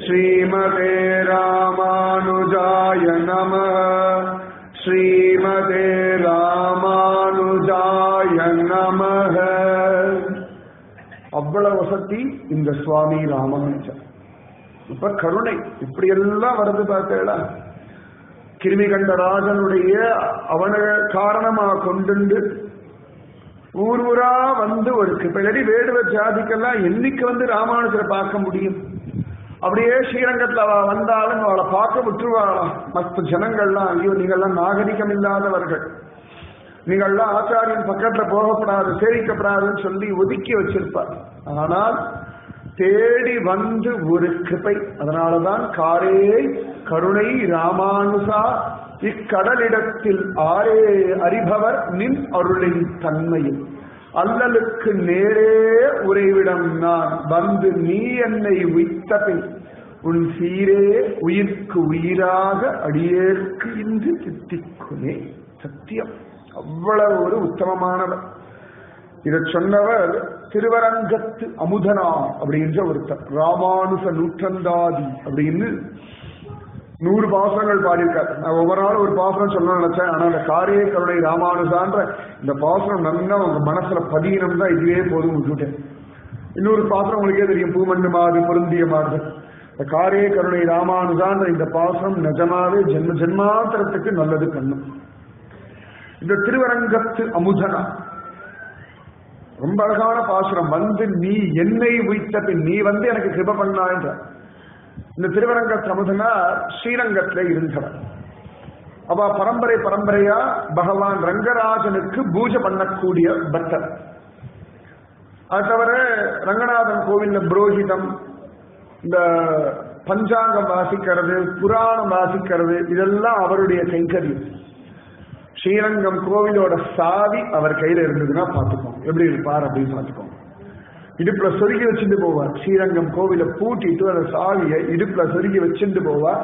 [SPEAKER 1] ஸ்ரீமதே ராமானுஜாய நமஹ, ஸ்ரீமதே ராமானுஜாய நமஹ. அவ்வளவு வசதி இந்த சுவாமி ராமானுஜர். இப்ப கருணை இப்படி எல்லாம் வருது பார்த்தேடா. கிருமிகண்டராஜனுடைய அவனை காரணமா கொண்டு ஊர் ஊரா வந்து ஒரு கிருப்படி வேடுவ ஜாதிக்கெல்லாம் என்னைக்கு வந்து ராமானுஜரை பார்க்க முடியும்? அப்படியே ஸ்ரீரங்கத்துல வந்தாலும் அவளை பார்க்க விட்டுருவாளா? மற்ற ஜனங்கள்லாம், ஐயோ நீங்கள்லாம் நாகரிகம் இல்லாதவர்கள், நீங்கள்லாம் ஆச்சாரியன் பக்கத்துல போகப்படாது, சேவிக்கப்படாதுன்னு சொல்லி ஒதுக்கி வச்சிருப்பார். ஆனால் தேடி வந்து ஒரு கிருபை. அதனாலதான் காரே கருணை ராமானுசா இக்கடலிடத்தில் ஆரே அறிபவர் நின் அருளின் தன்மையில் அல்லலுக்கு நேரே உறைவிடம் நான் வந்து நீ என்னை உய்த்த பின் உன் சீரே உயிர்க்கு உயிராக அடியேற்கு இன்று தித்திக்குமே. சத்தியம். அவ்வளவு ஒரு உத்தமமானவர். இதை சொன்னவர் திருவரங்கத்து அமுதனார் அப்படின்ற ஒருத்தர். ராமானுச நூற்றந்தாதி அப்படின்னு 100 பாசுரங்கள் பாடியிருக்காரு. நான் ஒவ்வொரு நாளும் ஒரு பாசுரம் சொல்லணும்னு நினைச்சேன். ஆனா அந்த காரிய கருணை ராமானுசான்ற இந்த பாசுரம் நல்லா உங்க மனசுல பதியணும் தான் இதுவே போதும் விட்டுட்டேன். இன்னொரு பாசுரம் உங்களுக்கே தெரியும், பூமண்டு மாது பொருந்திய மாது. இந்த காரிய கருணை ராமானுசான்ற இந்த பாசுரம் நிஜமாவே ஜென்ம ஜென்மாந்திரத்துக்கு நல்லது பண்ணும். இந்த திருவரங்கத்து அமுதனா ரொம்ப அழகான பாசுரம். வந்து நீ என்னை உய்த்த பின் நீ வந்து எனக்கு கிருப பண்ணா என்ற இந்த திருவரங்கத்து அமுதனா ஸ்ரீரங்கத்துல இருந்தவர். அப்ப பரம்பரை பரம்பரையா பகவான் ரங்கராஜனுக்கு பூஜை பண்ணக்கூடிய பக்தர். அது தவிர ரங்கநாதன் கோவில்ல புரோஹிதம், இந்த பஞ்சாங்கம் வாசிக்கிறது, புராணம் வாசிக்கிறது, இதெல்லாம் அவருடைய கைங்கரியம். ஸ்ரீரங்கம் கோவிலோட சாவி அவர் கையில இருந்ததுன்னா பாத்துக்கோங்க எப்படி இருப்பார் அப்படின்னு பாத்துக்கோங்க. இடுப்புல சொருகி வச்சுட்டு போவார். ஸ்ரீரங்கம் கோவிலை பூட்டிட்டு அந்த சாவியை இடுப்புல சொருகி வச்சுட்டு போவார்.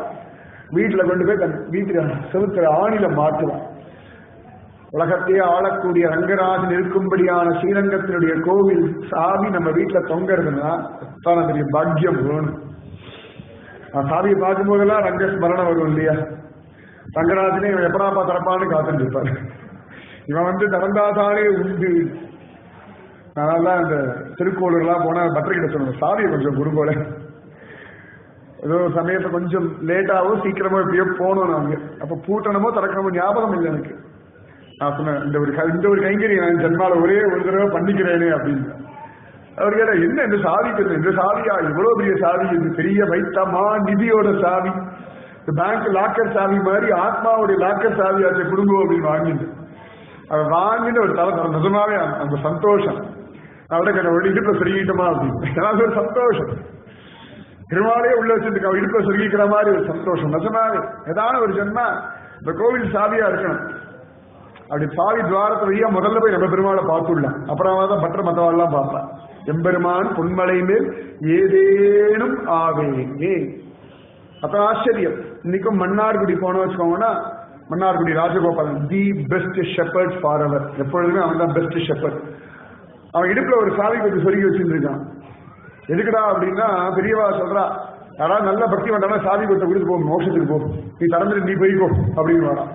[SPEAKER 1] வீட்டுல கொண்டு போய் தன் வீட்டுல செவுத்துல ஆணில மாட்டுவார். உலகத்தையே ஆளக்கூடிய ரங்கராஜன் இருக்கும்படியான ஸ்ரீரங்கத்தினுடைய கோவில் சாவி நம்ம வீட்டுல தொங்குறதுன்னா தான் பெரிய பாக்கியம் வேணும். சாவியை பார்க்கும் போதெல்லாம் ரங்க ஸ்மரணம் வரும் இல்லையா? ரங்கராஜனே இவன் எப்படாப்பா திறப்பான்னு காத்துட்டு இருப்பாரு. இவன் வந்து திறந்தாதானே உண்டு. அதனால இந்த திருக்கோளூர்லாம் போனா பத்திரிகிட்ட சொல்லணும், சாவியை கொஞ்சம் குறும்போல. ஏதோ சமயத்தை கொஞ்சம் லேட்டாவோ சீக்கிரமோ எப்படியோ போனோம் நாங்க. அப்ப பூட்டணமோ திறக்கணுமோ ஞாபகம் இல்லை எனக்கு. நான் சொன்னேன், இந்த ஒரு கைங்கறி நான் ஜென்மால ஒரே ஒரு தடவை பண்ணிக்கிறேனே அப்படின்னு. அவர் கேட்டா, என்ன இந்த சாவி தெரியும்? இந்த சாவியா? இவ்வளவு பெரிய சாவி, இது பெரிய வைத்தமா நிதியோட சாவி, பேங்க் லாக்கர் சாவி மாதிரி ஆத்மாவுடைய லாக்கர் சாவி ஆச்சு குடும்பம் அப்படின்னு வாங்கிட்டு அதை வாங்கிட்டு ஒரு தலை தர. நிஜமாவே அந்த சந்தோஷம் அவட கேட்ட ஒரு இடுப்பை சொருகிட்டோமா அப்படின்னு. ஏதாவது ஒரு சந்தோஷம் திருமாலையே உள்ள வச்சுட்டு இடுப்பை சொருகிக்கிற மாதிரி ஒரு சந்தோஷம். நிஜமாவே ஏதாவது ஒரு ஜென்மா இந்த கோவில் சாவியா இருக்கணும். அப்படி சாவி துவாரத்தை வழியா முதல்ல போய் நம்ம பெருமாளை பார்த்துடலாம். அப்புறமா தான் பற்ற மத்தவாள்லாம் பார்ப்பேன். எம்பெருமான் பொன்மலை மேல் ஏதேனும் ஆவேங்கே. அப்ப ஆச்சரியம். இன்னைக்கும் மன்னார்குடி போனோம் வச்சுக்கோங்கன்னா, Mannargudi Rajagopalan the best shepherd for அவர். எப்பொழுதுமே அவன் தான் பெஸ்ட் ஷெப்பர்ட். அவன் இடுப்புல ஒரு சாவி கொஞ்சம் சொருகி வச்சுட்டு இருக்கான். எதுக்குடா அப்படின்னா, பெரியவா சொல்றா, யாராவது நல்ல பக்தி வந்தாலும் சாவி கொத்த கொடுத்து போகும், மோட்சத்துக்கு போ, நீ திறந்துட்டு நீ போய்க்கோ அப்படின்னு வரான்.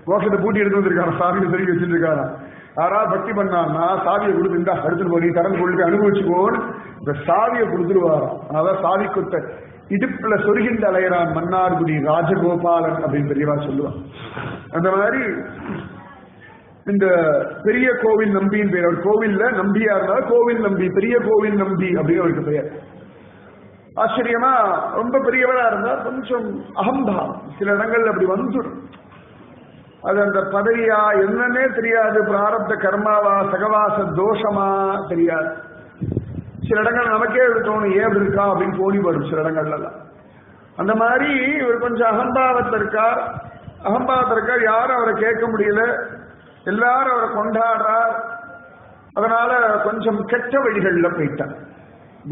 [SPEAKER 1] மோட்சத்தை பூட்டி எடுத்து வந்திருக்கான, சாவியை சொருகி வச்சுட்டு இருக்கானா. யாராவது பக்தி பண்ணான்னா சாவியை கொடுத்துட்டா எடுத்துட்டு போய் நீ திறந்து கொண்டு அனுபவிச்சுக்கோன்னு இந்த சாவியை கொடுத்துருவாராம். அதான் சாவி கொத்த இடுப்புல சொருகின்ற அலையறான் மன்னார்குடி ராஜகோபாலன் அப்படின்னு பெரியவா சொல்லுவான். அந்த மாதிரி இந்த பெரிய கோவில் நம்பியின் பேர். அவர் கோவில்ல நம்பியா இருந்தாலும் கோவில் நம்பி, பெரிய கோவில் நம்பி அப்படின்னு அவருக்கு பெயர். ஆச்சரியமா ரொம்ப பெரியவரா இருந்தா கொஞ்சம் அகம்பாவம் சில இடங்கள்ல அப்படி வந்துடும். அது அந்த பதவியா என்னன்னே தெரியாது, பிராரப்த கர்மாவா சகவாச தோஷமா தெரியாது. சில இடங்கள் நமக்கே தோணும், ஏன் அப்படி இருக்கா அப்படின்னு தோணி வரும் சில இடங்கள்லாம். அந்த மாதிரி இவர் கொஞ்சம் அகம்பாவத்தில் இருக்கார். யாரும் அவரை கேட்க முடியல, எல்லாரும் அவரை கொண்டாடுறார். அதனால கொஞ்சம் கெட்ட வழிகள்ல போயிட்டார்.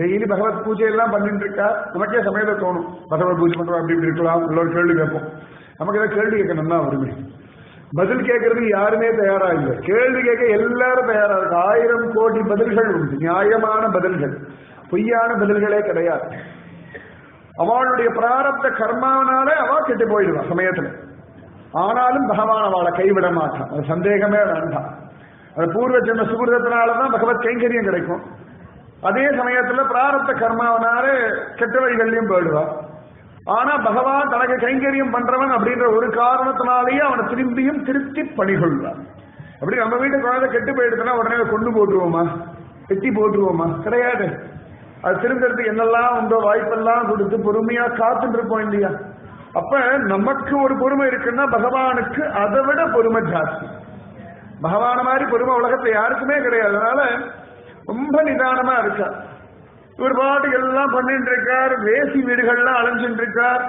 [SPEAKER 1] டெய்லி பகவத் பூஜை எல்லாம் பண்ணிட்டு இருக்கா. நமக்கே சமயத்தை தோணும், பகவத் பூஜை பண்றோம் அப்படி இப்படி இருக்கலாம். ஒரு கேள்வி கேட்போம். நமக்கு ஏதாவது கேள்வி கேட்கணும் தான் வருமே. பதில் கேட்கறதுக்கு யாருமே தயாரா இல்லை. கேள்வி கேட்க எல்லாரும் தயாரா இருக்கு. 1000 கோடி பதில்கள் உண்டு, நியாயமான பதில்கள், பொய்யான பதில்களே கிடையாது. அவளுடைய பிராரப்த கர்மாவனால அவ கெட்டு போயிடுவான் சமயத்துல. ஆனாலும் பகவான் அவளை கைவிட மாட்டான், அது சந்தேகமே வேண்டாம். அது பூர்வ ஜென்ம சுகிருதத்தினாலதான் பகவத் கைங்கரியம் கிடைக்கும். அதே சமயத்துல பிராரப்த கர்மாவனால கெட்ட வழிகள்லயும் போயிடுவான். ஆனா பகவான் தனக்கு கைங்கரியம் பண்றவன் அப்படின்ற ஒரு காரணத்தினாலேயே அவனை திரும்பியும் திருத்தி பணிகொள்வான். அப்படி நம்ம வீட்டு குழந்தை கெட்டு போயிடுதுன்னா உடனே கொண்டு போட்டுருவோமா, வெட்டி போட்டுருவோமா? கிடையாது. அது திரும்பறதுக்கு என்னெல்லாம் உண்டோ வாய்ப்பெல்லாம் கொடுத்து பொறுமையா காத்துட்டு இருப்போம் இல்லையா? அப்ப நமக்கு ஒரு பொறுமை இருக்குன்னா பகவானுக்கு அதை விட பொறுமை ஜாஸ்தி. பகவான மாதிரி பொறுமை உலகத்துல யாருக்குமே கிடையாது. அதனால ரொம்ப நிதானமா இருக்கார். இவர் பாட்டுக்கு எல்லாம் பண்ணிட்டு இருக்கார். வேசி வீடுகள்லாம் அலைஞ்சிட்டு இருக்கார்.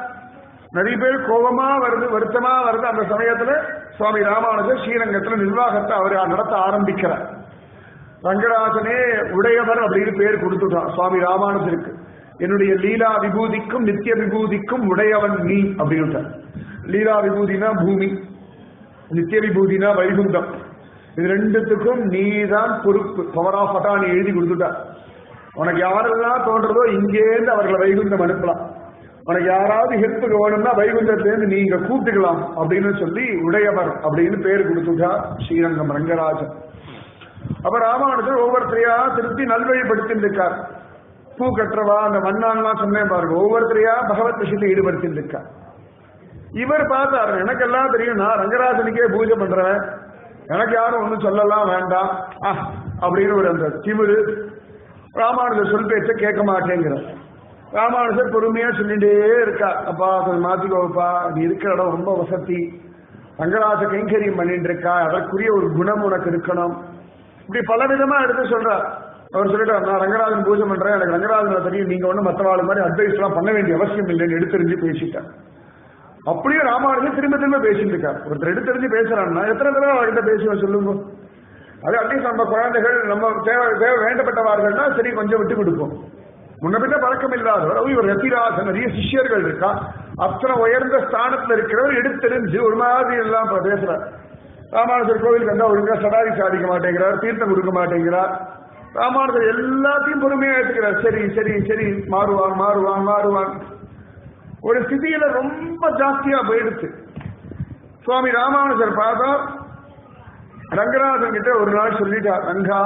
[SPEAKER 1] நிறைய பேர் கோபமா வருது, வருத்தமா வருது. அந்த சமயத்துல சுவாமி ராமானுஜர் ஸ்ரீரங்கத்துல நிர்வாகத்தை அவர் நடத்த ஆரம்பிக்கிறார். ரங்கராஜனே உடையவர் அப்படின்னு பேர் கொடுத்துட்டான் சுவாமி ராமானுஜருக்கு. என்னுடைய லீலா விபூதிக்கும் நித்திய விபூதிக்கும் உடையவன் நீ அப்படின்னு. லீலா விபூதினா பூமி, நித்திய விபூதினா வைகுண்டம். இது ரெண்டுத்துக்கும் நீதான் பொறுப்பு. பவர் ஆஃப் அட்டானி எழுதி கொடுத்துட்டா. உனக்கு யாரெல்லாம் தோன்றதோ இங்கேருந்து அவர்களை வைகுண்டம் அனுப்பலாம். உனக்கு யாராவது ஹெல்ப்புக்கு வேணும்னா வைகுண்டத்திலேருந்து நீங்க கூப்பிட்டுக்கலாம் அப்படின்னு சொல்லி உடையவர் அப்படின்னு பேர் கொடுத்துட்டா ஸ்ரீரங்கம் ரங்கராஜன். அப்ப ராமானுஜர் ஒவ்வொருத்தரையா திருத்தி நல்வழிப்படுத்திட்டு இருக்கார். பூ கட்டுறவா அந்த மண்ணான்லாம் சொன்னேன் பாருங்க, ஒவ்வொருத்தரையா பகவத் விஷயத்தை ஈடுபடுத்திட்டு இருக்கார். இவர் பார்த்தாரு, எனக்கு எல்லாம் தெரியும், நான் ரங்கராஜனுக்கே பூஜை பண்றேன், எனக்கு யாரும் ஒன்றும் சொல்லலாம் வேண்டாம் அப்படின்னு ஒரு அந்த திமிரு. ராமானுஜர் சொல் பேச்ச கேட்க மாட்டேங்கிறார். ராமானுஜர் பொறுமையா சொல்லிட்டே இருக்கா, அப்பா கொஞ்சம் மாத்திக்கோப்பா, நீ இருக்கிற இடம் ரொம்ப வசதி, ரங்கராஜ கைங்கரியம் பண்ணிட்டு இருக்கா, அதற்குரிய ஒரு குணம் உனக்கு இருக்கணும், இப்படி பல விதமா எடுத்து சொல்றார். அவர் சொல்லிட்டார், நான் ரங்கராஜன் பூஜை பண்றேன், எனக்கு ரங்கராஜனை தெரியும், நீங்க ஒன்றும் மற்றவாள் மாதிரி அட்வைஸ் எல்லாம் பண்ண வேண்டிய அவசியம் இல்லைன்னு எடுத்தெறிஞ்சு பேசிட்டார். அப்படியே ராமானுஜன் திரும்ப திரும்ப பேசிட்டு இருக்கார். ஒருத்தர் எடுத்தெறிஞ்சு பேசுறான்னா எத்தனை தடவை அவர்கிட்ட பேசுவேன் சொல்லுங்க. அது அட்லீஸ்ட் நம்ம குழந்தைகள் நம்ம தேவை வேண்டப்பட்டவார்கள்னா சரி கொஞ்சம் விட்டு கொடுப்போம். முன்ன பின்ன பழக்கம் இல்லாதவர், இவர் ரத்திராசன், நிறைய சிஷ்யர்கள் இருக்கா, அத்தனை உயர்ந்த ஸ்தானத்துல இருக்கிறவர் எடுத்தெறிஞ்சு ஒரு மாதிரி எல்லாம் பேசுறார். ராமானுஜர் கோவிலுக்கு வந்தா ஒழுங்கா சடாரி சாதிக்க மாட்டேங்கிறார், தீர்த்தம் கொடுக்க மாட்டேங்கிறார். ராமானுஜர் எல்லாத்தையும் பொறுமையா எடுத்துக்கிறார். சரி சரி சரி மாறுவான் மாறுவான் மாறுவான். ஒரு ஸ்திதியில ரொம்ப ஜாஸ்தியா போயிடுச்சு. சுவாமி ராமானுஜர் பார்த்தா ரங்கராஜன் கிட்ட ஒரு நாள் சொல்லிட்டார், ரங்கா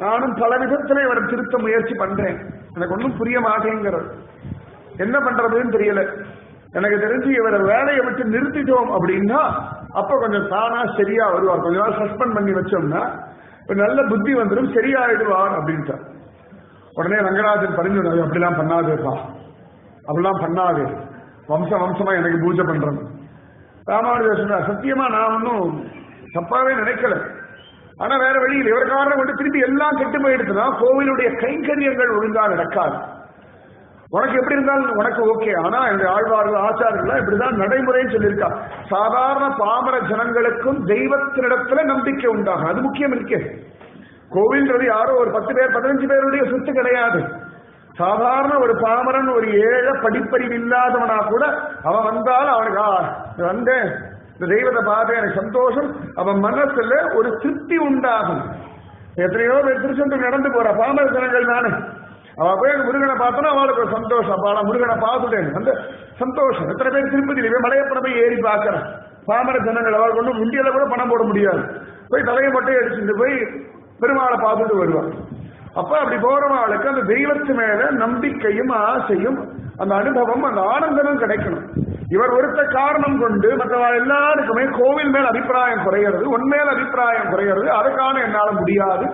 [SPEAKER 1] நானும் பல விதத்துல இவரை திருத்த முயற்சி பண்றேன், எனக்கு ஒன்றும் புரிய மாட்டேங்கிறது, என்ன பண்றதுன்னு தெரியல, எனக்கு தெரிஞ்சு இவரை வேலையை விட்டு நிறுத்திட்டோம் அப்படின்னா அப்ப கொஞ்சம் தானா சரியா வருவார், கொஞ்ச நாள் சஸ்பெண்ட் பண்ணி வச்சோம்னா நல்ல புத்தி வந்துடும், சரியாயிடுவார் அப்படின்ட்டார். உடனே ரங்கராஜன் பரிந்து, அப்படிலாம் பண்ணாதேப்பா, அப்படிலாம் பண்ணாது, வம்சமா எனக்கு பூஜை பண்றேன். ராமானுஜர் சொன்னார், சத்தியமா நான் ஒன்னும் தப்பாவே நினைக்கல, ஆனா வேற வழியில் இவர் காரணம் கொண்டு திருப்பி எல்லாம் கெட்டு போயிடுச்சுன்னா கோவிலுடைய கைங்கரியங்கள் ஒழுங்கா நடக்காது. உனக்கு எப்படி இருந்தாலும் உனக்கு ஓகே, ஆனா இந்த ஆழ்வார்கள் ஆச்சாரர்கள் இப்படிதான் நடைமுறைன்னு சொல்லியிருக்கா. சாதாரண பாமர ஜனங்களுக்கும் தெய்வத்தினிடத்துல நம்பிக்கை உண்டாகும், அது முக்கியம் இருக்கே. கோவில்ன்றது யாரோ ஒரு 10 பேர் 15 பேருடைய சொத்து கிடையாது. சாதாரண ஒரு பாமரன், ஒரு ஏழை படிப்பறிவு இல்லாதவனா கூட அவன் வந்தாலும் அவனுக்கு வந்தேன் இந்த தெய்வத்தை பார்த்து எனக்கு சந்தோஷம், அவன் மனசுல ஒரு திருப்தி உண்டாகும். எத்தனையோ பேர் திருச்செந்தூர் நடந்து போற பாமர ஜனங்கள் தானே, அவ போய் முருகனை பார்த்தோன்னா அவளுக்கு ஒரு சந்தோஷம், அப்பா நான் முருகனை பார்த்துட்டேன் அந்த சந்தோஷம். எத்தனை பேர் திருப்பதியில மலையப்பனை போய் ஏறி பார்க்கறேன், பாமர ஜனங்கள் அவள் கொண்டு உண்டியில கூட பணம் போட முடியாது, போய் தலையை மட்டும் அடிச்சுட்டு போய் பெருமாளை பார்த்துட்டு வருவான். அப்ப அப்படி போறவங்களுக்கு அந்த தெய்வத்து மேல நம்பிக்கையும் ஆசையும் அந்த அனுபவம் அந்த ஆனந்தமும் கிடைக்கணும். இவர் ஒருத்த காரணம் கொண்டு மற்ற எல்லாருக்குமே கோவில் மேல் அபிப்பிராயம் குறைகிறது, உண்மையில அபிப்பிராயம் குறைகிறது, அதுக்கான என்னால முடியாது,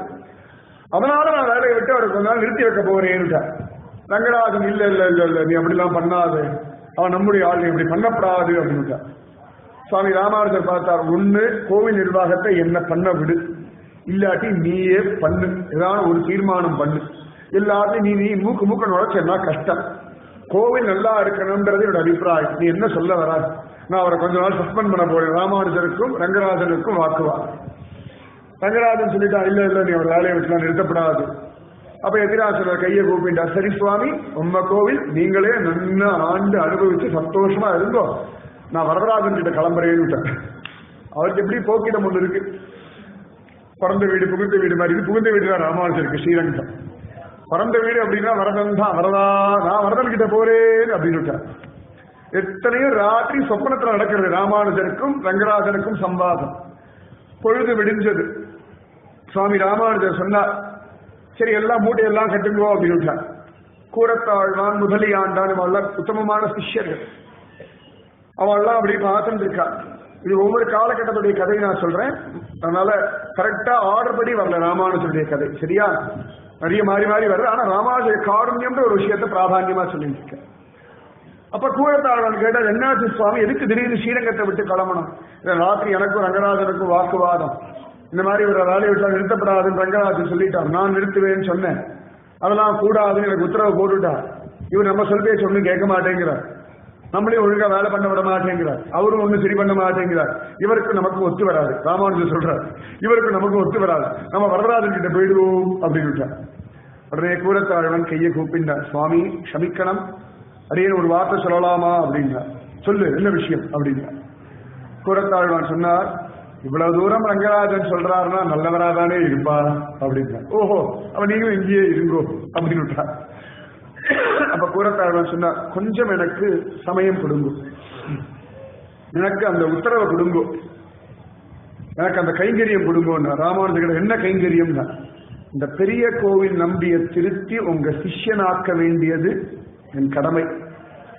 [SPEAKER 1] அதனால நான் வேலையை விட்டு அவருக்கு கொஞ்ச நாள் நிறுத்தி வைக்க போறேன். ரங்கராஜன் இல்ல இல்ல இல்ல இல்ல நீ அப்படிலாம் பண்ணாது, அவன் நம்முடைய ஆள், இப்படி பண்ணப்படாது அப்படின்னு. சுவாமி ராமானுஜர் பார்த்தார், ஒண்ணு கோவில் நிர்வாகத்தை என்ன பண்ண விடு, இல்லாட்டி நீயே பண்ணு, ஏதாவது ஒரு தீர்மானம் பண்ணு, எல்லாத்தையும் நீ மூக்க நுழைச்சா கஷ்டம், கோவில் நல்லா இருக்கணும்ன்றது என்னோட அபிப்பிராயம், நீ என்ன சொல்ல வராது, நான் அவரை கொஞ்ச நாள் சஸ்பெண்ட் பண்ண போறேன். ராமானுஜருக்கும் ரங்கராஜனுக்கும் வாக்குவாதம். ரங்கராஜன் சொல்லிட்டா, இல்ல இல்ல நீ அவர் வேலையை விட்டுலாம் நிறுத்தப்படாது. அப்ப எதிராசனர் கையை கூப்பிட்டா, சரி சுவாமி உம்ம கோவில் நீங்களே நன்னா ஆண்டு அனுபவிச்சு சந்தோஷமா இருந்தோம், நான் வரதராஜன் கிட்ட கிளம்புறேன்னு. அவருக்கு எப்படி போக்கிடம் ஒண்ணு இருக்கு, பிறந்த வீடு புகுந்த வீடு மாதிரி, இது புகுந்த வீடு தான் ராமானுஜருக்கு ஸ்ரீரங்கம். பிறந்த வீடு அப்படின்னா வரதன் தான், வரதா நான் வரதன் கிட்ட போறேன் அப்படின்னு. எத்தனையோ ராத்திரி சொப்பனத்துல நடக்கிறது ராமானுஜருக்கும் ரங்கராஜனுக்கும் சம்வாதம். பொழுது விடிஞ்சது, சுவாமி ராமானுஜர் சொன்னார், சரி எல்லாம் மூட்டையெல்லாம் கட்டுங்கோ அப்படின்னு. கூரத்தாழ்வான் முதலியாண்டான் அவள்லாம் உத்தமமான சிஷ்யர்கள், அவள்லாம் அப்படி பார்த்துட்டு இருக்கா. இது ஒவ்வொரு காலகட்டத்துடைய கதையை நான் சொல்றேன், அதனால கரெக்டா ஆர்டர் படி வரல ராமானுஜருடைய கதை, சரியா? நிறைய மாறி மாறி வருது, ஆனா ராமானுஜ காருண்யம்ன்ற ஒரு விஷயத்தை பிராதான்யமா சொல்லிட்டு இருக்க. அப்ப கூரத்தாழ்வான் கேட்டார், என்னாச்சு சுவாமி, எதுக்கு திடீர்னு ஸ்ரீரங்கத்தை விட்டு கிளம்பணும்? ராத்திரி எனக்கும் ரங்கராஜனுக்கும் வாக்குவாதம், இந்த மாதிரி ஒரு வேலையை விட்டா நிறுத்தப்படாதுன்னு ரங்கராஜன் சொல்லிட்டார், நான் நிறுத்துவேன்னு சொன்னேன், அதெல்லாம் கூடாதுன்னு எனக்கு உத்தரவு போட்டுட்டார். இவர் நம்ம சொல் பேச்சு ஒன்றும் கேட்க மாட்டேங்கிறார், நம்மளையும் ஒழுங்கா வேலை பண்ண விட மாட்டேங்கிறார், அவரும் ஒன்றும் சரி பண்ண மாட்டேங்கிறார், இவருக்கு நமக்கு ஒத்து வராது. ராமானுஜர் சொல்றார், இவருக்கு நமக்கு ஒத்து வராது, நம்ம வரதராஜன் கிட்ட போயிடுவோம் அப்படின்னு. உடனே கூரத்தாழ்வன் கையை கூப்பிட்டார், சுவாமி க்ஷமிக்கணும், அடியேன் ஒரு வார்த்தை சொல்லலாமா அப்படின்னா. சொல்லு என்ன விஷயம் அப்படின்னா. கூரத்தாழ்வான் சொன்னார், இவ்வளவு தூரம் ரங்கராஜன் சொல்றாருன்னா நல்லவராதானே இருப்பா அப்படின்னு. ஓஹோ, அப்ப நீங்களும் இங்கேயே இருங்கோ அப்படின்னு விட்டா. அப்ப கூரத்தாழ்வான் சொன்னா, கொஞ்சம் எனக்கு சமயம் கொடுங்க, எனக்கு அந்த உத்தரவை கொடுங்கோ, எனக்கு அந்த கைங்கரியம் கொடுங்கோன்னா. ராமானுஜர் என்ன கைங்கரியம்னா, இந்த பெரிய கோவில் நம்பிய திருத்தி உங்க சிஷ்யனாக்க வேண்டியது என் கடமை,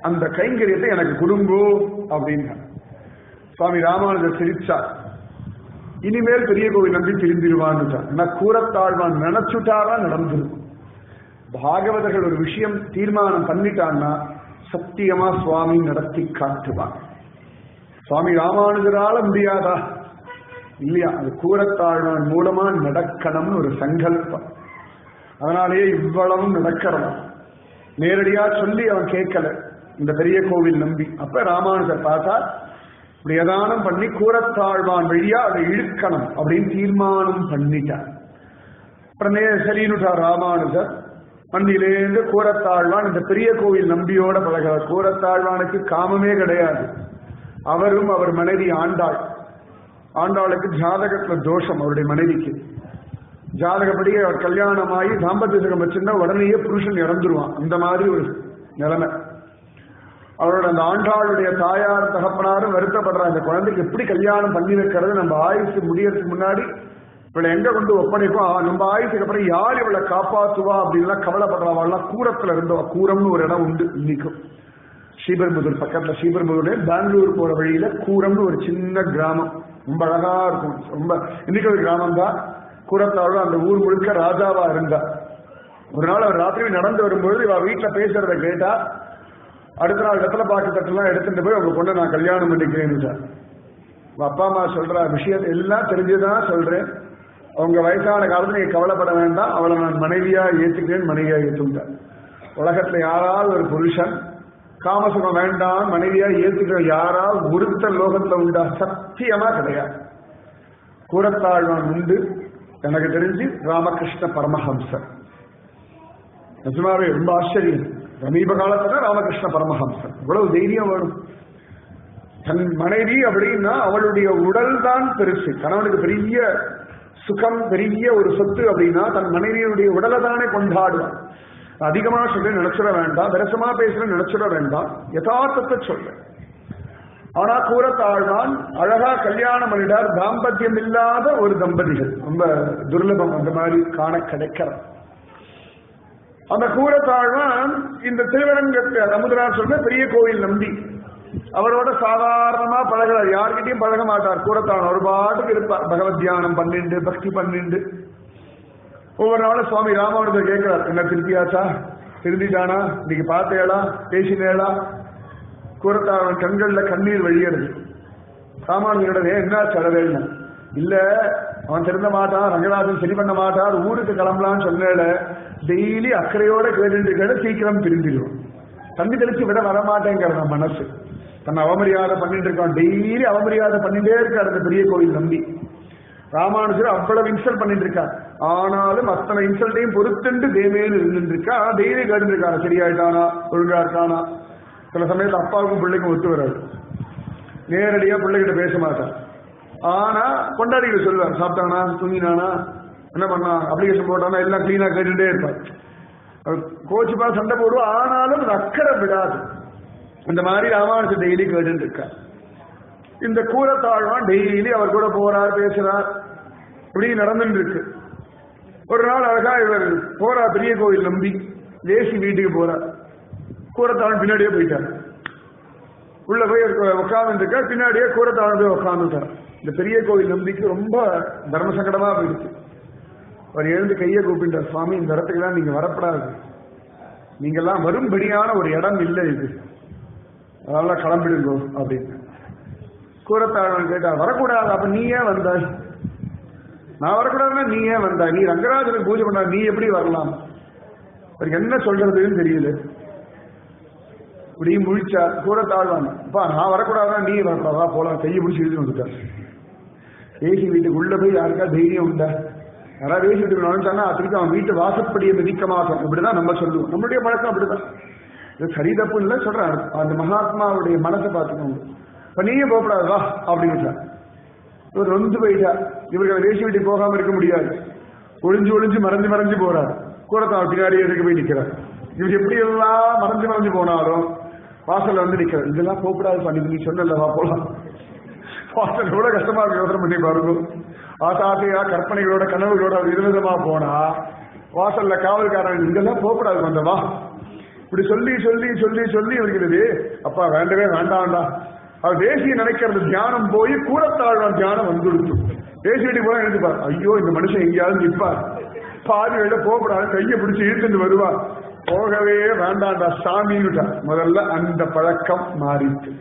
[SPEAKER 1] அந்த கைங்கரியத்தை எனக்கு கொடுங்கோ அப்படின்னா. சுவாமி ராமானுஜர் சிரிச்சார். இனிமேல் பெரிய கோவில் நம்பி திரும்பிடுவான்னு. கூரத்தாழ்வான் நினைச்சுட்டாரா நடந்துருக்கும். பாகவதர்கள் ஒரு விஷயம் தீர்மானம் பண்ணிட்டான்னா சத்தியமா சுவாமி நடத்தி காட்டுவான். சுவாமி ராமானுஜரால முடியாதா? இல்லையா, அது கூரத்தாழ்வான் மூலமா நடக்கணும்னு ஒரு சங்கல்பம். அதனாலேயே இவ்வளவும் நடக்கிறோம். நேரடியா சொல்லி அவன் கேட்கல, இந்த பெரிய கோவில் நம்பி. அப்ப ராமானுஜர் பார்த்தா இப்படி ஏதானம் பண்ணி கூரத்தாழ்வான் வழியா அதை இழுக்கணும் அப்படின்னு தீர்மானம் பண்ணிட்டார். உடனே சரின்னுட்டார் ராமானுஜர். மண்ணிலேந்து கூரத்தாழ்வான் இந்த பெரிய கோவில் நம்பியோட பழகிறார். கூரத்தாழ்வானுக்கு காமமே கிடையாது. அவரும் அவர் மனைவி ஆண்டாள். ஆண்டாளுக்கு ஜாதகத்துல தோஷம், அவருடைய மனைவிக்கு. ஜாதகப்படி அவர் கல்யாணமாகி தாம்பத்திய சுகம் வச்சிருந்தா உடனேயே புருஷன் இறந்துருவான். அந்த மாதிரி ஒரு நிலைமை. அவரோட அந்த ஆண்டாளுடைய தாயார் தகப்பனாரும் வருத்தப்படுறாங்க, இந்த குழந்தைக்கு எப்படி கல்யாணம் பண்ணி வைக்கிறது, நம்ம ஆயுசு முடியறதுக்கு முன்னாடி இவளை எங்க கொண்டு ஒப்படைப்போம், நம்ம ஆயுசுக்கு அப்புறம் யார் இவளை காப்பாற்றுவா அப்படின்லாம் கவலைப்படுறவாள்லாம் கூரத்துல இருந்தோம். கூரம்னு ஒரு இடம் உண்டு இன்னைக்கும், ஸ்ரீபெரும்புதூர் பக்கத்துல. ஸ்ரீபெரும்புதூர்ல பெங்களூர் போற வழியில கூரம்னு ஒரு சின்ன கிராமம், ரொம்ப அழகா இருக்கும். ரொம்ப இன்னைக்கு ஒரு கிராமம் தான். கூரத்தாழ் அந்த ஊர் முழுக்க ராஜாவா இருந்தா. ஒரு நாள் அவர் ராத்திரி நடந்து வரும்போது இவ வீட்டுல பேசுறத கேட்டா, அடுத்த நாள் வெத்தலை பாக்கு தட்டெல்லாம் எடுத்துட்டு போய் அவங்க பொண்ணை நான் கல்யாணம் பண்ணிக்கிறேன்னு சார். அப்பா அம்மா சொல்ற விஷயத்தை எல்லாம் தெரிஞ்சுதான் சொல்றேன், அவங்க வயசான காலத்துல நீங்க கவலைப்பட வேண்டாம், அவளை நான் மனைவியா ஏத்துக்கிறேன், மனைவியா ஏற்றுட்டார். உலகத்துல யாராவது ஒரு புருஷன் காமசுகம் வேண்டாம் மனைவியா ஏத்துக்கிற யாராவது ஒருத்த லோகத்துல உண்டா? சத்தியமா கிடையாது. கூரத்தாழ்வான் உண்டு. எனக்கு தெரிஞ்சு ராமகிருஷ்ண பரமஹம்சர். நிஜமாவே ரொம்ப ஆச்சரியம். சமீப காலத்துல ராமகிருஷ்ண பரமஹம்சர். இவ்வளவு தைரியம் வேணும். தன் மனைவி அப்படின்னா அவளுடைய உடல் தான் பெருசு. கணவனுக்கு பெரிய சுகம், பெரிய ஒரு சொத்து அப்படின்னா தன் மனைவியுடைய உடலை தானே கொண்டாடுவான். அதிகமா சொல்ல நினைச்சிட வேண்டாம், விரசமா பேசுற நினைச்சிட வேண்டாம், யதார்த்தத்தை சொல்ல. ஆனா கூரத்தாழ்வான் அழகா கல்யாணம் பண்ணிட்டார். தாம்பத்தியம் இல்லாத ஒரு தம்பதிகள் ரொம்ப துர்லபம், அந்த மாதிரி காண கிடைக்கிற அந்த கூரத்தாழ்வான் இந்த திருவரங்கத்தை அமுதனார் சொல்ற பெரிய கோவில் நம்பி அவரோட சாதாரணமா பழகிறார். யார்கிட்டையும் பழக மாட்டார். கூரத்தாழ்வான் ஒரு பாட்டுக்கு இருப்பார். பகவத் தியானம் பண்ணிண்டு, பக்தி பண்ணிண்டு. ஒவ்வொரு நாளும் சுவாமி ராமானுஜர் கேட்கிறார், என்ன திருப்பியாச்சா, திருந்திட்டானா, இன்னைக்கு பார்த்தேளா, பேசினேளா? கூரத்தாழ்வான் கண்கள்ல கண்ணீர் வழியறது. ராமானுஜரோட என்ன செலவேன்னு இல்ல, அவன் திருந்த மாட்டான், ரங்கராஜன் சரி பண்ண மாட்டார், ஊருக்கு கிளம்பலான்னு சொன்னேல, டெய்லி அக்கறையோட கேட்டு சீக்கிரம் திரும்பிடுவோம். தண்ணி தெளிச்சு விட வரமாட்டேங்கிற மனசு. தன்னை அவமரியாதை பண்ணிட்டு இருக்கான். டெய்லி அவமரியாதை பண்ணிட்டே இருக்காரு அந்த பெரிய கோவில் நம்பி. ராமானுஜர் அவ்வளவு இன்சல்ட் பண்ணிட்டு இருக்கார். ஆனாலும் அத்தனை இன்சல்ட்டையும் பொறுத்துண்டு தேமேன்னு இருந்துட்டு இருக்கா. டெய்லி கேட்டு இருக்காரு, சரியாயிட்டானா, ஒழுங்கா இருக்கானா. சில சமயத்துல அப்பாவுக்கும் பிள்ளைக்கும் ஒத்து வராது. நேரடியா பிள்ளைகிட்ட பேச மாட்டார். ஆனா கொண்டாடிகள் சொல்லுவார், சாப்பிட்டானா, தூங்கினானா, என்ன பண்ணா, அப்ளிகேஷன் போட்டானா, எல்லாம் கிளீனா கேட்டுட்டே இருப்பார். கோச்சுப்பா சண்டை போடுவோம். ஆனாலும் அக்கறை விடாது. இந்த மாதிரி ராமானுஜர் டெய்லி கேட்டு இருக்கார். இந்த கூரத்தாழ்வான் டெய்லி அவர் கூட போறார், பேசுறார், இப்படி நடந்துட்டு இருக்கு. ஒரு நாள் அழகா இவர் போறார் பெரிய கோவில் நம்பி. தேசி வீட்டுக்கு போறார். கூரத்தாழ்வான் பின்னாடியே போயிட்டார். உள்ள போய் உட்கார்ந்து இருக்கார். பின்னாடியே கூரத்தாழ்வான் போய் உட்கார்ந்துட்டார். இந்த பெரிய கோவில் நம்பிக்கு ரொம்ப தர்ம சங்கடமா போயிடுச்சு. அவர் எழுந்து கையை கூப்பிட்டார், சுவாமி இந்த இடத்துக்குலாம் நீங்க வரப்படாது, நீங்கெல்லாம் வரும்படியான ஒரு இடம் இல்லை இது, அதெல்லாம் கிளம்பிடுங்கோ அப்படின்னு. கூரத்தாழ்வான் கேட்டார், வரக்கூடாது, அப்ப நீ ஏன் வந்தாய்? நான் வரக்கூடாதுன்னா நீ ஏன் வந்தாய்? நீ ரங்கராஜனுக்கு பூஜை பண்ண, நீ எப்படி வரலாம்? அவருக்கு என்ன சொல்றதுன்னு தெரியல. இப்படியும் முழிச்சார். கூரத்தாழ்வான், அப்பா நான் வரக்கூடாதுன்னா நீ வரக்கூடாதா, போலாம், கையை பிடிச்சி எழுதி வந்துட்டார். ஏசி வீட்டுக்கு உள்ள போய் யாருக்கா தைரியம் உண்டா? யாராவது ஏசி வீட்டுக்கு நுழைஞ்சாங்கன்னா திருப்பி அவன் வீட்டு வாசப்படியை மிதிக்க மாட்டோம், இப்படிதான் நம்ம சொல்லுவோம். நம்மளுடைய பழக்கம் அப்படிதான். இது சரி தப்பு இல்லை சொல்றேன். அந்த மகாத்மாவுடைய மனசை பார்த்துக்கோங்க. இப்ப நீயே போகக்கூடாது வா அப்படின்னு. இவர் நொந்து போயிட்டா. இவர்கள் வேசி வீட்டு போகாம இருக்க முடியாது. ஒளிஞ்சு ஒளிஞ்சு மறைஞ்சு மறைஞ்சு போறார். கூடத்தான் பின்னாடி எதுக்கு போய் நிக்கிறார். இவர் எப்படி எல்லாம் மறைஞ்சு மறைஞ்சு போனாலும் வாசல்ல வந்து நிக்கிறார். இதெல்லாம் போகக்கூடாது பண்ணி நீ சொன்னல்லவா போலாம். வாசல் கூட கஷ்டமா இருக்கு. யோசனை பண்ணி பாருங்க. ஆசாசையா கற்பனைகளோட கனவுகளோட விதவிதமா போனா வாசல்ல காவல்காரன் இதெல்லாம் போகக்கூடாது வந்தவா இப்படி சொல்லி சொல்லி சொல்லி சொல்லி இருக்கிறது. அப்பா வேண்டவே வேண்டாம்டா. அவர் தேசிய நினைக்கிறது தியானம் போய் கூடத்தாழ்வான் தியானம் வந்துடுச்சு. தேசிய வீட்டுக்கு போல நினைச்சுப்பார், ஐயோ இந்த மனுஷன் எங்கேயாவது நிற்பார், பாதி வெளில போகக்கூடாது, கையை பிடிச்சி இழுத்துட்டு வருவார், போகவே வேண்டாண்டா சாமின்னுட்டா. முதல்ல அந்த பழக்கம் மாறிட்டு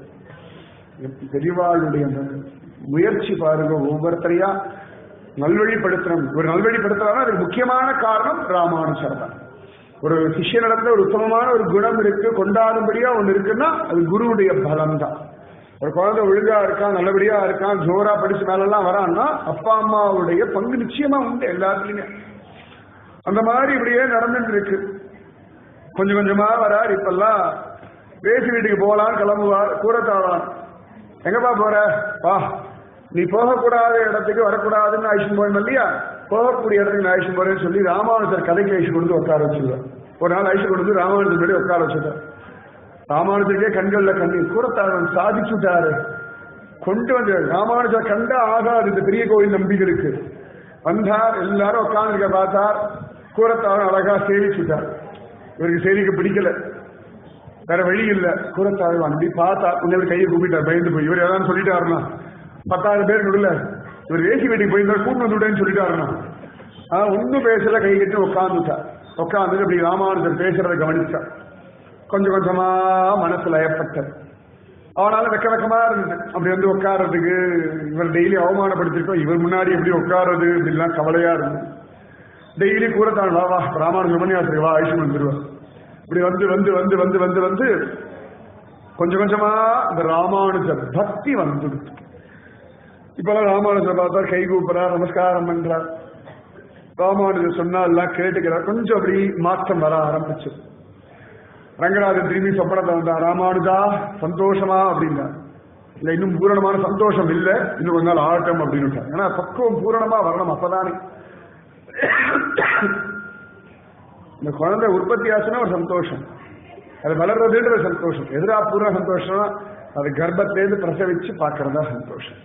[SPEAKER 1] பெரியவாளுடைய முயற்சி பாருங்க. ஒவ்வொருத்தரையா நல்வழிப்படுத்தணும். ஒரு நல்வழிப்படுத்துறாங்க. அதுக்கு முக்கியமான காரணம் ராமானுஜர் தான். ஒரு சிஷ்யனிடத்துல ஒரு உத்தமமான ஒரு குணம் இருக்கு, கொண்டாடும்படியா ஒண்ணு இருக்குன்னா அது குருவுடைய பலம் தான். ஒரு குழந்தை ஒழுங்கா இருக்கான், நல்லபடியா இருக்கான், ஜோரா படிச்சு மேலெல்லாம் வரான்னா அப்பா அம்மாவுடைய பங்கு நிச்சயமா உண்டு எல்லாத்துலயுமே. அந்த மாதிரி இப்படியே நடந்துட்டு இருக்கு. கொஞ்சம் கொஞ்சமா வரார். இப்பெல்லாம் வேசி வீட்டுக்கு போகலாம் கிளம்புவார். கூடத்தாழ்வான், எங்கப்பா போற? வா, நீ போகக்கூடாத இடத்துக்கு வரக்கூடாதுன்னு ஆயுஷம் போகணும் இல்லையா, போகக்கூடிய இடத்துக்கு நான் ஆயுஷம் போறேன்னு சொல்லி ராமானுஜர் கதைக்கு ஆயுஷம் கொண்டு உட்கார வச்சுருவார். ஒரு நாள் ஆயுஷம் கொண்டு ராமானுஜர் முன்னாடி உட்கார வச்சுட்டார். ராமானுஜருக்கே கண்கள்ல கண்ணீர். கூடத்தாழ்வான் சாதிச்சுட்டாரு. கொண்டு வந்து ராமானுஜர் கண்டா ஆகாது இந்த பெரிய கோயில் நம்பிகளுக்கு. வந்தார், எல்லாரும் உட்கார்ந்துருக்க பார்த்தார். கூடத்தாழ்வான் அழகா சேவிச்சுட்டார். இவருக்கு சேவிக்க பிடிக்கல, வேற வழி இல்ல. கூடத்தாழ்வான் அப்படி பார்த்தா உங்களை கையை கூப்பிட்டார். பயந்து போய் இவர் ஏதாவது சொல்லிட்டாருன்னா 10,000 பேர் நடுல இவர் வேசி வீட்டுக்கு போயிருந்தா கூட்டு வந்து விட்டேன்னு சொல்லிட்டாருன்னா ஒன்னும் பேசல. கை கட்டி உட்காந்துட்டார். உட்காந்து அப்படி ராமானுஜர் பேசுறதை கவனிச்சார். கொஞ்சம் கொஞ்சமா மனசுல ஏற்பட்டது. அவனால வெக்க வெக்கமா இருந்தது. அப்படி வந்து உட்கார்றதுக்கு இவர் டெய்லி அவமானப்படுத்திருக்கோம், இவர் முன்னாடி எப்படி உட்கார்றது இப்படிலாம் கவலையா இருந்தது. டெய்லி கூடத்தான் வா வா ராமானுஜர் மணியாசிரியர் வா ஐஷம் வந்துருவார். இப்படி வந்து வந்து வந்து வந்து வந்து வந்து கொஞ்சம் கொஞ்சமா இந்த ராமானுஜர் பக்தி வந்துடுது. இப்பெல்லாம் ராமானுஜர் பார்த்தா கை கூப்பிடுறார், நமஸ்காரம் பண்றார். ராமானுஜர் சொன்னா எல்லாம் கேட்டுக்கிறார். கொஞ்சம் அப்படி மாற்றம் வர ஆரம்பிச்சு. ரங்கராஜன் திரும்பி சொப்பனத்தை வந்தா, ராமானுஜா சந்தோஷமா அப்படின்னா. இல்ல இன்னும் பூரணமான சந்தோஷம் இல்ல, இன்னும் கொஞ்ச நாள் ஆகட்டும் அப்படின்னு. ஏன்னா பக்குவம் பூரணமா வரணும், அப்பதானே. இந்த குழந்தை உற்பத்தி ஆச்சுன்னா ஒரு சந்தோஷம், அது வளர்றதுன்ற சந்தோஷம். எதிரா பூர்ண சந்தோஷம்னா அது கர்ப்பத்திலேருந்து பிரசவிச்சு பார்க்கறதா சந்தோஷம்.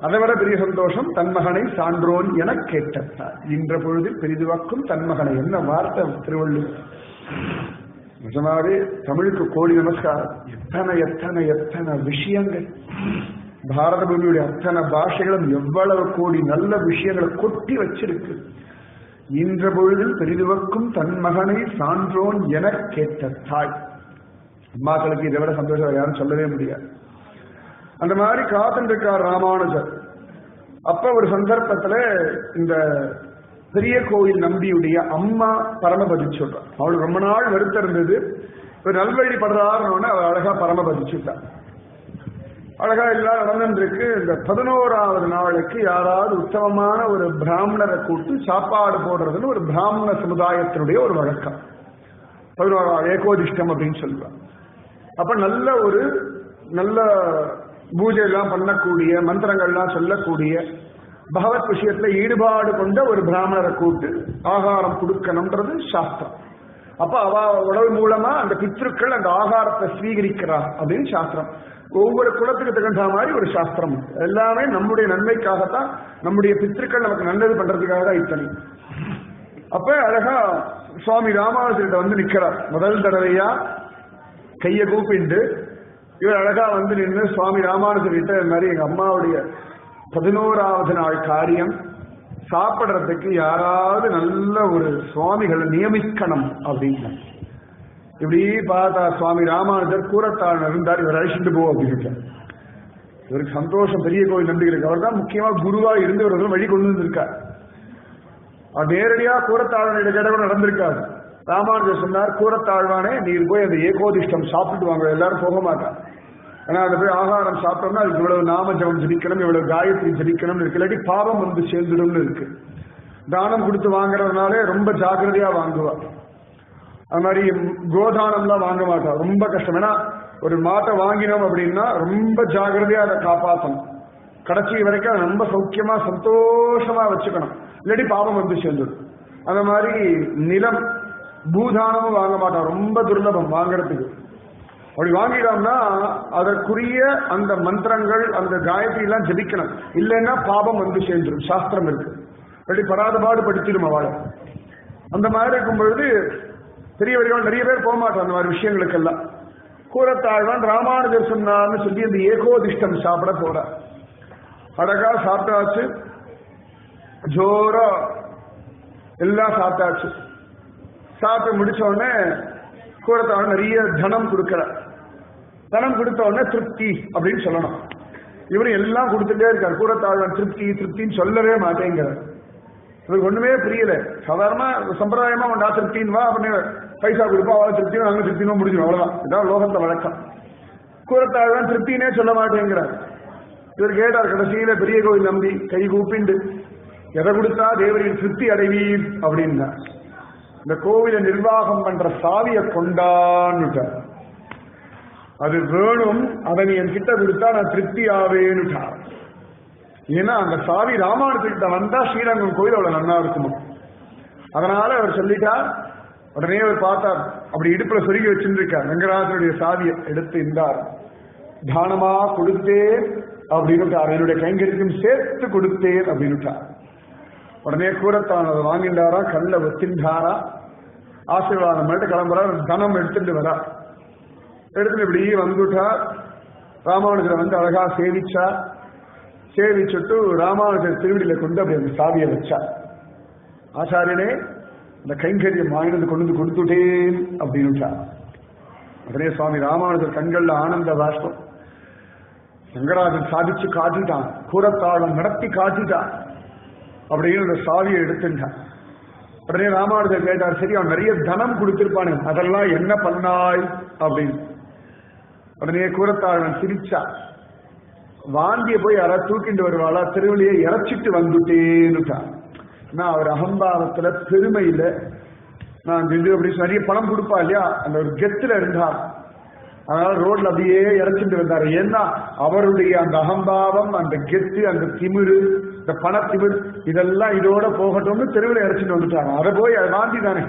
[SPEAKER 1] அதை விட பெரிய சந்தோஷம் தன்மகனை சான்றோன் என கேட்டார். இன்ற பொழுதில் பெரிதுவாக்கும் தன்மகனை. என்ன வார்த்தை திருவள்ளுவர்! நிஜமாவே தமிழுக்கு கோடி நமஸ்காரம். எத்தனை எத்தனை எத்தனை விஷயங்கள் பாரத பூமியுடைய அத்தனை பாஷைகளும் எவ்வளவு கோடி நல்ல விஷயங்களை கொட்டி வச்சிருக்கு. இன்ற பொழுதில் பெரிதுவக்கும் தன் மகனை சான்றோன் என கேட்ட தாய். அம்மாக்களுக்கு இதை விட சந்தோஷம் யாரும் சொல்லவே முடியாது. அந்த மாதிரி காத்துருக்கார் ராமானுஜர். அப்ப ஒரு சந்தர்ப்பத்துல இந்த பெரிய கோயில் நம்பியுடைய அம்மா பரமபதி சொல்றார். அவளுக்கு ரொம்ப நாள் வருத்தம் இருந்தது. ஒரு நல்வழி படுறாருன்னு அவள் அழகா பரமபதிச்சுட்டார். அழகா எல்லாம் நடந்துருக்கு. இந்த 11வது நாளுக்கு யாராவது உத்தமமான ஒரு பிராமணரை கூட்டு சாப்பாடு போடுறதுன்னு ஒரு பிராமண சமுதாயத்தினுடைய ஒரு வழக்கம். 11வது ஏகோதிஷ்டம் அப்படின்னு சொல்லுவாங்க. அப்ப நல்ல பூஜை எல்லாம் பண்ணக்கூடிய, மந்திரங்கள்லாம் சொல்லக்கூடிய, பகவத் விஷயத்துல ஈடுபாடு கொண்ட ஒரு பிராமணரை கூட்டு ஆகாரம் கொடுக்கணும்ன்றது சாஸ்திரம். அப்ப அவ உடல் மூலமா அந்த பித்ருக்கள் அந்த ஆகாரத்தை ஸ்வீகரிக்கிறார் அப்படின்னு சாஸ்திரம். ஒவ்வொரு குலத்துக்கு தகுந்த மாதிரி ஒரு சாஸ்திரம். எல்லாமே நம்முடைய நன்மைக்காகத்தான், நம்முடைய பித்ருக்கள் நமக்கு நல்லது பண்றதுக்காக தான் இத்தனை. அப்ப அழகா சுவாமி ராமானுஜர்கிட்ட வந்து நிக்கிறார். முதல் தடவையா கையை கூப்பிண்டு இவர் அழகா வந்து நின்று சுவாமி ராமானுஜர்கிட்ட இந்த மாதிரி எங்க அம்மாவுடைய 11வது நாள் காரியம், சாப்பிட்றதுக்கு யாராவது நல்ல ஒரு சுவாமிகளை நியமிக்கணும் அப்படின்னு. இப்படி பார்த்தா சுவாமி ராமானுஜர் கூரத்தாழ் இருந்தார். இவர் அழிச்சுட்டு போ அப்படின்னு. இவருக்கு சந்தோஷம். பெரிய கோயில் நம்பிக்கை அவர் தான் முக்கியமா குருவா இருந்து இவர்கள் வழி கொண்டு வந்திருக்கார். அவர் நேரடியா கூரத்தாழ்வான கேட்ட கூட நடந்திருக்காரு. ராமானுஜர் சொன்னார், கூரத்தாழ்வானே நீர் போய் அந்த ஏகோதிஷ்டம் சாப்பிட்டு வாங்க. எல்லாரும் போக மாட்டார். ஏன்னா அதை போய் ஆகாரம் சாப்பிட்டோம்னா அதுக்கு இவ்வளவு நாம ஜபம் ஜபிக்கணும், இவ்வளவு காயத்ரி ஜபிக்கணும்னு இருக்கு. இல்லாட்டி பாவம் வந்து சேர்ந்துடும்னு இருக்கு. தானம் கொடுத்து வாங்குறதுனாலே ரொம்ப ஜாக்கிரதையா வாங்குவா. அது மாதிரி கோதானம்லாம் வாங்க மாட்டா, ரொம்ப கஷ்டம். ஏன்னா ஒரு மாட்டை வாங்கினோம் அப்படின்னா ரொம்ப ஜாக்கிரதையா அதை காப்பாற்றணும். கடைசி வரைக்கும் ரொம்ப சௌக்கியமா சந்தோஷமா வச்சுக்கணும், இல்லாட்டி பாவம் வந்து சேர்ந்துடும். அந்த மாதிரி நிலம் பூதானமும் வாங்க மாட்டான், ரொம்ப துர்லபம் வாங்கறதுக்கு. அப்படி வாங்கிட்டோம்னா அதற்குரிய அந்த மந்திரங்கள் அந்த காயத்ரி எல்லாம் ஜபிக்கணும், இல்லைன்னா பாபம் வந்து சேர்ந்துடும், சாஸ்திரம் இருக்கு. அப்படி படாத பாடு படுத்திடும் அவளை. அந்த மாதிரி இருக்கும் பொழுது பெரியவர்கள் நிறைய பேர் போக மாட்டோம் அந்த மாதிரி விஷயங்களுக்கெல்லாம். கூரத்தாழ்வான் ராமானுஜர் சொன்னார்னு சொல்லி இந்த ஏகோதிஷ்டம் சாப்பிட போற. அழகா சாப்பிட்டாச்சு, ஜோரா எல்லாம் சாப்பிட்டாச்சு. சாப்பிட்டு முடிச்ச உடனே கூரத்தாழ்வான் நிறைய தனம் கொடுக்கற. தனம் கொடுத்த உடனே திருப்தி அப்படின்னு சொல்லணும். இவரு எல்லாம் கொடுத்துட்டே இருக்காரு. கூரத்தாழ்வான் திருப்தி திருப்தின்னு சொல்லவே மாட்டேங்கிறார். இவருக்கு ஒண்ணுமே புரியல. சாதாரண சம்பிரதாயமா உண்டா திருப்தின்னு வா அப்படின்னு பைசா கொடுப்பா, அவளை திருப்தியும் நாங்க திருப்தியும் முடிஞ்சிடும், அவ்வளவுதான். இதான் லோகத்தை வழக்கம். கூரத்தாழ்வான் திருப்தினே சொல்ல மாட்டேங்கிறார். இவர் கேட்டார் கடைசியில பெரிய கோவில் நம்பி கை கூப்பிண்டு, எதை கொடுத்தா தேவரின் திருப்தி அடைவீர் அப்படின்னா, இந்த கோவிலை நிர்வாகம் பண்ற சாவியை கொண்டான்னுட்டார். அது வேணும், அதை நீ என் கிட்ட கொடுத்தா நான் திருப்தி ஆவேன்னுட்டார். ஏன்னா அந்த சாவி ராமானுஜர்கிட்ட வந்தா ஸ்ரீரங்கம் கோயில் அவ்வளவு நல்லா இருக்குமா. அதனால அவர் சொல்லிட்டார். உடனே அவர் பார்த்தார், அப்படி இடுப்புல சொருகி வச்சிருக்கார். ரங்கராஜனுடைய சாவியை எடுத்து இருந்தார். தானமா கொடுத்தேன் அப்படின்னுட்டார், என்னுடைய கைங்கரிக்கும் சேர்த்து கொடுத்தேன் அப்படின்னுட்டார். உடனே கூரத்தான் அதை வாங்கிட்டாரா, கல்ல ஒத்தின்றாரா, ஆசீர்வாதம் பண்ணிட்டு கிளம்புறார். தனம் எடுத்துட்டு வரா. எடுத்துட்டு இப்படி வந்துட்டார். ராமானுஜரை வந்து அழகா சேவிச்சார். சேவிச்சுட்டு ராமானுஜர் திருவடியில கொண்டு அப்படி அந்த சாவியை வச்சார். ஆச்சாரியனே, இந்த கைங்கரியம் வாங்கினது கொண்டு வந்து கொடுத்துட்டேன் அப்படின்னுட்டார். உடனே சுவாமி ராமானுஜர் கண்கள்ல ஆனந்த பாஷ்பம். ரங்கராஜன் சாதிச்சு காட்டிட்டான், கூரத்தாழம் நடத்தி காட்டிட்டான் அப்படின்னு அந்த சாவியை எடுத்துட்டான். உடனே ராமானுஜர் கேட்டார், சரி அவன் நிறைய தனம் கொடுத்திருப்பானு, அதெல்லாம் என்ன பண்ணாய் அப்படின்னு. உடனே கூரத்தாழன் சிரிச்சா, வாந்திய போய் யாராவது தூக்கிட்டு வருவாளா, திருவள்ளியை இறைச்சிட்டு வந்துட்டேன்னுட்டான். நான் அவர் அகம்பாவத்துல பெருமையில நான் அப்படி நிறைய பணம் கொடுப்பா இல்லையா, அந்த ஒரு கெத்துல இருந்தார். அதனால ரோட்ல அப்படியே இறைச்சிட்டு வந்தாரு. ஏன்னா அவருடைய அந்த அகம்பாவம், அந்த கெத்து, அந்த திமிரு, இந்த பணத்திமிர் இதெல்லாம் இதோட போகட்டும்னு தெருவில் இறைச்சிட்டு வந்துட்டாங்க. அதை போய் அதை வாந்தி தானே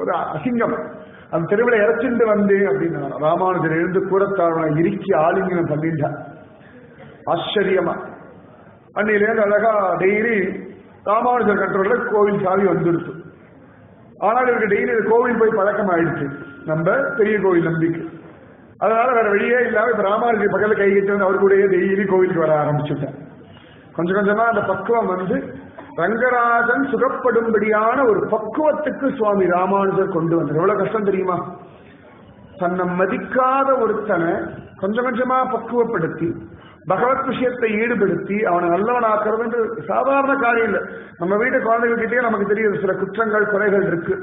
[SPEAKER 1] ஒரு அசிங்கம். அந்த தெருவில் இறைச்சிட்டு வந்தேன் அப்படின்னு ராமானுஜர் எழுந்து கூரத்தாழ்வானை இறுக்கி ஆலிங்கனம் பண்ணிட்டார். ஆச்சரியமா அன்னிலேருந்து அழகா டெய்லி ராமானுஜர் கண்ட்ரோல்ல கோவில் சாவி வந்துடுச்சு. ஆனால் இவருக்கு டெய்லி கோவில் போய் பழக்கம் ஆயிடுச்சு, நம்ம பெரிய கோவில் நம்பிக்கை. அதனால வேற வழியே இல்லாம இப்ப ராமானுஜர் பக்கத்துல கை கட்டி வந்து அவர் கூடயே டெய்லி கோவிலுக்கு வர ஆரம்பிச்சுட்டேன். கொஞ்சம் கொஞ்சமா அந்த பக்குவம் வந்து ரங்கராஜன் சுகப்படும்படியான ஒரு பக்குவத்துக்கு சுவாமி ராமானுஜர் கொண்டு வந்தார். எவ்வளவு கஷ்டம் தெரியுமா? தன்னை மதிக்காத ஒருத்தனை கொஞ்சம் கொஞ்சமா பக்குவப்படுத்தி பகவத் விஷயத்தை ஈடுபடுத்தி அவனை நல்லவனாக்குறது சாதாரண காரியம் இல்லை. நம்ம வீட்டு குழந்தைகிட்டே நமக்கு தெரியுது சில குற்றங்கள் குறைகள் இருக்கு.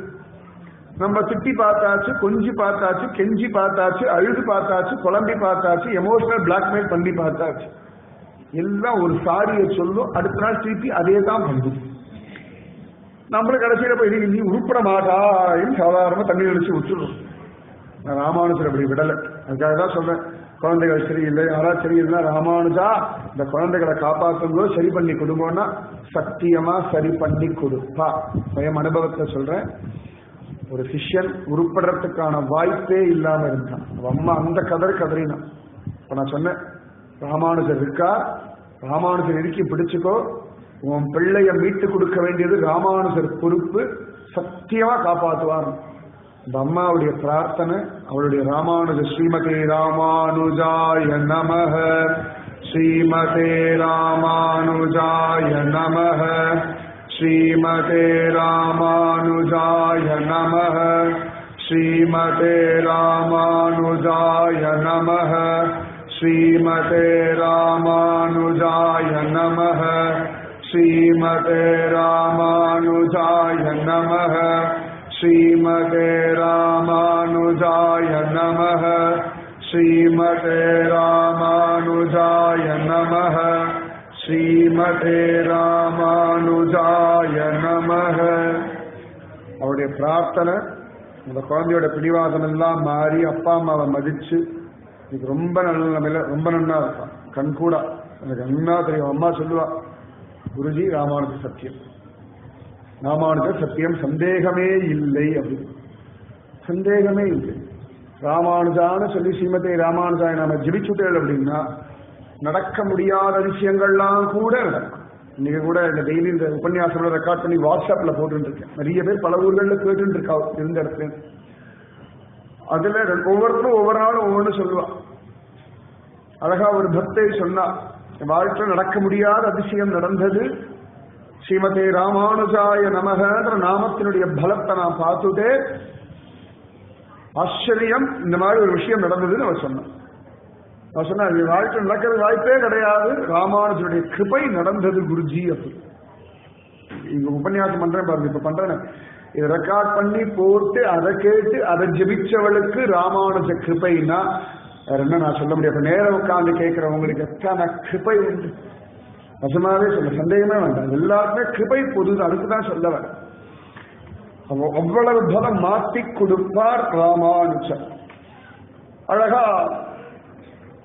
[SPEAKER 1] நம்ம திட்டி பார்த்தாச்சு, கொஞ்சி பார்த்தாச்சு, கெஞ்சி பார்த்தாச்சு, அழுது பார்த்தாச்சு, குழம்பி பார்த்தாச்சு, எமோஷனல் பிளாக்மெயில் பண்ணி பார்த்தாச்சு. எல்லாம் ஒரு சாரியை சொல்லும், அடுத்த நாள் திருப்பி அதே தான் பண்ணுது. நம்மளும் கடைசியில போய் நீ உருப்பட மாட்டான்னு சாதாரணமா தண்ணி நினைச்சு விட்டுடும். நான் ராமானுஜர் அப்படி விடலை. அதுக்காக தான் சொல்றேன், குழந்தைகள் சரியில்லை, யாராவது சரியில்லைன்னா ராமானுஜா இந்த குழந்தைகளை காப்பாற்றும்போது சரி பண்ணி கொடுங்கன்னா சத்தியமா சரி பண்ணி கொடுப்பா. சுயம் அனுபவத்தை சொல்றேன். ஒரு சிஷ்யன் உருப்படுறதுக்கான வாய்ப்பே இல்லாம இருந்தான். அம்மா அந்த கதறினான். இப்ப நான் சொன்னேன், ராமானுஜர் இருக்கா, ராமானுஜர் இறுக்கி பிடிச்சுக்கோ, உன் பிள்ளைய மீட்டு கொடுக்க வேண்டியது ராமானுஜர் பொறுப்பு, சத்தியமா காப்பாற்றுவார். இந்த அம்மாவுடைய பிரார்த்தனை, அவளுடைய ராமானுஜ ஸ்ரீமதே ராமானுஜாய நமஹ, ஸ்ரீமதே ராமானுஜாய நமஹ, ஸ்ரீமதே ராமானுஜாய நமஹ, ஸ்ரீமதே ராமானுஜாய நமஹ, ஸ்ரீமதே ராமானுஜாய நமஹ, ஸ்ரீமதே ராமானுஜாய நமஹ, ஸ்ரீமதே ராமானுஜாய நமஹ, ஸ்ரீமதே ராமானுஜாய நமஹ, ஸ்ரீமதே ராமானுஜாய நமஹ. அவருடைய பிரார்த்தனை அந்த குழந்தையோட பிடிவாதம் எல்லாம் மாறி அப்பா அம்மாவை மதிச்சு இது ரொம்ப நல்ல நிலைமையில ரொம்ப நன்னா இருக்கான். கண் கூட எனக்கு என்ன தெரியும். அம்மா சொல்லுவா, குருஜி ராமானுஜ சத்தியம், ராமானுஜ சத்தியம், சந்தேகமே இல்லை அப்படின்னு. சந்தேகமே இல்லை. ராமானுஜான்னு சொல்லி ஸ்ரீமதி ராமானுஜாய் நாம ஜபிச்சுட்டேன் அப்படின்னா நடக்க முடியாத விஷயங்கள்லாம் கூட நடக்கும். இன்னைக்கு கூட இந்த டெய்லி இந்த உபன்யாசங்களை ரெக்கார்ட் பண்ணி வாட்ஸ்அப்ல போட்டு இருக்கேன். நிறைய பேர் பல ஊர்களில் கேட்டு இருக்கா இருந்த இடத்துல. அதுல ஒவ்வொருத்தரும் ஒவ்வொரு நாளும் ஒவ்வொன்று சொல்லுவா. அழகா ஒரு பக்தை சொன்னா, வாழ்க்கையில் நடக்க முடியாத அதிசயம் நடந்தது, ஸ்ரீமதி ராமானுஜாய நமகன்ற நாமத்தினுடைய பலத்தை நான் பார்த்துட்டே ஆச்சரியம், இந்த மாதிரி ஒரு விஷயம் நடந்ததுன்னு அவர் சொன்னான். நான் சொன்னா வாழ்க்கையில் நடக்கிறது வாய்ப்பே கிடையாது, ராமானுஜருடைய கிருபை நடந்தது குருஜி அப்படி. இங்க உபன்யாசம் பண்றேன் பாருங்க, இப்ப பண்றேன், இதை ரெக்கார்ட் பண்ணி போட்டு அதை கேட்டு அதை ஜபிச்சவளுக்கு ராமானுஜ கிருபைன்னா வேற என்ன நான் சொல்ல முடியாது. நேரம் உட்காந்து கேட்கிறவங்களுக்கு எத்தனை கிருபை உண்டு. நிஜமாவே சொல்ல, சந்தேகமே வேண்டாம், எல்லாருக்குமே கிருபை பொது, அதுக்குதான் சொல்ல வர. அவ்வளவு பலம் மாற்றி கொடுப்பார் ராமானுஜர். அழகா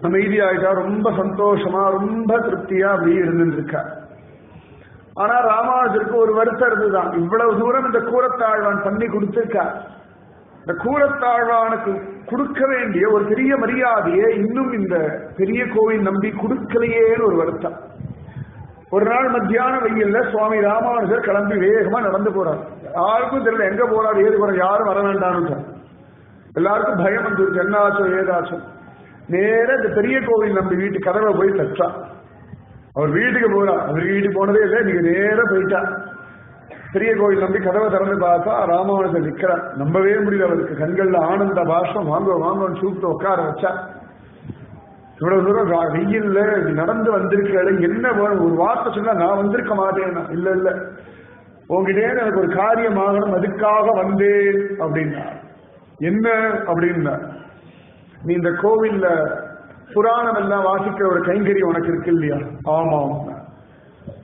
[SPEAKER 1] அமைதியாயிட்டா, ரொம்ப சந்தோஷமா ரொம்ப திருப்தியா அப்படி இருந்துருக்கா. ஆனா ராமானுஜருக்கு ஒரு வருத்தம் இருந்துதான். இவ்வளவு தூரம் இந்த கூரத்தாழ்வான் பண்ணி கொடுத்திருக்கா, இந்த கூரத்தாழ்வானுக்கு கொடுக்க வேண்டிய ஒரு பெரிய மரியாதையை இன்னும் இந்த பெரிய கோவில் நம்பி கொடுக்கலையேன்னு ஒரு வருத்தம். ஒரு நாள் மத்தியான வெயில்ல சுவாமி ராமானுஜர் கிளம்பி வேகமா நடந்து போறாரு. யாருக்கும் தெரியல எங்க போறாரு, ஏது போறாரு, யாரும் வர வேண்டான்னு. எல்லாருக்கும் பயம் வந்துருச்சு, என்னாச்சோ ஏதாச்சோ. நேர இந்த பெரிய கோவில் நம்பி வீட்டு கதவை போய் தச்சா. அவர் வீட்டுக்கு போறார், அவர் வீட்டுக்கு போனதே இல்லை, நீங்க நேர போயிட்டா. பெரிய கோவில் நம்பி கதவை திறந்து பார்த்தா ராமானுஜர் நிக்கிறார். நம்பவே முடியல அவருக்கு. கண்கள்ல ஆனந்த பாஷம், வாங்க வாங்கன்னு கூப்பிட்டு உட்கார வச்சா. இவ்வளவு தூரம் வெயில்ல நடந்து வந்திருக்கேன், என்ன வேணும், ஒரு வார்த்தை சொன்னா நான் வந்திருக்க மாட்டேன்னா. இல்ல இல்ல, உங்ககிட்டே எனக்கு ஒரு காரியம் ஆகணும், அதுக்காக வந்தேன் அப்படின்னா. என்ன அப்படின்னா, நீ இந்த கோவில்ல புராணம் எல்லாம் வாசிக்கிற ஒரு கைங்கரியம் உனக்கு இருக்கு இல்லையா? ஆமாம்,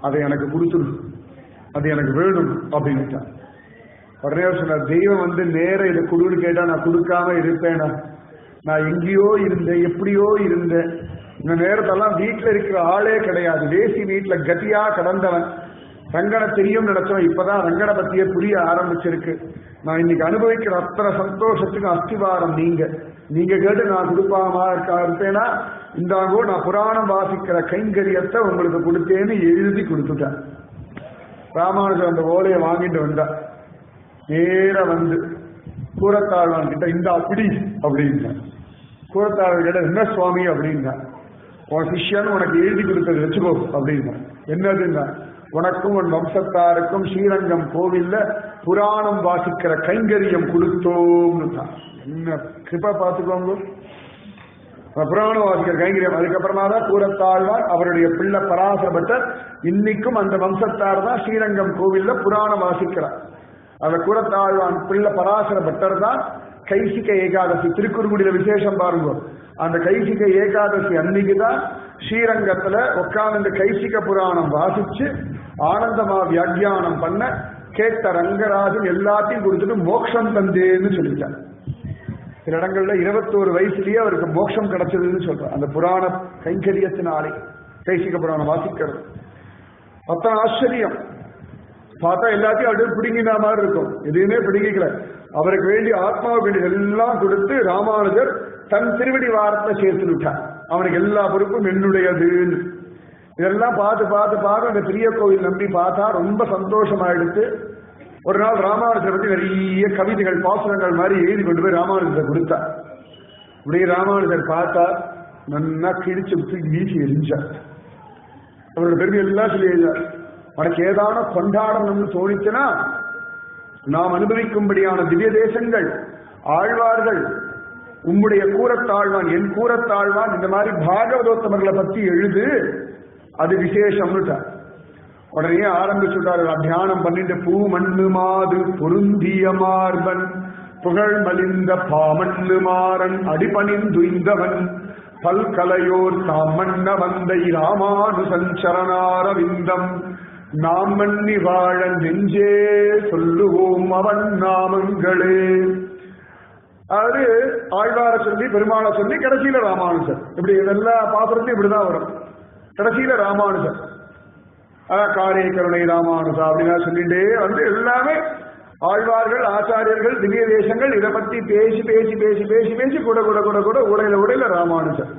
[SPEAKER 1] அதை எனக்கு கொடுத்துரு, அது எனக்கு வேணும் அப்படின்னுட்டான். உடனே சொன்ன, தெய்வம் வந்து நேர இதை கொடுன்னு கேட்டா நான் கொடுக்காம இருப்பேனா? நான் எங்கேயோ இருந்தேன், எப்படியோ இருந்தேன். இந்த நேரத்தெல்லாம் வீட்டுல இருக்கிற ஆளே கிடையாது, தேசி வீட்டுல கதியா கடந்தவன். ரங்கனை தெரியும் நினைச்சவன், இப்பதான் ரங்கனை பத்தியே புரிய ஆரம்பிச்சிருக்கு. நான் இன்னைக்கு அனுபவிக்கிற அத்தனை சந்தோஷத்துக்கு அஸ்திவாரம் நீங்க. நீங்க கேட்டு நான் கொடுப்பாமா இருப்பேனா? இந்தாங்கோ நான் புராணம் வாசிக்கிற கைங்கரியத்தை உங்களுக்கு கொடுத்தேன்னு எழுதி கொடுத்துட்டேன். ராமானுஜர் அந்த ஓலையை வாங்கிட்டு வந்தா. நேர வந்து கூரத்தாழ்வான் கிட்ட, இந்த அப்படி அப்படின்னா. கூரத்தாழ்வான் கிட்ட, என்ன சுவாமி அப்படின்னா, உன் சிஷ்யன் உனக்கு எழுதி கொடுத்தது வச்சுக்கோ அப்படின்னா. என்னதுன்னா, உனக்கும் உன் வம்சத்தாருக்கும் ஸ்ரீரங்கம் கோவில்ல புராணம் வாசிக்கிற கைங்கரியம் கொடுத்தோம்னு தான். என்ன கிருபா பார்த்துக்கோங்க, புராணம் வாசிக்கிற கைங்கரியம். அதுக்கப்புறமா தான் கூரத்தாழ்வார் அவருடைய பிள்ளை பராசரப்பட்டர் இன்னைக்கும் அந்த வம்சத்தார் தான் ஸ்ரீரங்கம் கோவில்ல புராணம் வாசிக்கிறார். அந்த கூரத்தாழ்வான் பிள்ளை பராசர பட்டர் தான் கைசிக ஏகாதசி, திருக்குறுங்குடியில விசேஷம் பாருங்க. அந்த கைசிக ஏகாதசி அன்னைக்குதான் ஸ்ரீரங்கத்துல உட்கார்ந்து இந்த கைசிக புராணம் வாசிச்சு ஆனந்தமா வியாக்கியானம் பண்ண கேட்ட ரங்கராஜன் எல்லாத்தையும் கொடுத்துட்டு மோட்சம் தந்தேன்னு சொல்லிட்டார். சில இடங்கள்ல 21 வயசுலயே அவருக்கு மோட்சம் கிடைச்சதுன்னு சொல்றார். அந்த புராண கைங்கரியத்தினாலே கைசிக புராணம் வாசிக்கிறது அத்தனை ஆச்சரியம். பார்த்தா எல்லாத்தையும் அப்படியே பிடுங்கின மாதிரி இருக்கும், எதுவுமே பிடுங்கிக்கல. அவருக்கு வேண்டிய ஆத்மாவுக்கு வேண்டிய எல்லாம் கொடுத்து ராமானுஜர் தன் திருவடி வாரத்தை சேர்த்து விட்டார். அவனுக்கு எல்லா பொறுப்பும் என்னுடையதுன்னு. இதெல்லாம் பார்த்து பார்த்து பார்த்து அந்த பெரிய கோவில் நம்பி பார்த்தா ரொம்ப சந்தோஷமாயிடுத்து. ஒரு நாள் ராமானுஜர் பத்தி நிறைய கவிதைகள் பாசுரங்கள் மாதிரி எழுதி கொண்டு போய் ராமானுஜர் கொடுத்தார். அப்படியே ராமானுஜர் பார்த்தா நன்னா கிழிச்சு வீசி எரிஞ்சார். அவரோட பெருமை எல்லாம் சொல்லி எழுதார். உனக்கு ஏதான கொண்டாடணும்னு தோணிச்சுன்னா, நாம் அனுபவிக்கும்படியான திவ்ய தேசங்கள், ஆழ்வார்கள், உம்முடைய கூரத்தாழ்வான், என் கூரத்தாழ்வான், இந்த மாதிரி பாகவதோத்தமர்களை பத்தி எழுது, அது விசேஷம்னுட்டார். உடனே ஆரம்பிச்சுட்டார் தியானம் பண்ணிட்டு, பூ மண்ணு மாது பொருந்திய மார்பன் புகழ் மலிந்த பாமண்ணு மாறன் அடிபணிந்துய்ந்தவன் பல்கலையோர் தாமண்ண வந்தை ராமானுசஞ்சரணாரவிந்தம் நாம் மன்னி வாழ நெஞ்சே சொல்லுவோம் அவன் நாமங்களே. அது ஆழ்வார சொல்லி பெருமாளை சொல்லி கடைசியில ராமானுஜர். இப்படி இதெல்லாம் பாசுரத்தையும் இப்படிதான் வரும். கடைசியில ராமானுஜர் காரே கருணை ராமானுஜா அப்படின்னா சொல்லிட்டே வந்து எல்லாமே ஆழ்வார்கள் ஆச்சாரியர்கள் திவ்ய தேசங்கள் இதை பத்தி பேசி பேசி பேசி பேசி பேசி கூட கூட கூட கூட உடையில ராமானுஜர்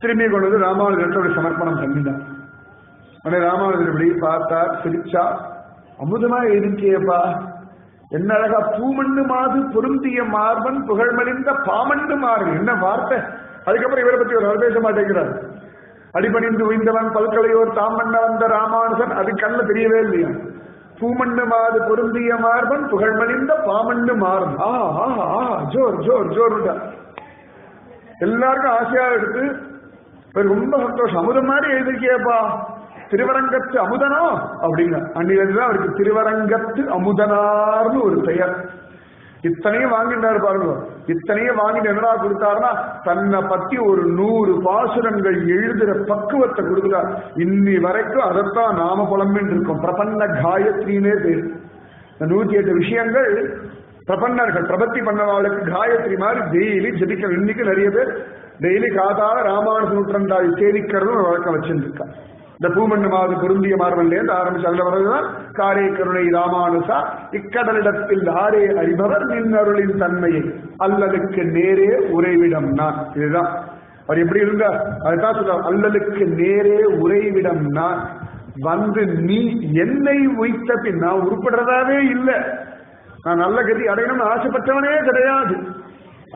[SPEAKER 1] திரும்பி கொண்டு வந்து ராமானுஜர் சமர்ப்பணம் பண்ணினார். உடனே ராமானுஜர் இப்படி பார்த்தார், சிரிச்சா, அமுதமா இருக்கியப்பா, என்ன அழகா பூமண்ணு மாது பொருந்திய மார்பன் புகழ்மறிந்த பாமண்ணு மார்பன், என்ன வார்த்தை. அதுக்கப்புறம் இவரை பத்தி ஒரு பேச மாட்டேங்கிறார். அடிபணிந்து உய்ந்தவன் பல்கலையோர் தாம் பண்ண வந்த ராமானுஜன், அது கண்ணில் தெரியவே இல்லையா. பூமண்ணு மாது பொருந்திய மார்பன் புகழ்மறிந்த பாமண்ணு மார்பன், ஜோர் ஜோர் ஜோர். எல்லாருக்கும் ஆசையா எடுத்து ரொம்ப சந்தோஷம். அமுதம் மாதிரி எழுதிருக்கியப்பா, திருவரங்கத்து அமுதனா அப்படிங்க. அன்னிலிருந்துதான் அவருக்கு திருவரங்கத்து அமுதனார்னு ஒரு பெயர். இத்தனையும் வாங்கிட்டாரு பாருங்க. இத்தனையும் வாங்கிட்டு என்னடா கொடுத்தாருன்னா, தன்னை பத்தி ஒரு 100 பாசுரங்கள் எழுதுற பக்குவத்தை கொடுக்கிறார். இன்னி வரைக்கும் அதைத்தான் நாம புலம்பின்னு இருக்கோம். பிரபன்ன காயத்ரினே பேரு. 108 விஷயங்கள் பிரபன்னர்கள் பிரபத்தி பண்ணவாளுக்கு காயத்ரி மாதிரி டெய்லி ஜபிக்க. இன்னைக்கு நிறைய பேர் டெய்லி காதால ராமானுஜ நூற்றந்தாள் சேவிக்கிறதும் ஒரு வழக்கம் வச்சிருக்கா. இந்த பூமண்ணு மாது பொருந்திய மார்பன்லேருந்து ஆரம்பிச்சு அதுல வர்றதுதான் காரே கருணை ராமானுசா இக்கடலிடத்தில் ஆரே அறிபவர் நின்னருளின் தன்மையை அல்லலுக்கு நேரே உறைவிடம் நான். இதுதான் அவர் எப்படி இருந்தார், அதுதான் சொல்றார். அல்லலுக்கு நேரே உறைவிடம் நான் வந்து நீ என்னை உய்த்த பின், நான் உருப்படுறதாவே இல்லை, நான் நல்ல கதி அடையணும்னு ஆசைப்பட்டவனே கிடையாது.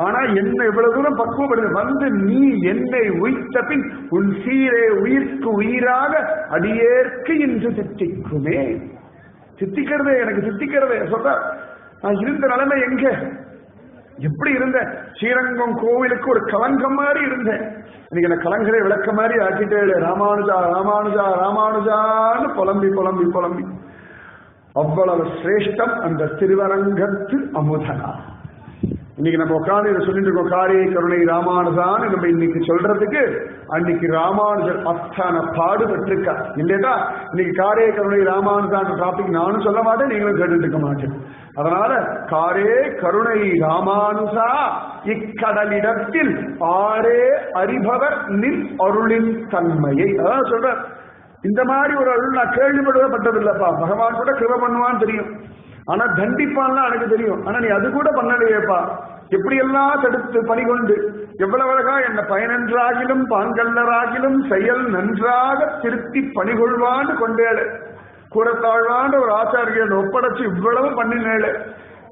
[SPEAKER 1] ஆனா என்ன இவ்வளவு தூரம் பக்குவப்படுது, வந்து நீ என்னை உய்த்த பின் உன் சீரே உயிர்க்கு உயிராக அடியேற்கு இன்று சித்திக்குமே. சித்திக்கிறதே எனக்கு சித்திக்கிறதே சொல்ற. நான் இருந்த நிலைமை எங்க, எப்படி இருந்தேன்? ஸ்ரீரங்கம் கோவிலுக்கு ஒரு கலங்கம் மாதிரி இருந்தேன். இன்னைக்கு என்ன கலங்கரை விளக்க மாதிரி ஆக்கிட்டே ராமானுஜா ராமானுஜா ராமானுஜான்னு புலம்பி புலம்பி புலம்பி. அவ்வளவு சிரேஷ்டம் அந்த திருவரங்கத்து அமுதனா. இன்னைக்கு நம்ம உட்காந்து இதை சொல்லிட்டு இருக்கோம், காரே கருணை ராமானுஜான்னு நம்ம இன்னைக்கு சொல்றதுக்கு அன்னைக்கு ராமானுஜர் அத்தனை பாடுபட்டிருக்கா. இல்லையா இன்னைக்கு காரே கருணை ராமானுஜான் டாபிக் நானும் சொல்ல மாட்டேன், நீங்களும் கேட்டு இருக்க மாட்டேன். அதனால காரே கருணை ராமானுஜா இக்கடலிடத்தில் ஆரே அறிபவர் நின் அருளின் தன்மையை. அதான் சொல்ற, இந்த மாதிரி ஒரு அருள் நான் கேள்விப்பட்டதில்லப்பா. பகவான் கூட கிருபை பண்ணுவான்னு தெரியும், ஆனா தண்டிப்பான்லாம் எனக்கு தெரியும். ஆனா நீ அது கூட பண்ணலையேப்பா. எப்படி எல்லாம் தடுத்து பணிகொண்டு எவ்வளவு அழகா என்ன பயனன்றாகிலும் பாங்கல்லராகிலும் செயல் நன்றாக திருத்தி பணிகொள்வான்னு கொண்டேளு. கூறத்தாழ்வான்ற ஒரு ஆச்சாரியன் ஒப்படைச்சு இவ்வளவு பண்ணினேளு.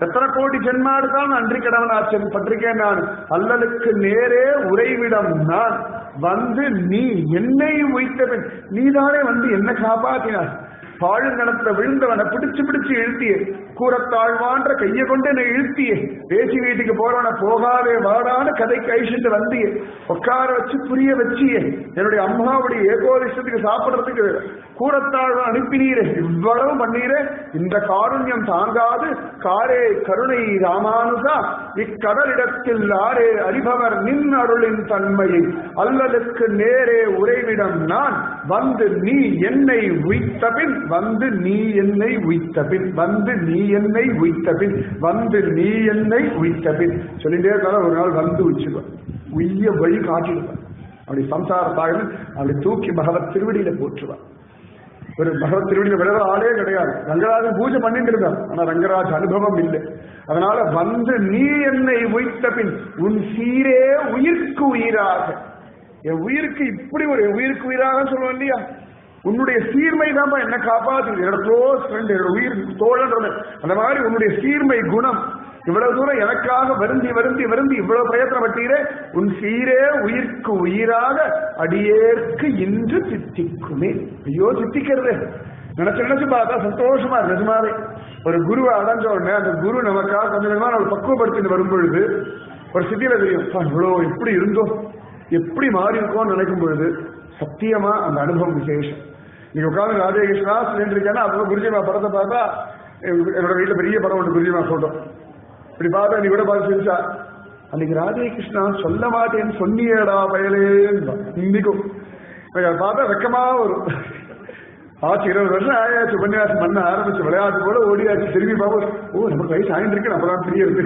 [SPEAKER 1] எத்தனை கோடி ஜென்மா எடுத்தாலும் நன்றி கடவனாச்சன் பட்டிருக்கேன் நான். அல்லலுக்கு நேரே உறைவிடம் நான் வந்து நீ என்னை உய்த்தவன். நீதானே வந்து என்ன காப்பாற்றினார். பாழுங்கணத்துல விழுந்தவனை பிடிச்சு பிடிச்சு இழுத்தியே, கூறத்தாழ்வான்ற கையை கொண்டு என்னை இழுத்தியே, பேசி வீட்டுக்கு போறவனை போகாதே வாடான்னு கதைக்கு அழிச்சுட்டு வந்தியே, உட்கார வச்சு புரிய வச்சியே, என்னுடைய அம்மாவுடைய ஏகோதிஷத்துக்கு சாப்பிடுறதுக்கு கூறத்தாழ்வான் அனுப்பினீரே, இவ்வளவு பண்ணீரே. இந்த காருண்யம் தாங்காது காரே கருணை ராமானுஜா இக்கடலிடத்தில் ஆரே அறிபவர் நின் அருளின் தன்மையை அல்லலுக்கு நேரே உறைவிடம் நான் வந்து நீ என்னை உய்த்தபின், வந்து நீ என்னை உய்த்தபின், வந்து நீ என்னை உய்த்தபின், வந்து நீ என்னை உய்த்தபின் சொல்லிட்டே இருந்தாலும் ஒரு நாள் வந்து உச்சிடுவான், உய்ய வழி காட்டிடுவான். அப்படி சம்சாரத்தாக அப்படி தூக்கி பகவத் திருவடியில போற்றுவான். ஒரு பகவத் திருவடியில விட ஆளே கிடையாது. ரங்கராஜன் பூஜை பண்ணிட்டு இருந்தார், ஆனா ரங்கராஜ் அனுபவம் இல்லை. அதனால வந்து நீ என்னை உய்த்த பின் உன் சீரே உயிர்க்கு உயிராக, என் உயிருக்கு இப்படி ஒரு உயிருக்கு உயிராக சொல்லுவோம் இல்லையா, உன்னுடைய சீர்மை தான் என்ன காப்பாத்து. என்னோட க்ளோஸ் ஃப்ரெண்ட், என்னோட உயிர் தோழன்ற அந்த மாதிரி உன்னுடைய சீர்மை குணம் இவ்வளவு தூரம் எனக்காக வருந்தி வருந்தி வருந்தி இவ்வளவு பிரயத்தனப்பட்டீரே, உன் சீரே உயிர்க்கு உயிராக அடியேற்கு இன்று சித்திக்குமே. ஐயோ சித்திக்கிறது நினைச்சு நினைச்சு பார்த்தா சந்தோஷமா இருக்கு. நிஜமாவே ஒரு குருவை அடைஞ்ச உடனே அந்த குரு நமக்காக கொஞ்சம் கொஞ்சமா நம்ம பக்குவப்படுத்தி வரும் பொழுது ஒரு சித்தியில தெரியும், இவ்வளோ எப்படி இருந்தோம் எப்படி மாறி இருக்கோம்னு நினைக்கும் பொழுது சத்தியமா அந்த அனுபவம் விசேஷம். நீங்க உட்காந்து ராஜேகிருஷ்ணா சொல்லிட்டு இருக்கேன்னா அப்போ குருஜிமா படத்தை பார்த்தா, என்னோட வீட்டுல பெரிய படம் ஒன்று குருஜிமா சொல்றோம், இப்படி பார்த்தா நீ கூட பார்த்து சிரிச்சா, அன்னைக்கு ராஜேகிருஷ்ணா சொல்ல மாட்டேன்னு சொன்னியடா பயலேன்னு இன்னைக்கும் பார்த்தா வெக்கமா வரும். ஆச்சு 20 வருஷம் ஆயாச்சு, உபன்யாசம் பண்ண ஆரம்பிச்சு விளையாட்டு போல ஓடியாச்சு. திரும்பி பார்ப்போம், ஓ நமக்கு வயசு ஆயிட்டு இருக்கு, நம்மளாம் தெரிய இருக்கு.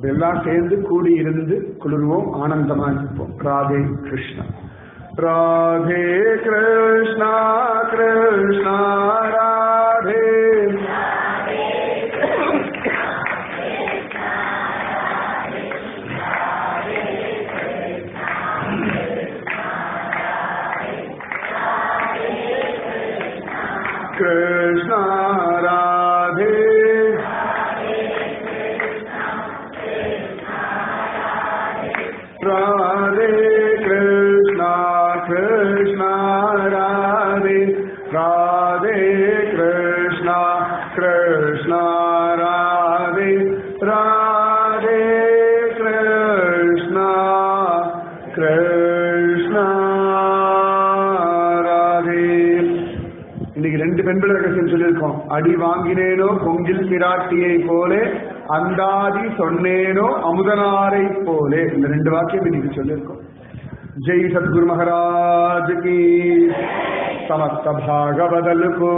[SPEAKER 1] இதெல்லாம் சேர்ந்து கூடி இருந்து குளிர்வோம், ஆனந்தமா இருப்போம். ராதே கிருஷ்ணா. ராதே கிருஷ்ணா கிருஷ்ணா ராதே. கிருஷ்ணா ராதே. ராதே கிருஷ்ணா கிருஷ்ணா ராதே. ராதே கிருஷ்ணா கிருஷ்ணா ராதே. ராதே கிருஷ்ணா கிருஷ்ணா ராதே. இன்னைக்கு 2 பெண்கள் ரகசியம் சொல்லியிருக்கோம். அடி வாங்கினேனோ பொங்கில் பிராட்டியை போலே, அந்தாதி சொன்னேனோ அமுதனாரை போலே. இந்த 2 வாக்கியம் இன்னைக்கு சொல்லியிருக்கோம். ஜெய் சத்குரு மகாராஜ் கி. समस्त भागवदल को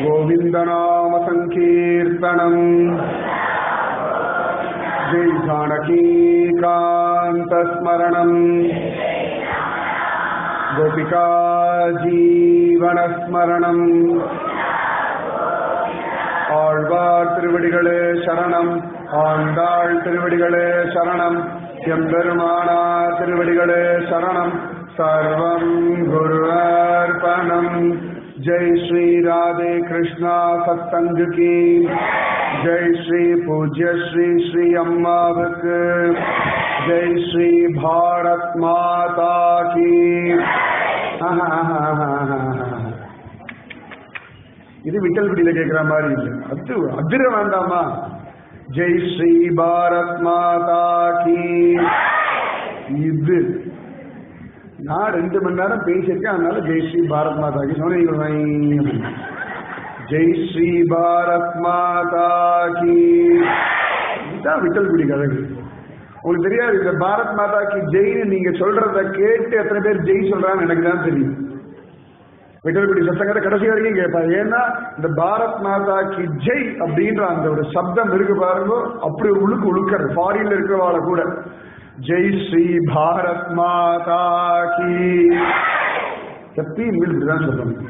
[SPEAKER 1] गोविंद नाम संकीर्तनम. जय जानकी कांत स्मरणम. गोपिका जीवन स्मरणम. ஆழ்வார் திருவடிகளே சரணம். ஆண்டாள் திருவடிகளே சரணம். எம்பெருமானார் திருவடிகளே சரணம். सर्वं गुरुर्पणं. जय श्री राधे कृष्णा सत्संग की जय. श्री पूज्य श्री श्री अम्मावक जय. श्री भारत माता की. இது விட்டல்குடியில கேட்கிற மாதிரி இல்லை, அது அதிர வேண்டாமா? ஜெய் ஸ்ரீ பாரத் மாதா கி. இது நான் 2 மணி நேரம் பேசியிருக்கேன், அதனால ஜெய் ஸ்ரீ பாரத் மாதா கி சொன்னீங்க. ஜெய் ஸ்ரீ பாரத் மாதா கி. இதுதான் விட்டல்குடி கழகு. உங்களுக்கு தெரியாது, இந்த பாரத் மாதா கி ஜெயின்னு நீங்க சொல்றத கேட்டு எத்தனை பேர் ஜெய் சொல்றான்னு எனக்கு தான் தெரியும். விட்டல்குடி சத்தங்கரை கடைசி வரைக்கும் கேட்பாரு. ஏன்னா இந்த பாரத் மாதா கி ஜெய் அப்படின்ற அந்த ஒரு சப்தம் இருக்கு பாருங்க, அப்படி உழுக்கிறது. ஃபாரின்ல இருக்கிறவாள கூட ஜெய் ஸ்ரீ பாரத் மாதா கி எப்பயும் இப்படிதான் சொல்லணும்.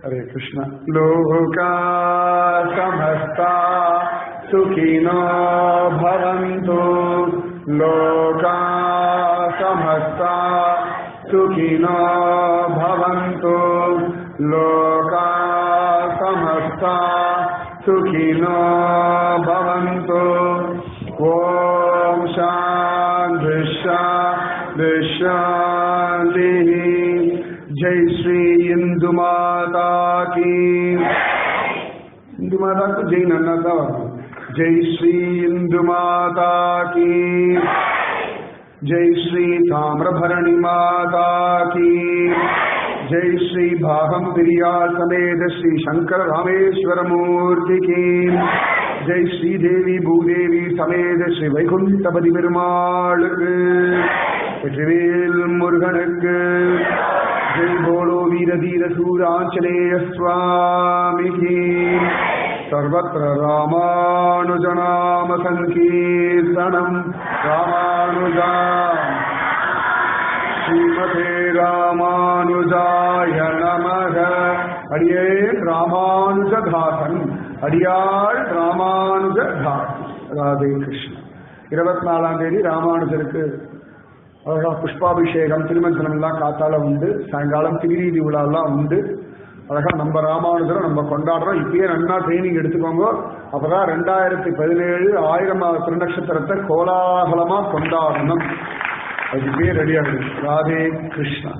[SPEAKER 1] ஹரே கிருஷ்ணா. லோகா சமஸ்தா சுகினோ பவந்து. லோகா சமஸ்தா சுகினோ பவந்து. லோகா சமஸ்தா சுகினோ பவந்து. ஓம் சாந்தி சாந்தி சாந்தி. ஜெய் ஸ்ரீ இந்து மாதா கி. இந்து மாதாக்கு ஜெய் நன்னா தான் வரும். ஜெய் ஸ்ரீ இந்து மாதா கி. जय श्री ताम्रभरणी माता की. जय श्री भागम प्रिया समेत श्री शंकर रामेश्वर मूर्ति की. जय श्री देवी भूदेवी समेत श्री वैकुंठपति பெருமாள் வெற்றிவேல் முருகனுக்கு. जय बोलो वीर धीर सूर आंजनेय स्वामी की. सर्वत्र रामानुज नाम संकीर्तनम. रामानुजा श्रीमते रामानुजाय नमः. अडिये रामानुजदासन. अडियाळ रामानुजदासन. राधे कृष्ण. 24ஆம் தேதி ராமானுஜருக்கு அழகா புஷ்பாபிஷேகம் திருமஞ்சனம் எல்லாம் காத்தால உண்டு. சாயங்காலம் திருவீதி விழா எல்லாம் உண்டு. அழகா நம்ம ராமானுஜரை நம்ம கொண்டாடுறோம். இப்பயே நன்னா ட்ரைனிங் எடுத்துக்கோங்க. அப்பதான் 2017 1000வது திருநட்சத்திரத்தை கோலாகலமா கொண்டாடணும். அதுக்கு பேர் ரெடியாகுது. ராதே கிருஷ்ணா.